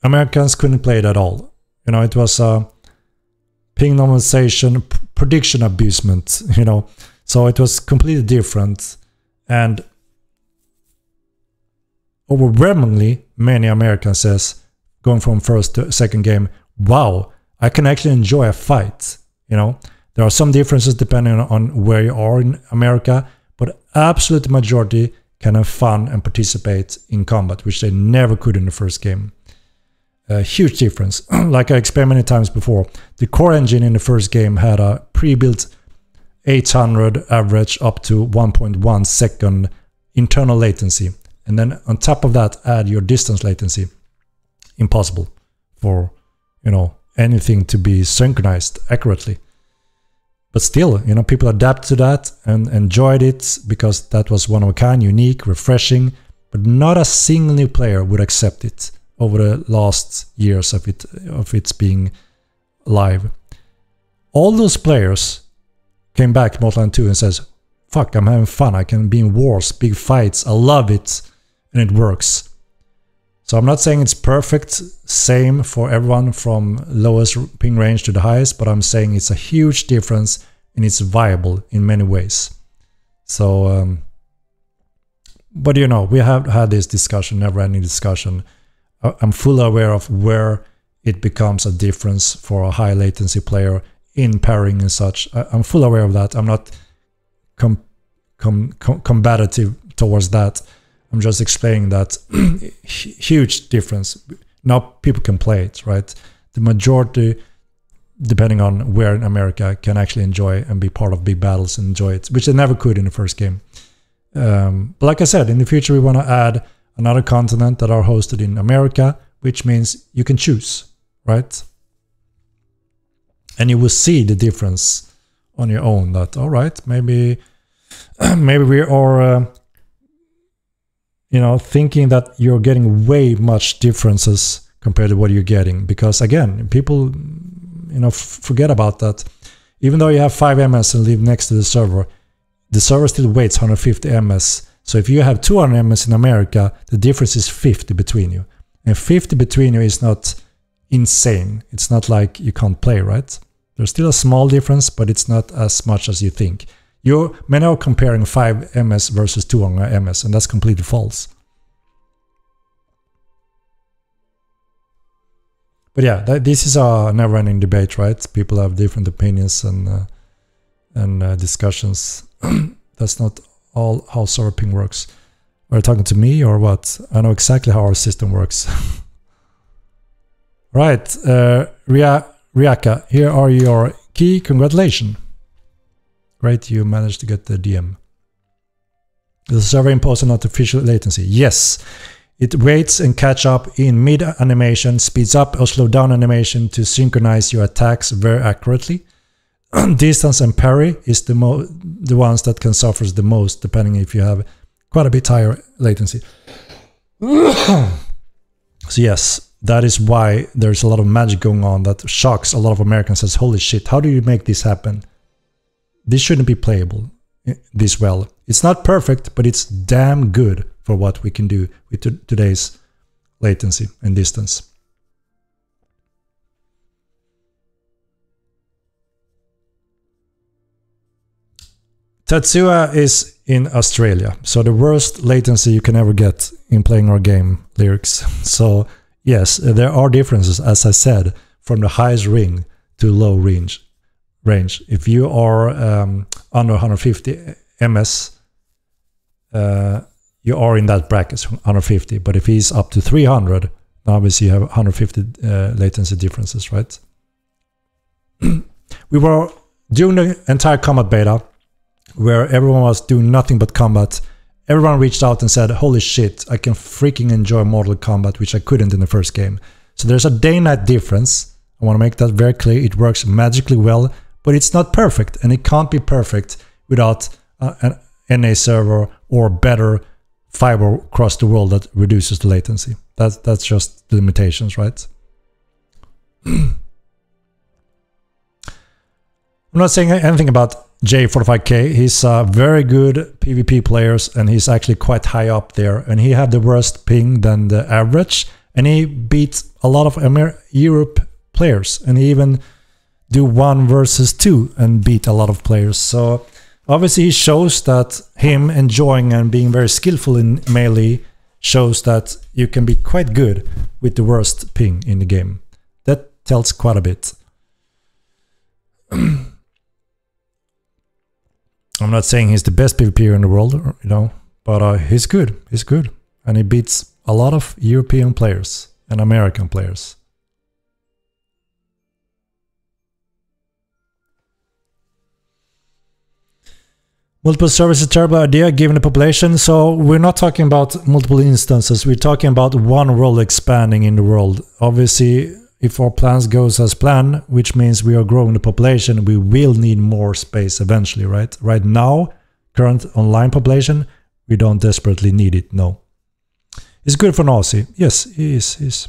Americans couldn't play it at all. You know, it was a ping normalization, prediction abusement, you know. So it was completely different, and overwhelmingly many Americans says, going from first to second game, wow, I can actually enjoy a fight, you know. There are some differences depending on where you are in America, but absolute majority can have fun and participate in combat, which they never could in the first game. A huge difference. Like I explained many times before, the core engine in the first game had a pre-built 800 average up to 1.1 second internal latency. And then on top of that, add your distance latency. Impossible for, you know, anything to be synchronized accurately. But still, you know, people adapt to that and enjoyed it because that was one of a kind, unique, refreshing, but not a single new player would accept it over the last years of its being live. All those players came back to Mortal 2 and says, fuck, I'm having fun, I can be in wars, big fights, I love it, and it works. So I'm not saying it's perfect, same for everyone from lowest ping range to the highest, but I'm saying it's a huge difference and it's viable in many ways. So, but you know, we have had this discussion, never-ending discussion. I'm fully aware of where it becomes a difference for a high latency player in pairing and such. I'm fully aware of that. I'm not combative towards that. I'm just explaining that huge difference. Now people can play it, right? The majority, depending on where in America, can actually enjoy and be part of big battles and enjoy it, which they never could in the first game. But like I said, in the future we want to add another continent that are hosted in America, which means you can choose, right? And you will see the difference on your own that, all right, maybe we are you know, thinking that you're getting way much differences compared to what you're getting, because again, people, you know, forget about that. Even though you have 5 ms and live next to the server still waits 150 ms. So if you have 200 ms in America, the difference is 50 between you, and 50 between you is not insane. It's not like you can't play, right? There's still a small difference, but it's not as much as you think. Many are comparing 5 ms versus 200 ms, and that's completely false. But yeah, this is a never-ending debate, right? People have different opinions and discussions. That's not all how server ping works. Are you talking to me or what? I know exactly how our system works. Right, Riaka, here are your key. Congratulations. Great, you managed to get the DM. The server imposes an artificial latency. Yes, it waits and catch up in mid animation, speeds up or slow down animation to synchronize your attacks very accurately. Distance and parry is the ones that can suffer the most, depending if you have quite a bit higher latency. So yes, that is why there's a lot of magic going on that shocks a lot of Americans. Says, holy shit, how do you make this happen? This shouldn't be playable this well. It's not perfect, but it's damn good for what we can do with today's latency and distance. Tetsuya is in Australia, so the worst latency you can ever get in playing our game, Lyrics. So yes, there are differences, as I said, from the highest ring to low range. If you are under 150 ms, you are in that bracket, 150. But if he's up to 300, obviously you have 150 latency differences, right? We were during the entire combat beta, where everyone was doing nothing but combat. Everyone reached out and said, holy shit, I can freaking enjoy Mortal Kombat, which I couldn't in the first game. So there's a day-night difference. I want to make that very clear. It works magically well, but it's not perfect, and it can't be perfect without an NA server or better fiber across the world that reduces the latency. That's just the limitations, right? I'm not saying anything about J45K. He's a very good PvP players, and he's actually quite high up there, and he had the worst ping than the average, and he beat a lot of Europe players, and he even do 1 versus 2 and beat a lot of players. So obviously he shows that him enjoying and being very skillful in melee shows that you can be quite good with the worst ping in the game. That tells quite a bit. I'm not saying he's the best PvPer in the world, you know, but he's good. He's good. And he beats a lot of European players and American players. Multiple servers is a terrible idea given the population. So we're not talking about multiple instances. We're talking about one world expanding in the world. Obviously, if our plans goes as planned, which means we are growing the population, we will need more space eventually, right? Right now, current online population, we don't desperately need it, no. It's good for an Aussie. Yes, it is.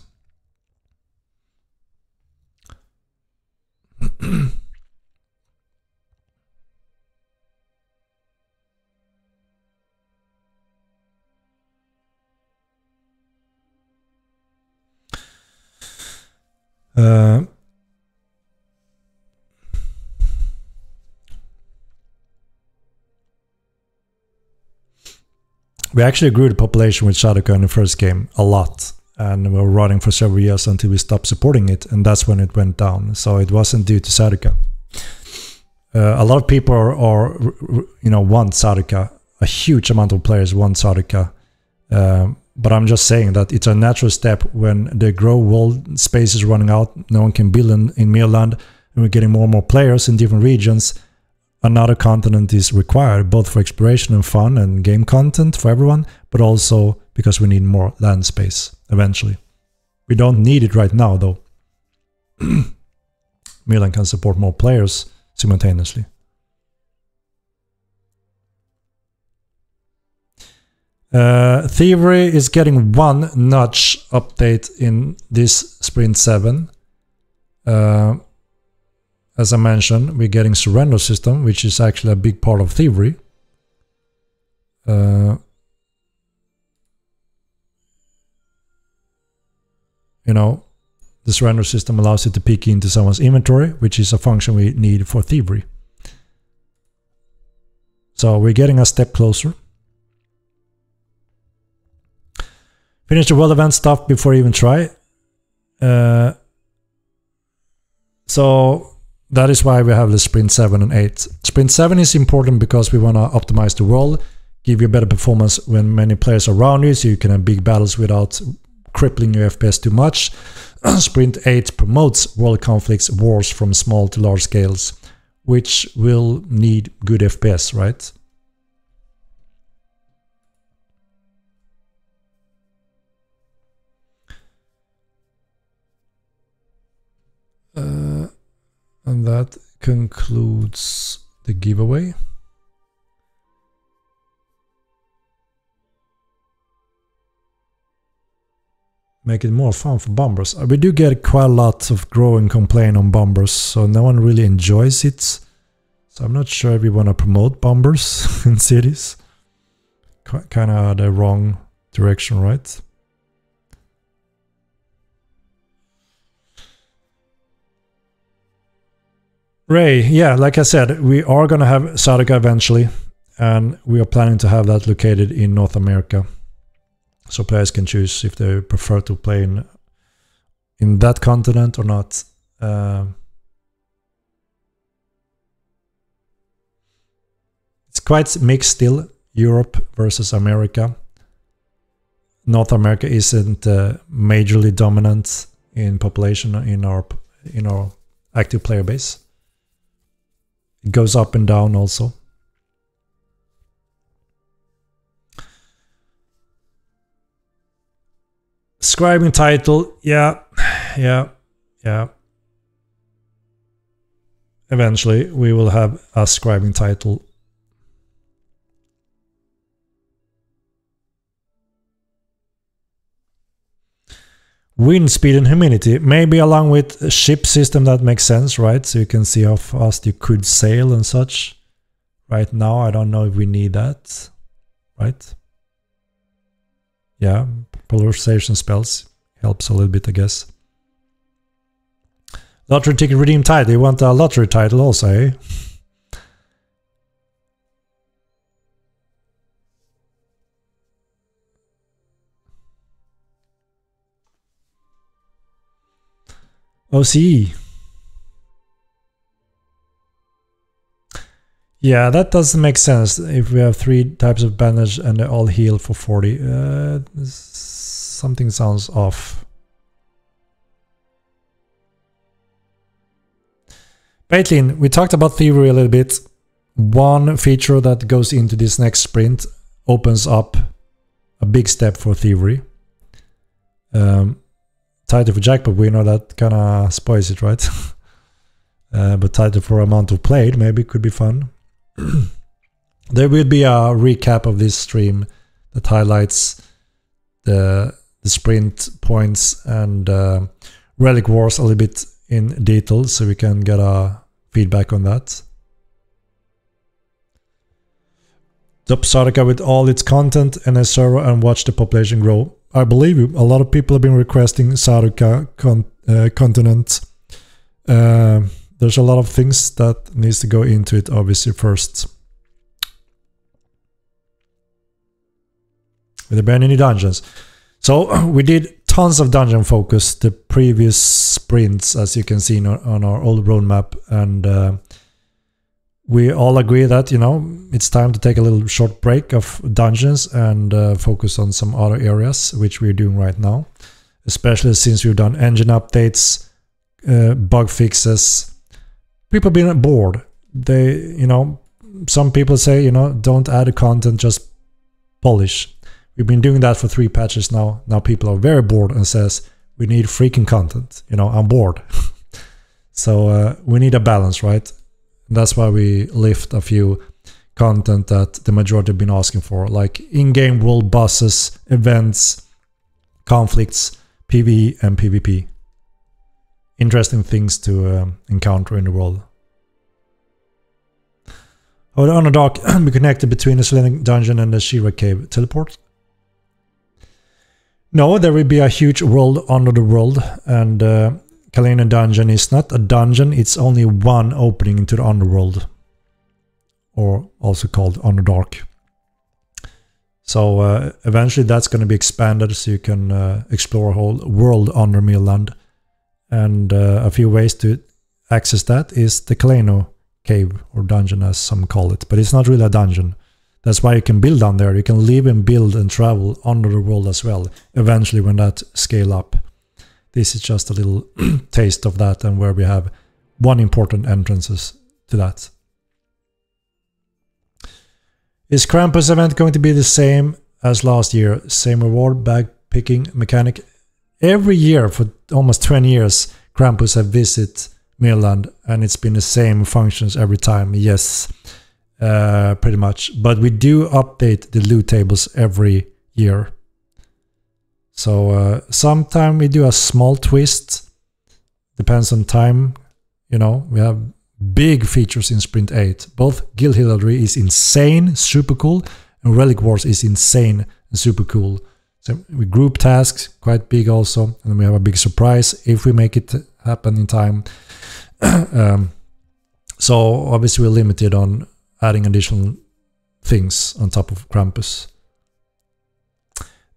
We actually grew the population with Shadoka in the first game a lot, and we were running for several years until we stopped supporting it, and that's when it went down. So it wasn't due to Shadoka. A lot of people are want Shadoka. A huge amount of players want Shadoka. But I'm just saying that it's a natural step when the grow world space is running out, no one can build in Midland, and we're getting more and more players in different regions. Another continent is required, both for exploration and fun and game content for everyone, but also because we need more land space eventually. We don't need it right now, though. Midland can support more players simultaneously. Thievery is getting 1 notch update in this Sprint 7. As I mentioned, we're getting surrender system, which is actually a big part of Thievery. The surrender system allows you to peek into someone's inventory, which is a function we need for Thievery. So we're getting a step closer. Finish the world event stuff before you even try. So that is why we have the sprint 7 and 8. Sprint 7 is important because we want to optimize the world, give you better performance when many players are around you, so you can have big battles without crippling your FPS too much. Sprint 8 promotes world conflicts, wars from small to large scales, which will need good FPS, right? And that concludes the giveaway. Make it more fun for bombers. We do get quite a lot of growing complaint on bombers, so no one really enjoys it. So I'm not sure if we want to promote bombers in cities. Kind of the wrong direction, right? Ray, yeah, like I said, we are going to have Sardica eventually, and we are planning to have that located in North America. So players can choose if they prefer to play in that continent or not. It's quite mixed still, Europe versus America. North America isn't majorly dominant in population in our active player base. It goes up and down also. Scribing title, yeah. Eventually we will have a scribing title. Wind speed and humidity, maybe along with a ship system, that makes sense, right? So you can see how fast you could sail and such. Right now, I don't know if we need that, right? Yeah, polarization spells helps a little bit, I guess. Lottery ticket redeem title. You want a lottery title also, eh? OCE. Yeah, that doesn't make sense if we have 3 types of bandage and they all heal for 40. Something sounds off. Baitlin, we talked about Thievery a little bit. One feature that goes into this next sprint opens up a big step for Thievery. Title for jackpot winner, that kind of spoils it, right? But title for amount of played maybe could be fun. There will be a recap of this stream that highlights the sprint points and Relic Wars a little bit in detail, so we can get a feedback on that. Drop Sardica with all its content and a server and watch the population grow. I believe you. A lot of people have been requesting Sardica continent. There's a lot of things that needs to go into it, obviously, first. Will there be any dungeons? So we did tons of dungeon focus the previous sprints, as you can see on our old roadmap, and we all agree that, you know, it's time to take a little short break of dungeons and focus on some other areas, which we're doing right now, especially since we've done engine updates, bug fixes. People have been bored. They, you know, some people say, you know, don't add the content, just polish. We've been doing that for 3 patches now. Now people are very bored and says, we need freaking content. You know, I'm bored. So we need a balance, right? That's why we lift a few content that the majority have been asking for, like in-game world bosses, events, conflicts, PvE and PvP. Interesting things to encounter in the world. Oh, the Underdark be connected between the Selenic dungeon and the Shira cave teleport? No, there will be a huge world under the world, and Kalena dungeon is not a dungeon, it's only one opening into the underworld, or also called Underdark. So eventually that's going to be expanded, so you can explore a whole world under Midland, and a few ways to access that is the Kaleno cave or dungeon, as some call it, but it's not really a dungeon. That's why you can build down there. You can live and build and travel under the world as well, eventually when that scale up. This is just a little taste of that, and where we have one important entrances to that. Is Krampus event going to be the same as last year? Same reward, bag picking mechanic? Every year for almost 20 years, Krampus have visited Midland, and it's been the same functions every time. Yes, pretty much. But we do update the loot tables every year. So sometime we do a small twist. Depends on time. You know, we have big features in Sprint 8. Both Guild Heraldry is insane, super cool, and Relic Wars is insane and super cool. So we group tasks, quite big also, and we have a big surprise if we make it happen in time. So obviously we're limited on adding additional things on top of Krampus.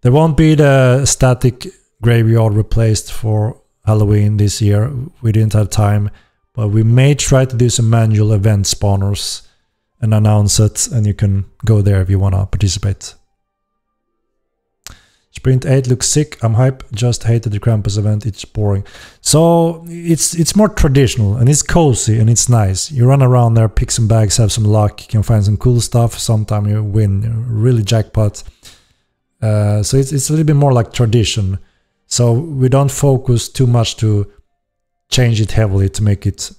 There won't be the static graveyard replaced for Halloween this year. We didn't have time, but we may try to do some manual event spawners and announce it, and you can go there if you want to participate. Sprint 8 looks sick. I'm hype. Just hated the Krampus event. It's boring. So it's more traditional, and it's cozy, and it's nice. You run around there, pick some bags, have some luck. You can find some cool stuff. Sometimes you win really jackpot. So it's a little bit more like tradition. So we don't focus too much to change it heavily to make it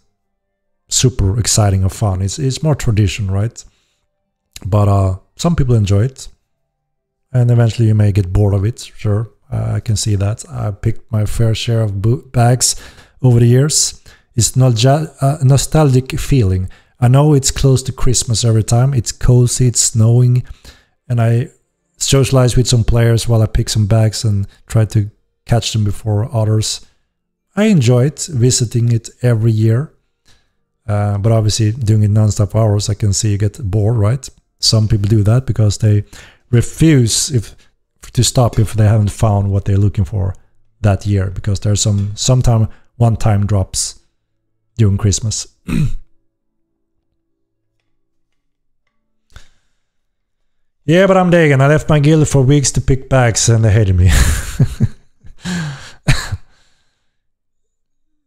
super exciting or fun. It's more tradition, right? But some people enjoy it. And eventually you may get bored of it, sure. I can see that. I picked my fair share of bags over the years. It's not a nostalgic feeling. I know it's close to Christmas every time. It's cozy, it's snowing. And I socialize with some players while I pick some bags and try to catch them before others. I enjoy it, visiting it every year. But obviously doing it non-stop hours, I can see you get bored, right? Some people do that because they refuse to stop if they haven't found what they're looking for that year, because there's sometime one-time drops during Christmas. Yeah, but I'm digging. I left my guild for weeks to pick bags and they hated me.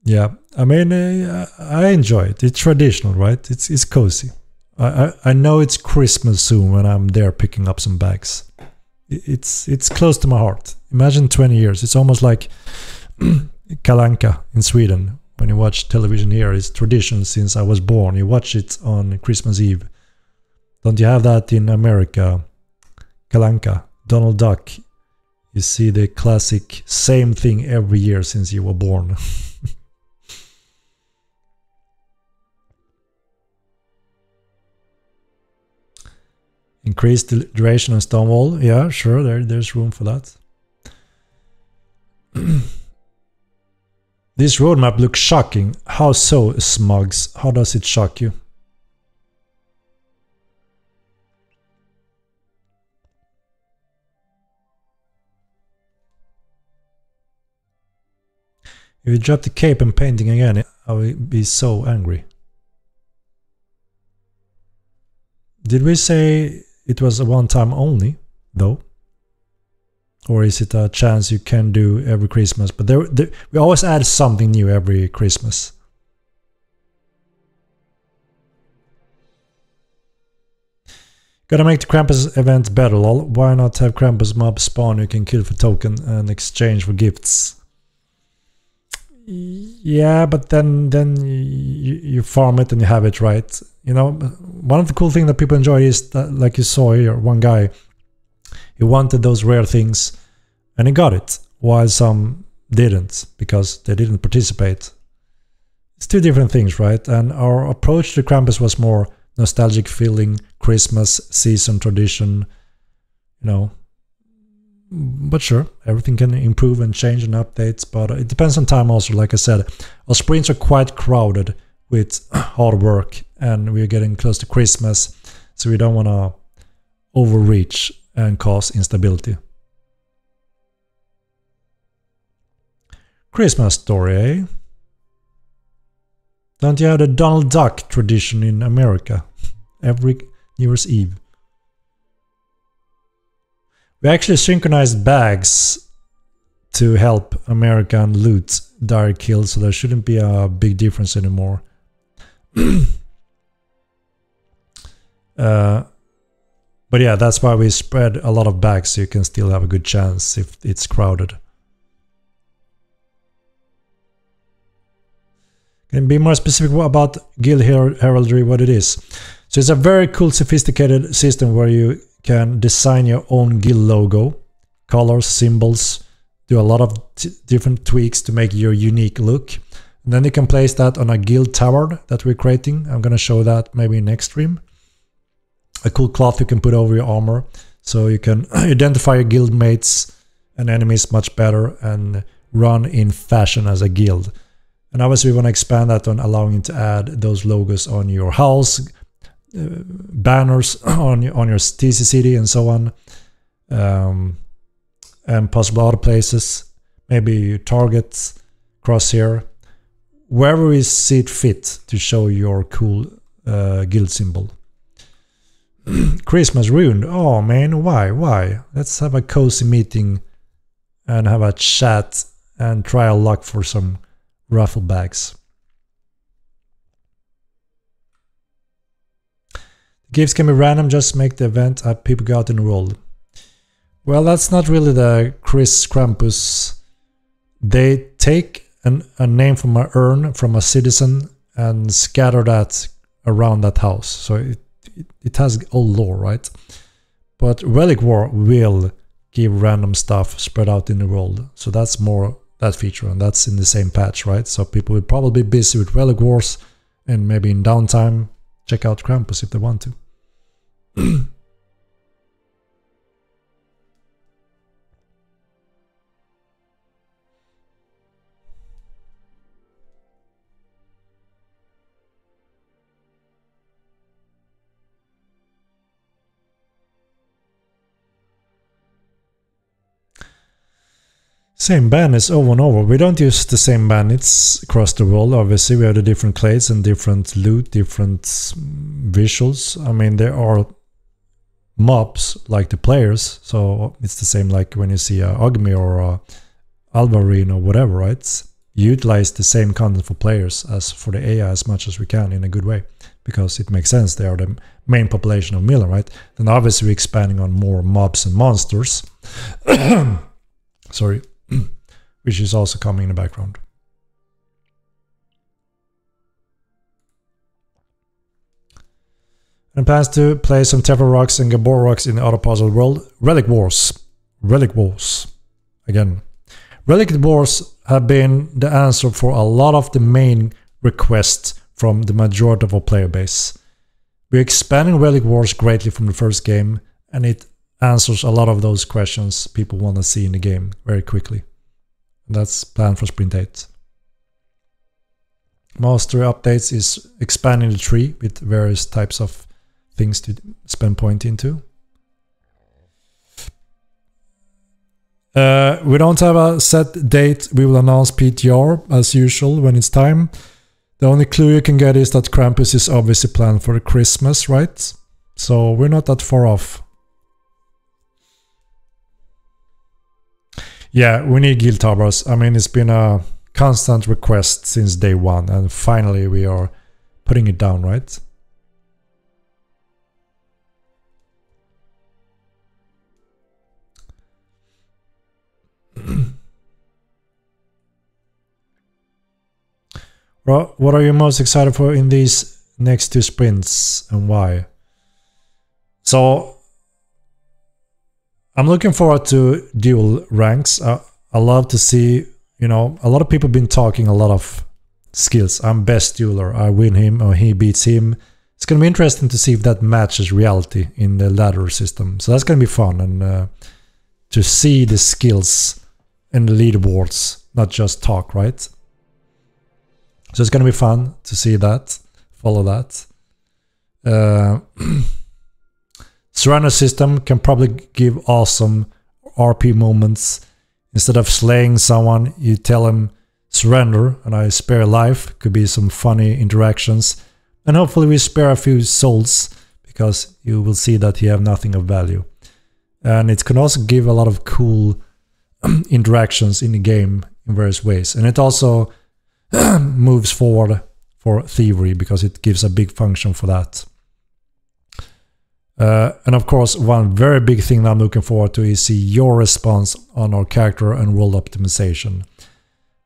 Yeah, I mean, I enjoy it. It's traditional, right? It's cozy. I know it's Christmas soon when I'm there picking up some bags. It's close to my heart. Imagine 20 years. It's almost like Kalanka in Sweden. When you watch television here, it's tradition since I was born. You watch it on Christmas Eve. Don't you have that in America? Kalanka, Donald Duck. You see the classic same thing every year since you were born. Increase the duration on Stonewall. Yeah, sure, there's room for that. This roadmap looks shocking. How so, Smugs? How does it shock you? If you drop the cape and painting again, I will be so angry. Did we say it was a one-time only, though? Or is it a chance you can do every Christmas? But we always add something new every Christmas. Gotta make the Krampus event better, lol. Why not have Krampus mob spawn you can kill for token and exchange for gifts? Yeah, but then you farm it and you have it, right? You know, one of the cool things that people enjoy is that, like you saw here, one guy, he wanted those rare things and he got it, while some didn't because they didn't participate. It's two different things, right? And our approach to Krampus was more nostalgic feeling, Christmas season tradition, you know. But sure, everything can improve and change and updates, but it depends on time also. Like I said, our sprints are quite crowded with hard work and we're getting close to Christmas, so we don't want to overreach and cause instability. Christmas story, eh? Don't you have the Donald Duck tradition in America? Every New Year's Eve. We actually synchronized bags to help American loot direct kills, so there shouldn't be a big difference anymore. But yeah, that's why we spread a lot of bags, so you can still have a good chance if it's crowded. Can you be more specific about guild heraldry, what it is? So it's a very cool, sophisticated system where you can design your own guild logo, colors, symbols, do a lot of different tweaks to make your unique look. And then you can place that on a guild tower that we're creating. I'm going to show that maybe next stream. A cool cloth you can put over your armor, so you can identify your guild mates and enemies much better and run in fashion as a guild. And obviously we want to expand that on allowing you to add those logos on your house, banners on your TC city and so on, and possible other places, maybe targets, crosshair, wherever we see it fit to show your cool guild symbol. Christmas ruined. Oh man, why? Let's have a cozy meeting and have a chat and try our luck for some raffle bags. Gifts can be random, just make the event people go out in the world. Well, that's not really the Chris Krampus. They take a name from an urn from a citizen and scatter that around that house. So it has old lore, right? But Relic War will give random stuff spread out in the world. So that's more that feature, and that's in the same patch, right? So people will probably be busy with Relic Wars, and maybe in downtime check out Krampus if they want to. Same bandits over and over. We don't use the same bandits across the world. Obviously, we have the different clades and different loot, different visuals. I mean, there are mobs like the players, so it's the same like when you see a Ogmi or a Alvarine or whatever, right? You utilize the same content for players as for the AI as much as we can in a good way, because it makes sense. They are the main population of Milan, right? Then obviously we're expanding on more mobs and monsters. Sorry. Which is also coming in the background. And plans to play some Tefra rocks and Gabor rocks in the other parts of the world. Relic Wars. Relic Wars. Again. Relic Wars have been the answer for a lot of the main requests from the majority of our player base. We're expanding Relic Wars greatly from the first game, and it answers a lot of those questions people want to see in the game very quickly. And that's planned for Sprint 8. Mastery updates is expanding the tree with various types of things to spend point into. We don't have a set date. We will announce PTR as usual when it's time. The only clue you can get is that Krampus is obviously planned for Christmas, right? So we're not that far off. Yeah, we need guild towers. I mean, it's been a constant request since day one, and finally we are putting it down, right? Well, what are you most excited for in these next 2 sprints, and why? So I'm looking forward to dual ranks. I love to see, you know, a lot of people have been talking a lot of skills. I'm best dueler. I win him or he beats him. It's going to be interesting to see if that matches reality in the ladder system. So that's going to be fun, and to see the skills in the leaderboards, not just talk, right? So it's going to be fun to see that, follow that. Surrender system can probably give awesome RP moments. Instead of slaying someone, you tell them surrender and I spare life. Could be some funny interactions. And hopefully we spare a few souls, because you will see that you have nothing of value. And it can also give a lot of cool interactions in the game in various ways. And it also moves forward for thievery, because it gives a big function for that. And of course, one very big thing that I'm looking forward to is see your response on our character and world optimization.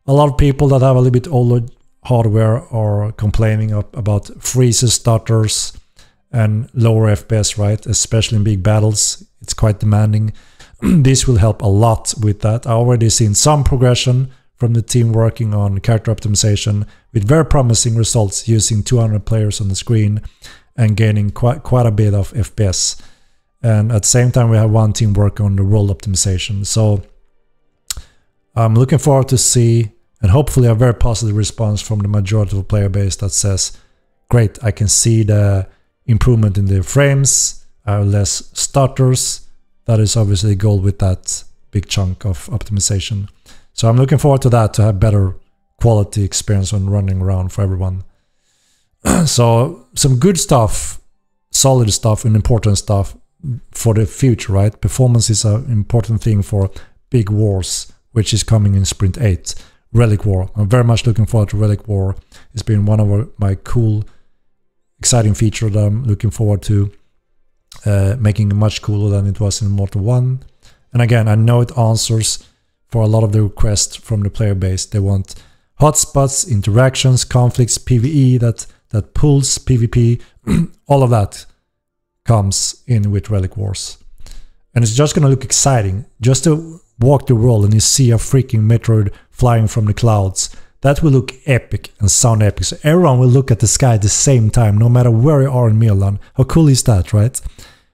A lot of people that have a little bit older hardware are complaining about freezes, stutters, and lower FPS, right? Especially in big battles, it's quite demanding. This will help a lot with that. I already seen some progression from the team working on character optimization with very promising results using 200 players on the screen and gaining quite a bit of FPS. And at the same time, we have one team working on the world optimization. So I'm looking forward to see, and hopefully a very positive response from the majority of the player base that says, great, I can see the improvement in the frames, less stutters. That is obviously the goal with that big chunk of optimization. So I'm looking forward to that, to have better quality experience when running around for everyone. So some good stuff, solid stuff, and important stuff for the future, right? Performance is an important thing for big wars, which is coming in Sprint 8. Relic War. I'm very much looking forward to Relic War. It's been one of my cool, exciting feature that I'm looking forward to making it much cooler than it was in Mortal 1. And again, I know it answers for a lot of the requests from the player base. They want hotspots, interactions, conflicts, PvE that pulls PvP. All of that comes in with Relic Wars. And it's just gonna look exciting. Just to walk the world and you see a freaking Metroid flying from the clouds. That will look epic and sound epic. So everyone will look at the sky at the same time, no matter where you are in Milan. How cool is that, right?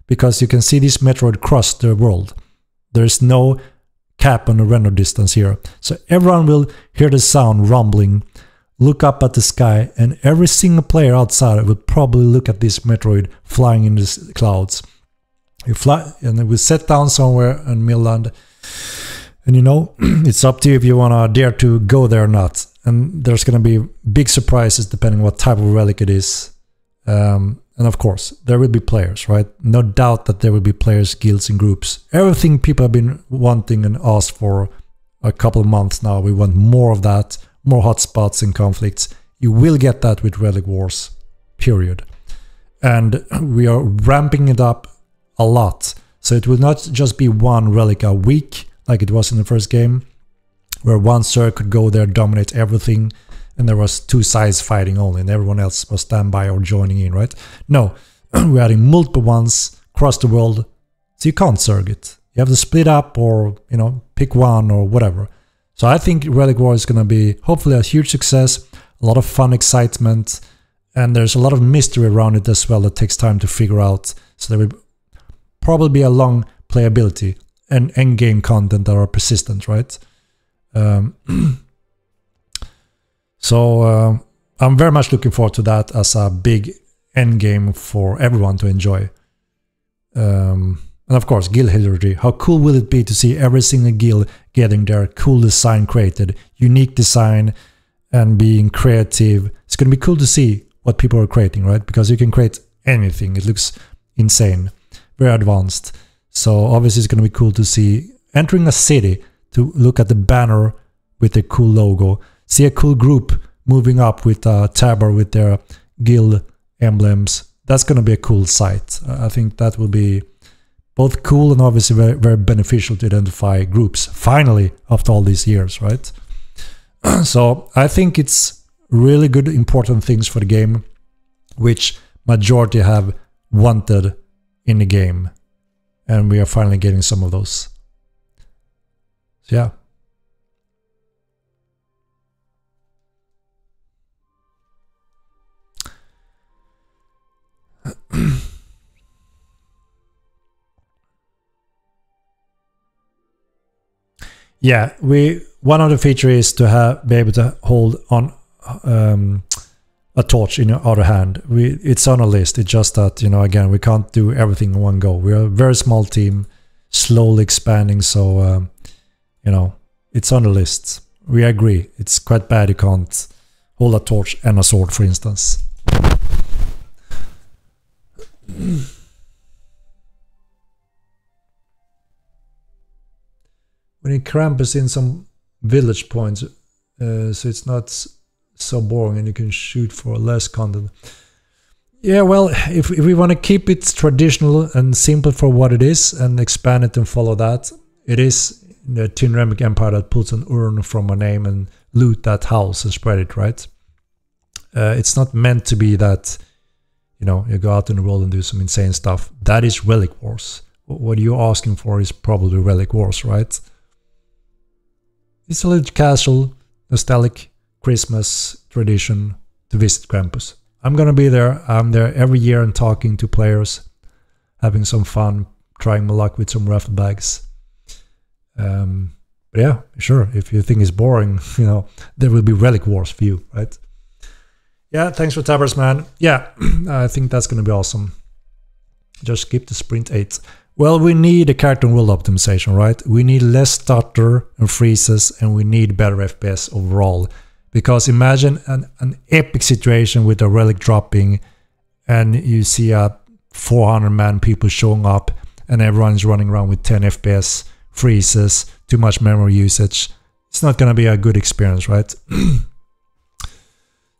Because you can see this Metroid cross the world. There's no cap on the render distance here. So everyone will hear the sound rumbling, look up at the sky, and every single player outside will probably look at this Metroid flying in the clouds. You fly, and then we set down somewhere in Milan. And you know, it's up to you if you want to dare to go there or not. And there's going to be big surprises depending what type of relic it is. And of course, there will be players, right? No doubt that there will be players, guilds, and groups. Everything people have been wanting and asked for a couple of months now. We want more of that, more hotspots and conflicts. You will get that with Relic Wars, period. And we are ramping it up a lot. So it will not just be one relic a week, like it was in the first game, where one sir could go there, dominate everything, and there was two sides fighting only, and everyone else was standby or joining in, right? No, we're adding multiple ones across the world, so you can't surg it. You have to split up or, you know, pick one or whatever. So I think Relic War is going to be hopefully a huge success, a lot of fun, excitement, and there's a lot of mystery around it as well that takes time to figure out. So there will probably be a long playability and endgame content that are persistent, right? So I'm very much looking forward to that as a big endgame for everyone to enjoy. And of course, guild hierarchy. How cool will it be to see every single guild getting their cool design created, unique design, and being creative? It's going to be cool to see what people are creating, right? Because you can create anything. It looks insane, very advanced. So obviously it's going to be cool to see entering a city, to look at the banner with a cool logo, see a cool group moving up with a tabard with their guild emblems. That's going to be a cool sight. I think that will be both cool and obviously very, very beneficial to identify groups, finally, after all these years, right? So I think it's really good, important things for the game, which majority have wanted in the game. And we are finally getting some of those. So yeah. Yeah, one of the features is to be able to hold on a torch in your other hand. It's on a list. It's just that, you know, again, we can't do everything in one go. We're a very small team, slowly expanding. So, you know, it's on the list. we agree. It's quite bad you can't hold a torch and a sword, for instance. We need Krampus in some village points, so it's not so boring and you can shoot for less content. Yeah, well, if we want to keep it traditional and simple for what it is and expand it and follow that, it is the Tinremic Empire that puts an urn from a name and loot that house and spread it, right? It's not meant to be that, you know, you go out in the world and do some insane stuff. That is Relic Wars. What you're asking for is probably Relic Wars, right? It's a little casual, nostalgic Christmas tradition to visit Krampus. I'm gonna be there. I'm there every year and talking to players, having some fun, trying my luck with some raffle bags. But yeah, sure, if you think it's boring, you know, there will be Relic Wars for you, right? Yeah, thanks for tappers, man. Yeah, I think that's gonna be awesome. Just skip the sprint 8. Well, we need a character and world optimization, right? We need less stutter and freezes, and we need better FPS overall. Because imagine an epic situation with a relic dropping, and you see a 400-man people showing up, and everyone's running around with 10 FPS, freezes, too much memory usage. It's not going to be a good experience, right?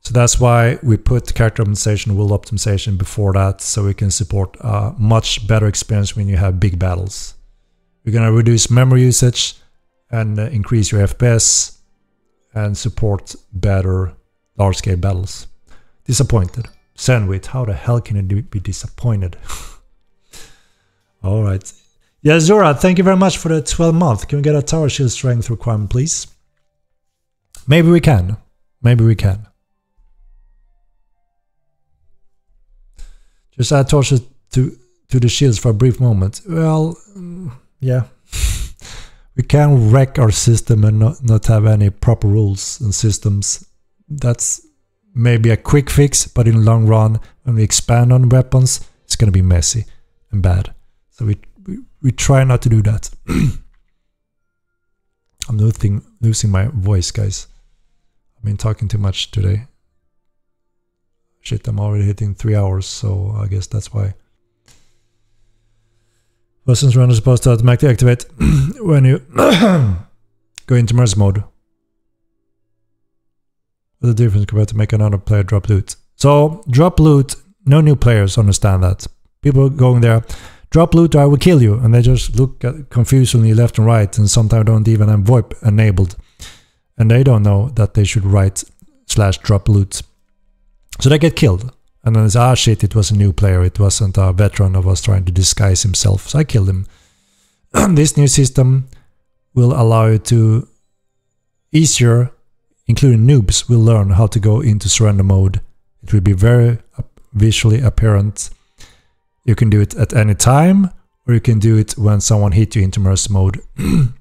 So that's why we put character optimization and world optimization before that, so we can support a much better experience when you have big battles. We're going to reduce memory usage and increase your FPS and support better large-scale battles. Disappointed. Sandwich, how the hell can you be disappointed? Alright. Yeah, Zora, thank you very much for the 12 month. Can we get a tower shield strength requirement, please? Maybe we can. Maybe we can. Just add torches to the shields for a brief moment. Well, yeah. We can wreck our system and not have any proper rules and systems. That's maybe a quick fix, but in the long run, when we expand on weapons, it's going to be messy and bad. So we try not to do that. I'm losing my voice, guys. I've been talking too much today. Shit, I'm already hitting 3 hours, so I guess that's why. Persons run is supposed to automatically activate when you go into merge mode. What's the difference compared to make another player drop loot? So, drop loot, no new players understand that. People going there, drop loot or I will kill you, and they just look at confusedly left and right, and sometimes don't even have VoIP enabled. And they don't know that they should write /drop loot. So they get killed. And then it's, ah shit, it was a new player, it wasn't a veteran who was trying to disguise himself, so I killed him. This new system will allow you to easier, including noobs, will learn how to go into surrender mode. It will be very visually apparent. You can do it at any time, or you can do it when someone hit you into merge mode. And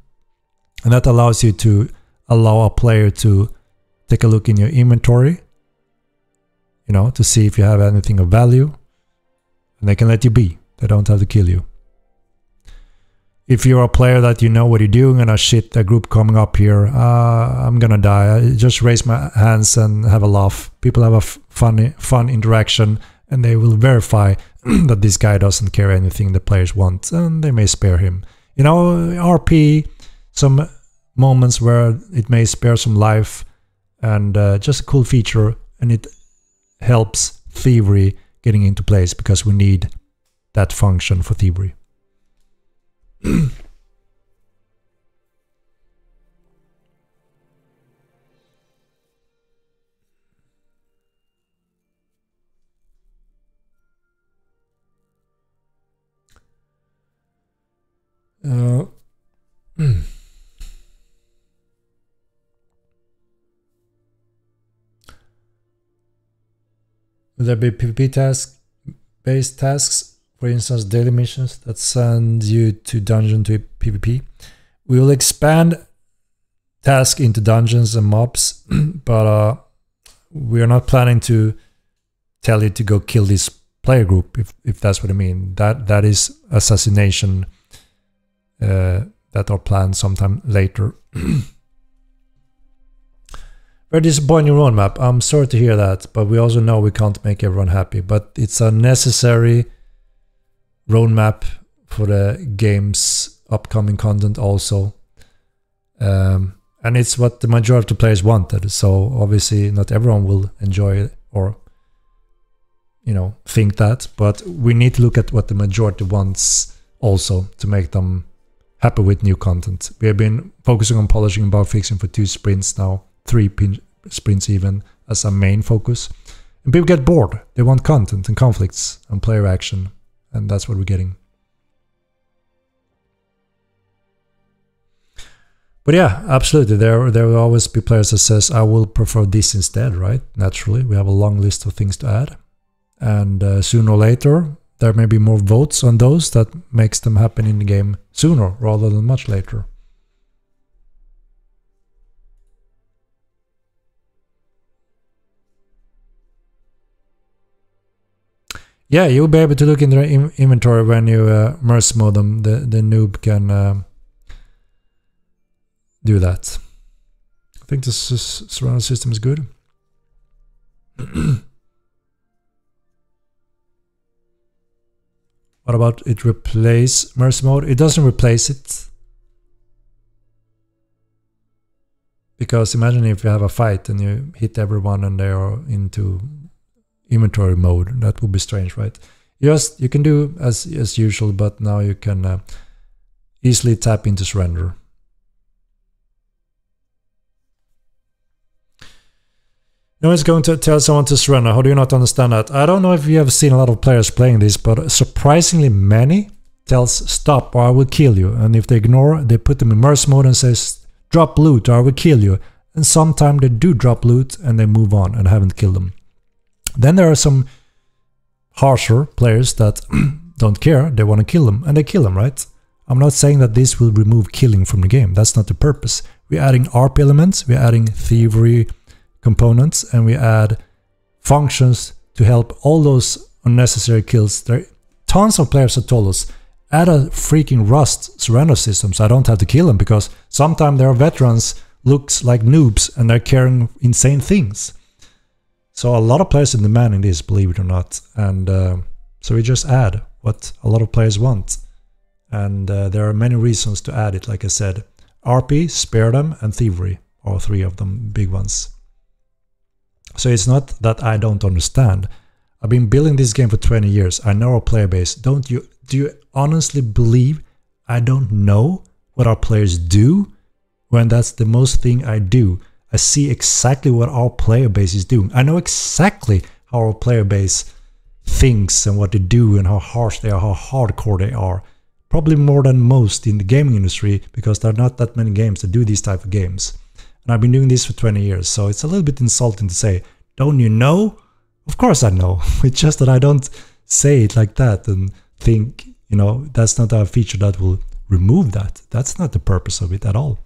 that allows you to allow a player to take a look in your inventory, you know, to see if you have anything of value, and they can let you be. They don't have to kill you. If you're a player that you know what you're doing and shit, a group coming up here, I'm gonna die, I just raise my hands and have a laugh. People have a fun interaction, and they will verify that this guy doesn't care anything the players want, and they may spare him. You know, RP, some moments where it may spare some life, and just a cool feature, and it helps thievery getting into place, because we need that function for thievery. Will there be PvP based tasks, for instance daily missions that send you to dungeon to PvP? We will expand tasks into dungeons and mobs, but we are not planning to tell you to go kill this player group, if that's what I mean. That is assassination that are planned sometime later. Very disappointing roadmap. I'm sorry to hear that, but we also know we can't make everyone happy. But it's a necessary roadmap for the game's upcoming content also. And it's what the majority of players wanted. So obviously not everyone will enjoy it or, you know, think that. But we need to look at what the majority wants also to make them happy with new content. We have been focusing on polishing and bug fixing for 2 sprints now. 3 sprints even as a main focus. And people get bored. They want content and conflicts and player action. And that's what we're getting. But yeah, absolutely. There will always be players that says, I will prefer this instead, right? Naturally, we have a long list of things to add. And sooner or later, there may be more votes on those that makes them happen in the game sooner rather than much later. Yeah, you'll be able to look in the inventory when you merge mode them. The noob can do that. I think this surround system is good. What about it replace merge mode? It doesn't replace it. Because imagine if you have a fight and you hit everyone and they are into inventory mode. That would be strange, right? You can do as usual, but now you can easily tap into surrender. No one's going to tell someone to surrender. How do you not understand that? I don't know if you have seen a lot of players playing this, but surprisingly many tells stop or I will kill you. And if they ignore, they put them in merge mode and says drop loot or I will kill you. And sometimes they do drop loot and they move on and haven't killed them. Then there are some harsher players that don't care. They want to kill them and they kill them, right? I'm not saying that this will remove killing from the game. That's not the purpose. We're adding ARP elements. We're adding thievery components, and we add functions to help all those unnecessary kills. There are tons of players that told us, add a freaking Rust surrender system so I don't have to kill them, because sometimes there are veterans looks like noobs and they're carrying insane things. So a lot of players are demanding this, believe it or not. And so we just add what a lot of players want. And there are many reasons to add it, like I said. RP, spare them, and thievery are 3 of them big ones. So it's not that I don't understand. I've been building this game for 20 years. I know our player base. Do you honestly believe I don't know what our players do? When that's the most thing I do. I see exactly what our player base is doing. I know exactly how our player base thinks and what they do and how harsh they are, how hardcore they are. Probably more than most in the gaming industry, because there are not that many games that do these type of games. And I've been doing this for 20 years, so it's a little bit insulting to say, don't you know? Of course I know. It's just that I don't say it like that and think, you know, that's not a feature that will remove that. That's not the purpose of it at all.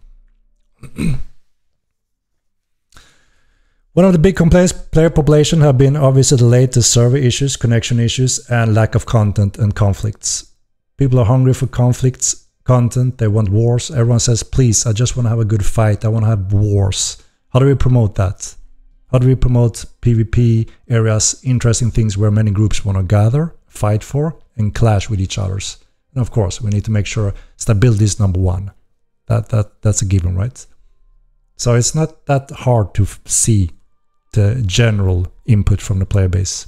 One of the big complaints player population have been obviously the latest server issues, connection issues, and lack of content and conflicts. People are hungry for conflicts, content, they want wars. Everyone says, please, I just want to have a good fight, I want to have wars. How do we promote that? How do we promote PvP areas, interesting things where many groups want to gather, fight for, and clash with each others? And of course, we need to make sure stability is number 1. That's a given, right? So it's not that hard to see the general input from the player base,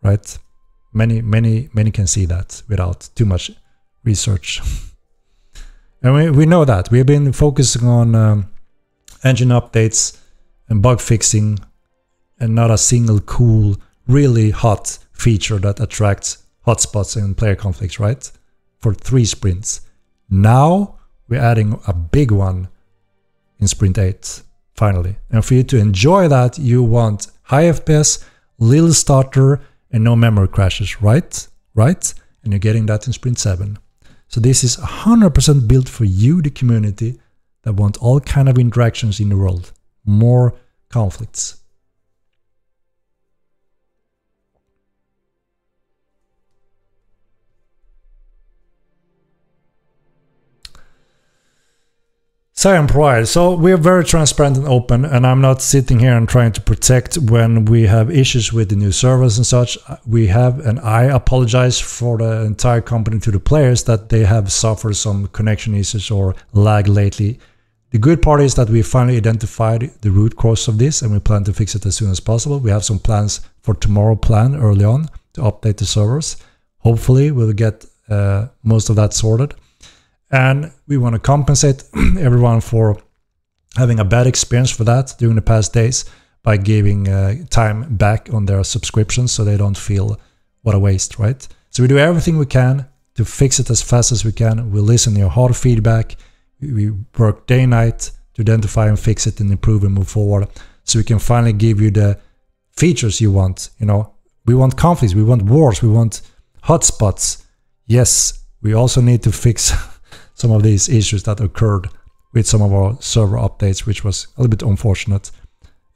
right? Many can see that without too much research. And we know that. We've been focusing on engine updates and bug fixing, and not a single cool, really hot feature that attracts hotspots and player conflicts, right? For 3 sprints. Now we're adding a big one in sprint 8, finally. And for you to enjoy that, you want high FPS, little stutter, and no memory crashes, right? Right? And you're getting that in sprint 7. So this is 100% built for you, the community, that want all kind of interactions in the world. More conflicts. Cyan Pride. So we're very transparent and open, and I'm not sitting here and trying to protect when we have issues with the new servers and such. We have, and I apologize for the entire company to the players that they have suffered some connection issues or lag lately. The good part is that we finally identified the root cause of this, and we plan to fix it as soon as possible. We have some plans for tomorrow planned early on to update the servers. Hopefully we'll get most of that sorted. And we want to compensate everyone for having a bad experience for that during the past days by giving time back on their subscriptions so they don't feel what a waste, right? So we do everything we can to fix it as fast as we can. We listen to your hard feedback. We work day and night to identify and fix it and improve and move forward so we can finally give you the features you want. You know, we want conflicts, we want wars, we want hotspots. Yes, we also need to fix some of these issues that occurred with some of our server updates, which was a little bit unfortunate.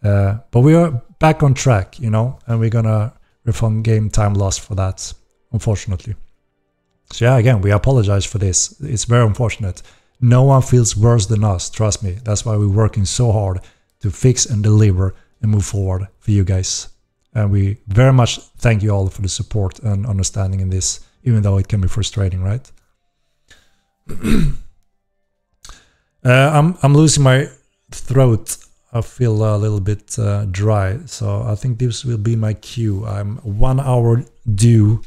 But we are back on track, you know, and we're gonna refund game time lost for that, unfortunately. So yeah, again, we apologize for this. It's very unfortunate. No one feels worse than us, trust me. That's why we're working so hard to fix and deliver and move forward for you guys. And we very much thank you all for the support and understanding in this, even though it can be frustrating, right? I'm losing my throat. I feel a little bit dry, so I think this will be my cue. I'm 1 hour due.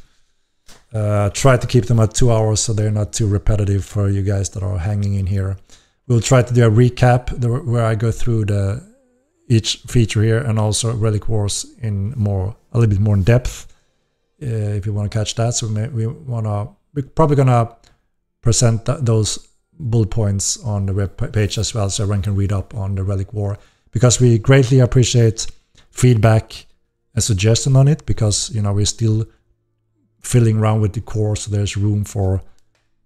Try to keep them at 2 hours so they're not too repetitive for you guys that are hanging in here. We'll try to do a recap where I go through each feature here and also Relic Wars in a little bit more in depth. If you want to catch that, so we're probably gonna present those bullet points on the web page as well, so everyone can read up on the Relic War, because we greatly appreciate feedback and suggestion on it, because you know we're still fiddling around with the core, so there's room for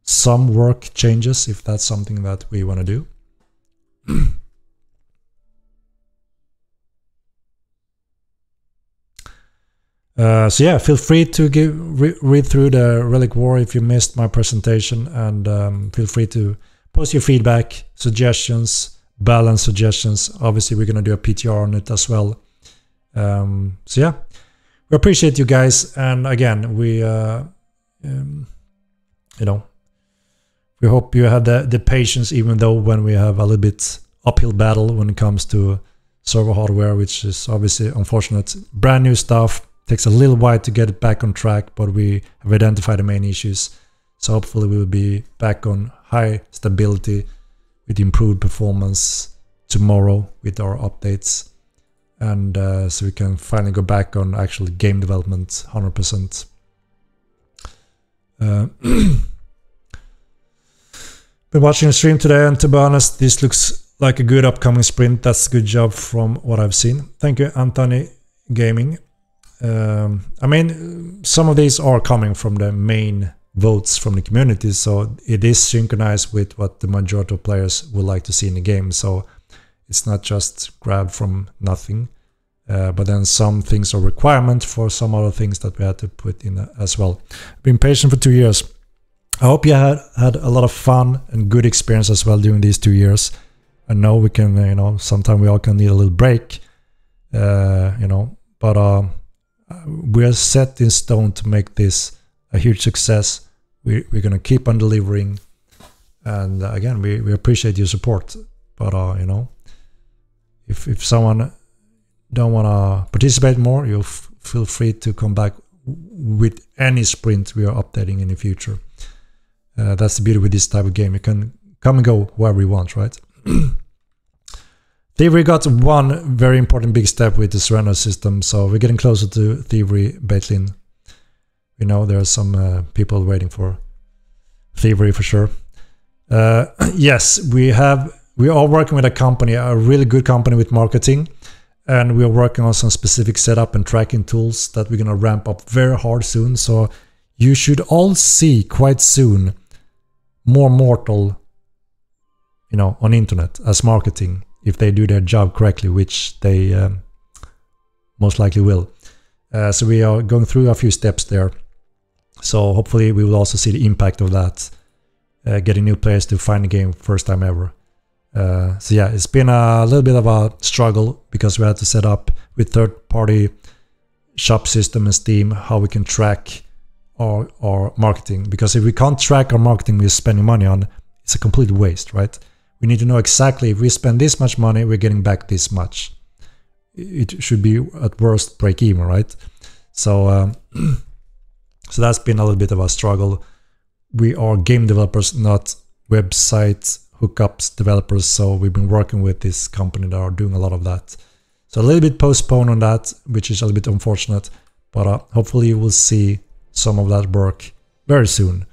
some work changes if that's something that we want to do. So yeah, feel free to read through the Relic War if you missed my presentation, and feel free to post your feedback, suggestions, balance suggestions. Obviously, we're going to do a PTR on it as well. So yeah, we appreciate you guys, and again, we you know, we hope you have the patience, even though when we have a little bit uphill battle when it comes to server hardware, which is obviously unfortunate. Brand new stuff. Takes a little while to get it back on track, but we have identified the main issues. So hopefully we will be back on high stability with improved performance tomorrow with our updates. And so we can finally go back on actual game development 100%. Been watching the stream today, and to be honest, this looks like a good upcoming sprint. That's a good job from what I've seen. Thank you, Anthony Gaming. I mean, some of these are coming from the main votes from the community, so it is synchronized with what the majority of players would like to see in the game. So it's not just grabbed from nothing, but then some things are requirement for some other things that we had to put in as well. Been patient for 2 years. I hope you had a lot of fun and good experience as well during these 2 years. I know we can, you know, sometimes we all can need a little break, you know, but we are set in stone to make this a huge success. We're going to keep on delivering, and again, we appreciate your support. But you know, if someone don't want to participate more, you feel free to come back with any sprint we are updating in the future. That's the beauty with this type of game. You can come and go wherever you want, right? Thievery got one very important big step with the surrender system, so we're getting closer to Thievery Baitlin. We know there are some people waiting for Thievery for sure. Yes, we are working with a company, a really good company with marketing, and we are working on some specific setup and tracking tools that we're going to ramp up very hard soon. So you should all see quite soon more Mortal, you know, on internet as marketing, if they do their job correctly, which they most likely will. So we are going through a few steps there. So hopefully we will also see the impact of that, getting new players to find the game first time ever. So yeah, it's been a little bit of a struggle because we had to set up with third-party shop system and Steam how we can track our marketing. Because if we can't track our marketing we're spending money on, it's a complete waste, right? We need to know exactly if we spend this much money, we're getting back this much. It should be at worst break even, right? So so that's been a little bit of a struggle. We are game developers, not website hookups developers, so we've been working with this company that are doing a lot of that. So a little bit postponed on that, which is a little bit unfortunate, but hopefully you will see some of that work very soon.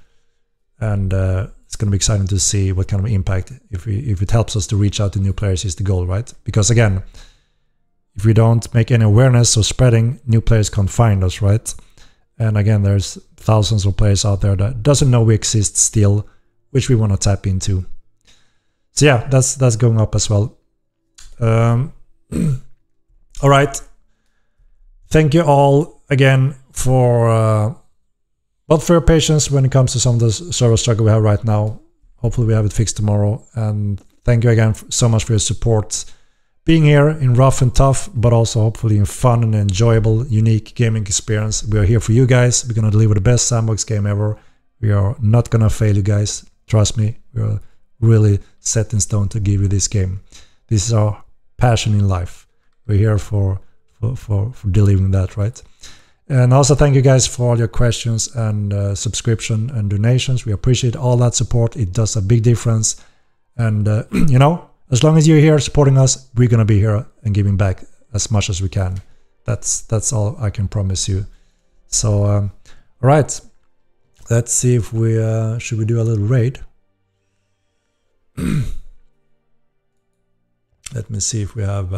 And it's going to be exciting to see what kind of impact, if it helps us to reach out to new players is the goal, right? Because again, if we don't make any awareness or spreading, new players can't find us, right? And again, there's thousands of players out there that doesn't know we exist still, which we want to tap into. So yeah, that's going up as well. All right. Thank you all again for both for your patience when it comes to some of the server struggle we have right now. Hopefully we have it fixed tomorrow. And thank you again so much for your support. Being here in rough and tough, but also hopefully in fun and enjoyable, unique gaming experience. We are here for you guys. We're going to deliver the best sandbox game ever. We are not going to fail you guys. Trust me. We are really set in stone to give you this game. This is our passion in life. We're here for delivering that, right? And also thank you guys for all your questions and subscription and donations. We appreciate all that support. It does a big difference. And you know, as long as you're here supporting us, we're gonna be here and giving back as much as we can. That's all I can promise you. So all right, let's see if we should we do a little raid. Let me see if we have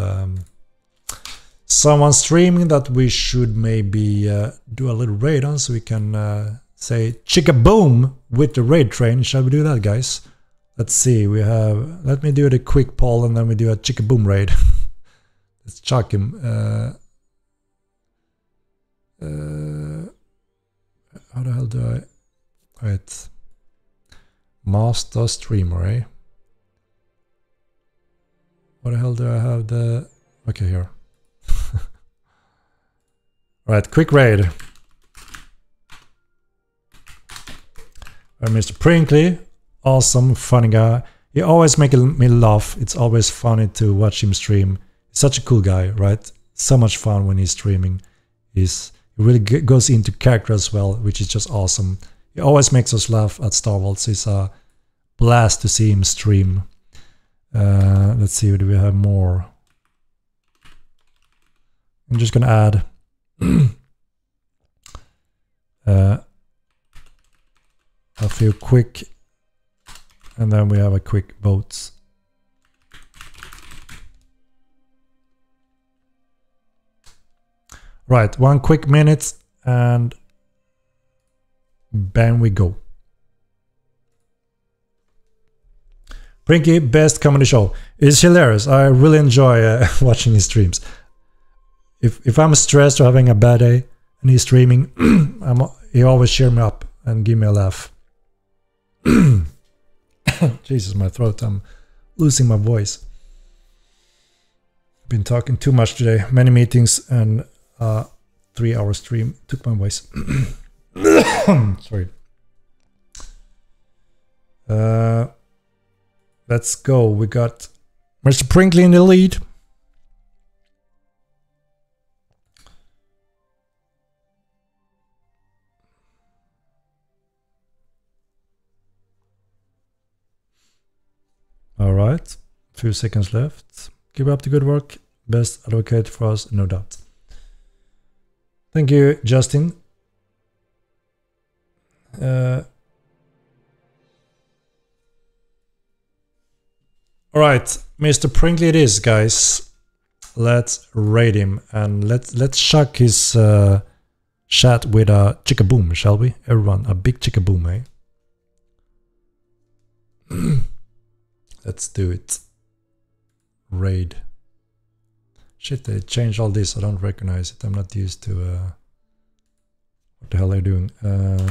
someone streaming that we should maybe do a little raid on, so we can say chicka boom with the raid train. Shall we do that, guys? Let's see. We have. Let me do the quick poll and then we do a chicka boom raid. Let's chuck him. How the hell do I? Wait. Master streamer, eh? What the hell do I have the... Okay, here. Right, quick raid. Mr. Prinkley, awesome, funny guy. He always makes me laugh. It's always funny to watch him stream. He's such a cool guy, right? So much fun when he's streaming. He really goes into character as well, which is just awesome. He always makes us laugh at Star Wars. It's a blast to see him stream. Let's see, do we have more? I'm just gonna add a few quick, and then we have a quick votes. Right, 1 quick minute and bam we go. Prinky, best comedy show. It's hilarious. I really enjoy watching his streams. If I'm stressed or having a bad day and he's streaming, he always cheer me up and give me a laugh. Jesus, my throat. I'm losing my voice. Been talking too much today. Many meetings and 3-hour stream took my voice. Sorry. Let's go. We got Mr. Prinkley in the lead. All right. A few seconds left. Keep up the good work. Best advocate for us, no doubt. Thank you, Justin. All right, Mr. Prinkley it is, guys. Let's raid him and let's shock his chat with a chicka boom, shall we? Everyone, a big chicka boom, eh? Let's do it. Raid. Shit, they changed all this. I don't recognize it. I'm not used to what the hell are you doing? All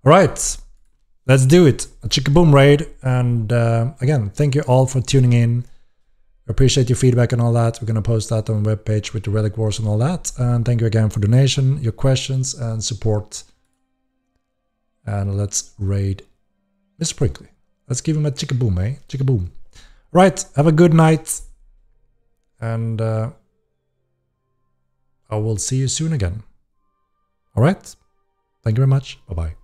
right. let's do it. A Chicka Boom raid. And again, thank you all for tuning in. Appreciate your feedback and all that. We're going to post that on the webpage with the Relic Wars and all that. And thank you again for donation, your questions and support. And let's raid Mr. Prickly. Let's give him a Chicka Boom, eh? Chicka Boom. Right, have a good night. And I will see you soon again. All right. Thank you very much. Bye-bye.